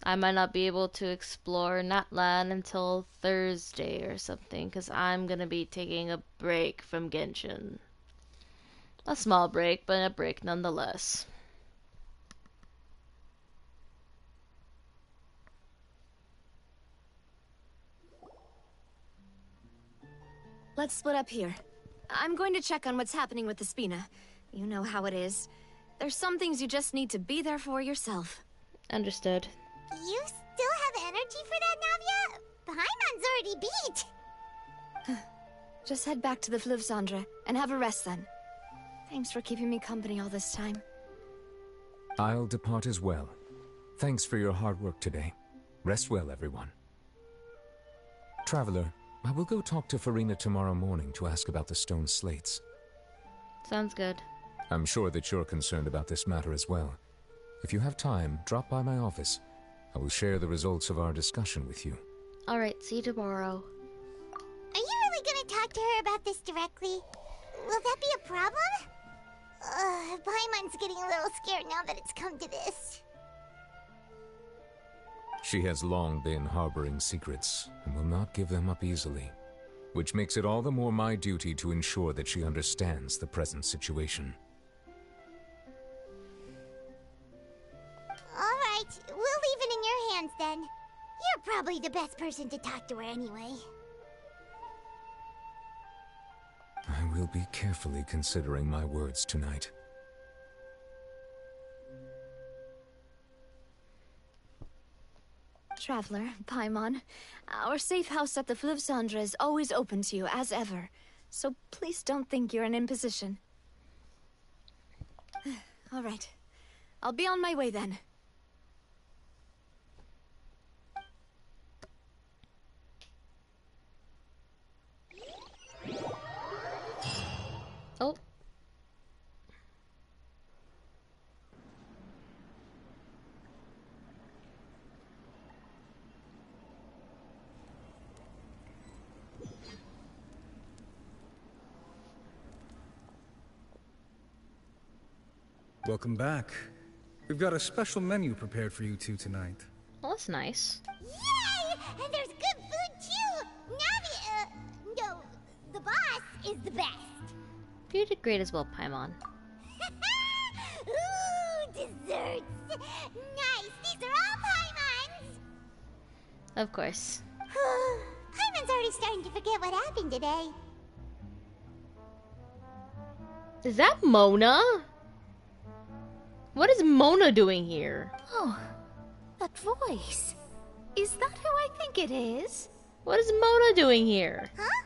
I might not be able to explore Natlan until Thursday or something, because I'm gonna be taking a break from Genshin. A small break, but a break nonetheless. Let's split up here. I'm going to check on what's happening with the Spina. You know how it is. There's some things you just need to be there for yourself. Understood. You still have energy for that, Navia? Paimon's already beat! Just head back to the Fluvsandra and have a rest then. Thanks for keeping me company all this time. I'll depart as well. Thanks for your hard work today. Rest well, everyone. Traveler, I will go talk to Farina tomorrow morning to ask about the stone slates. Sounds good. I'm sure that you're concerned about this matter as well. If you have time, drop by my office. I will share the results of our discussion with you. Alright, see you tomorrow. Are you really gonna talk to her about this directly? Will that be a problem? Paimon's getting a little scared now that it's come to this. She has long been harboring secrets, and will not give them up easily, which makes it all the more my duty to ensure that she understands the present situation. Alright, we'll leave it in your hands then. You're probably the best person to talk to her anyway. I will be carefully considering my words tonight. Traveler, Paimon, our safe house at the Fluvsandra is always open to you, as ever. So please don't think you're an imposition. All right. I'll be on my way then. Oh. Welcome back. We've got a special menu prepared for you two tonight. Well, that's nice. Yay! And there's good food too! Navi, no, the boss is the best. You did great as well, Paimon. Ooh, desserts! Nice, these are all Paimon's! Of course. Paimon's already starting to forget what happened today. Is that Mona? What is Mona doing here? Oh, that voice. Is that who I think it is? What is Mona doing here? Huh?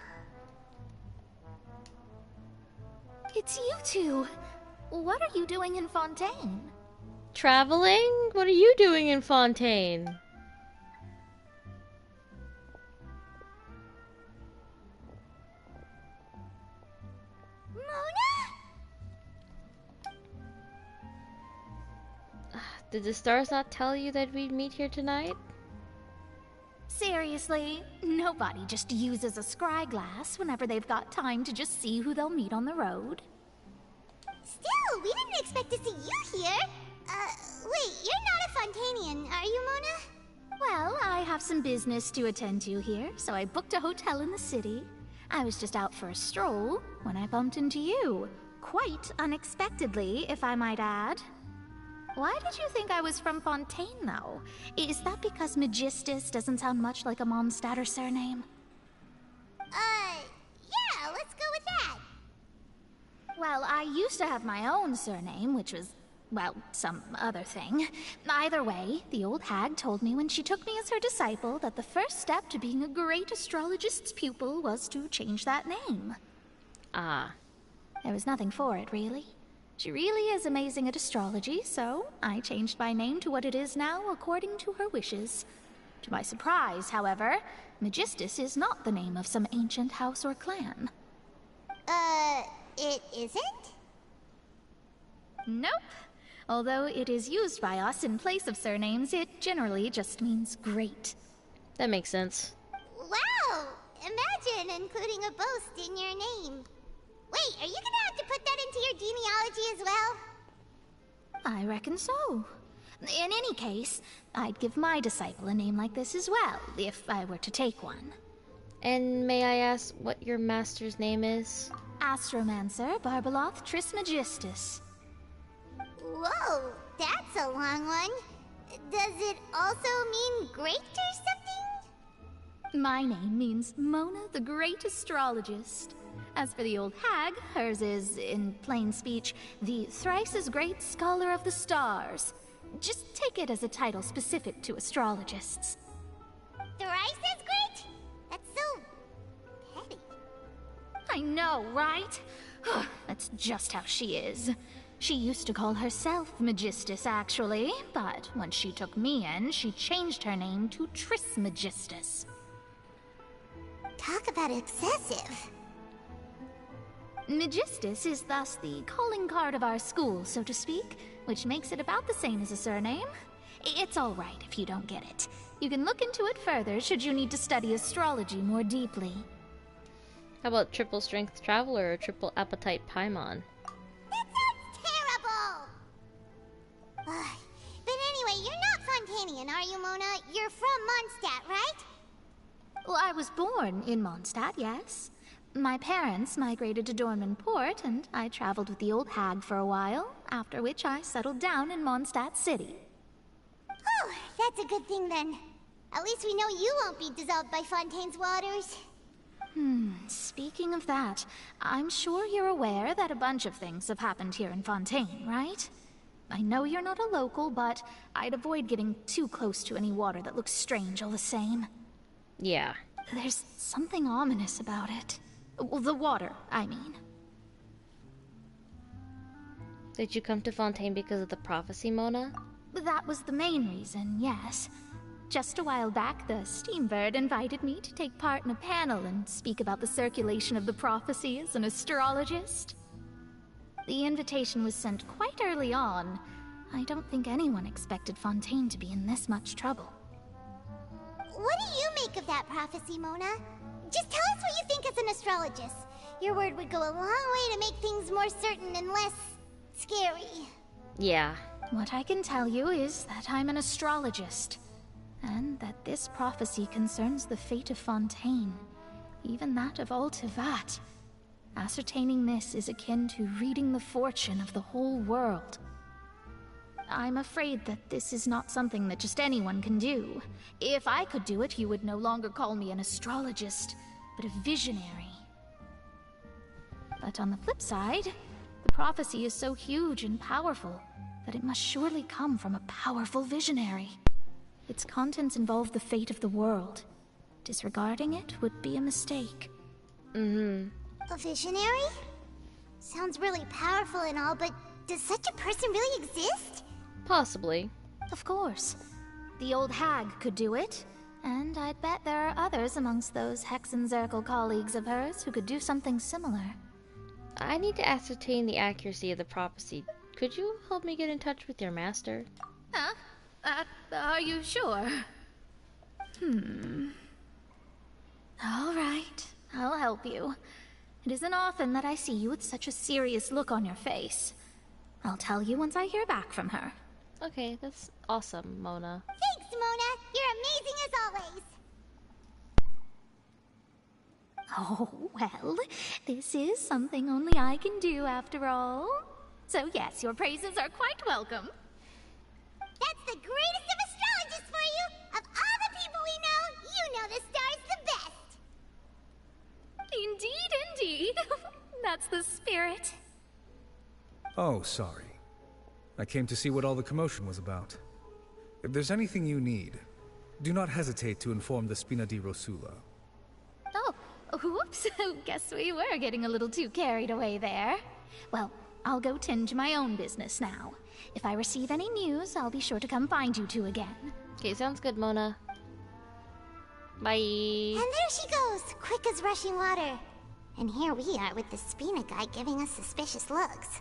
It's you two. What are you doing in Fontaine? Traveling? What are you doing in Fontaine? Did the stars not tell you that we'd meet here tonight? Seriously, nobody just uses a scry glass whenever they've got time to just see who they'll meet on the road. Still, we didn't expect to see you here. Wait, you're not a Fontanian, are you, Mona? Well, I have some business to attend to here, so I booked a hotel in the city. I was just out for a stroll when I bumped into you. Quite unexpectedly, if I might add. Why did you think I was from Fontaine, though? Is that because Magistus doesn't sound much like a Mondstadt surname? Yeah, let's go with that. Well, I used to have my own surname, which was, well, some other thing. Either way, the old hag told me when she took me as her disciple that the first step to being a great astrologist's pupil was to change that name. Ah. There was nothing for it, really. She really is amazing at astrology, so I changed my name to what it is now according to her wishes. To my surprise, however, Magistus is not the name of some ancient house or clan. It isn't? Nope. Although it is used by us in place of surnames, it generally just means great. That makes sense. Wow! Imagine including a boast in your name. Wait, are you gonna have to put that into your genealogy as well? I reckon so. In any case, I'd give my disciple a name like this as well, if I were to take one. And may I ask what your master's name is? Astromancer Barbeloth Trismegistus. Whoa, that's a long one. Does it also mean great or something? My name means Mona the Great Astrologist. As for the old hag, hers is, in plain speech, the thrice as great Scholar of the Stars. Just take it as a title specific to astrologists. Thrice's great? That's so petty. I know, right? That's just how she is. She used to call herself Magistus, actually, but when she took me in, she changed her name to Trismegistus. Talk about excessive. Magistus is thus the calling card of our school, so to speak, which makes it about the same as a surname. It's all right if you don't get it. You can look into it further should you need to study astrology more deeply. How about triple strength traveler or triple appetite paimon? That sounds terrible! But anyway, you're not Fontanian, are you, Mona? You're from Mondstadt, right? Well, I was born in Mondstadt, yes. My parents migrated to Dornman Port, and I traveled with the old hag for a while, after which I settled down in Mondstadt City. Oh, that's a good thing then. At least we know you won't be dissolved by Fontaine's waters. Speaking of that, I'm sure you're aware that a bunch of things have happened here in Fontaine, right? I know you're not a local, but I'd avoid getting too close to any water that looks strange all the same. Yeah. There's something ominous about it. Well, the water, I mean. Did you come to Fontaine because of the prophecy, Mona? That was the main reason, yes. Just a while back, the Steambird invited me to take part in a panel and speak about the circulation of the prophecy as an astrologist. The invitation was sent quite early on. I don't think anyone expected Fontaine to be in this much trouble. What do you make of that prophecy, Mona? Just tell us what you think as an astrologist. Your word would go a long way to make things more certain and less scary. Yeah. What I can tell you is that I'm an astrologist, and that this prophecy concerns the fate of Fontaine, even that of Altivat. Ascertaining this is akin to reading the fortune of the whole world. I'm afraid that this is not something that just anyone can do. If I could do it, you would no longer call me an astrologist, but a visionary. But on the flip side, the prophecy is so huge and powerful that it must surely come from a powerful visionary. Its contents involve the fate of the world. Disregarding it would be a mistake. A visionary? Sounds really powerful and all, but does such a person really exist? Possibly. Of course. The old hag could do it, and I'd bet there are others amongst those Hexenzirkel colleagues of hers who could do something similar. I need to ascertain the accuracy of the prophecy. Could you help me get in touch with your master? Are you sure? All right, I'll help you. It isn't often that I see you with such a serious look on your face. I'll tell you once I hear back from her. Okay, that's awesome, Mona. Thanks, Mona! You're amazing as always! Oh, well, this is something only I can do after all. So yes, your praises are quite welcome. That's the greatest of astrologists for you! Of all the people we know, you know the star's the best! Indeed. That's the spirit. Oh, sorry. I came to see what all the commotion was about. If there's anything you need, do not hesitate to inform the Spina di Rosula. Oh, whoops. Guess we were getting a little too carried away there. Well, I'll go tend to my own business now. If I receive any news, I'll be sure to come find you two again. Okay, sounds good, Mona. Bye. And there she goes, quick as rushing water. And here we are with the Spina guy giving us suspicious looks.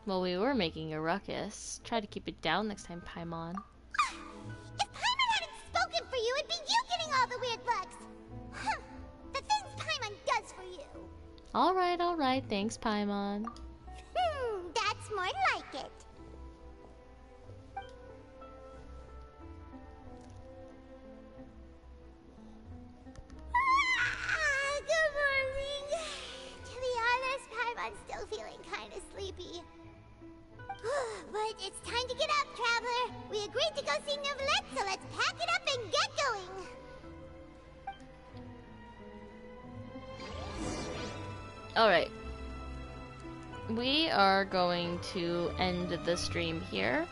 Well, we were making a ruckus. Try to keep it down next time, Paimon. If Paimon hadn't spoken for you, it'd be you getting all the weird looks. The things Paimon does for you. Alright, thanks, Paimon. That's more like it. Good morning. To be honest, Paimon's still feeling kind of sleepy. But it's time to get up, Traveler. We agreed to go see Neuvillette, so let's pack it up and get going. Alright. We are going to end the stream here.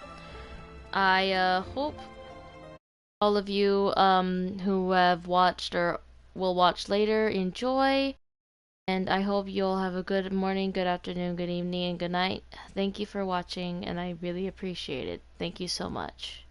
I hope all of you who have watched or will watch later enjoy, and I hope you all have a good morning, good afternoon, good evening, and good night. Thank you for watching, and I really appreciate it. Thank you so much.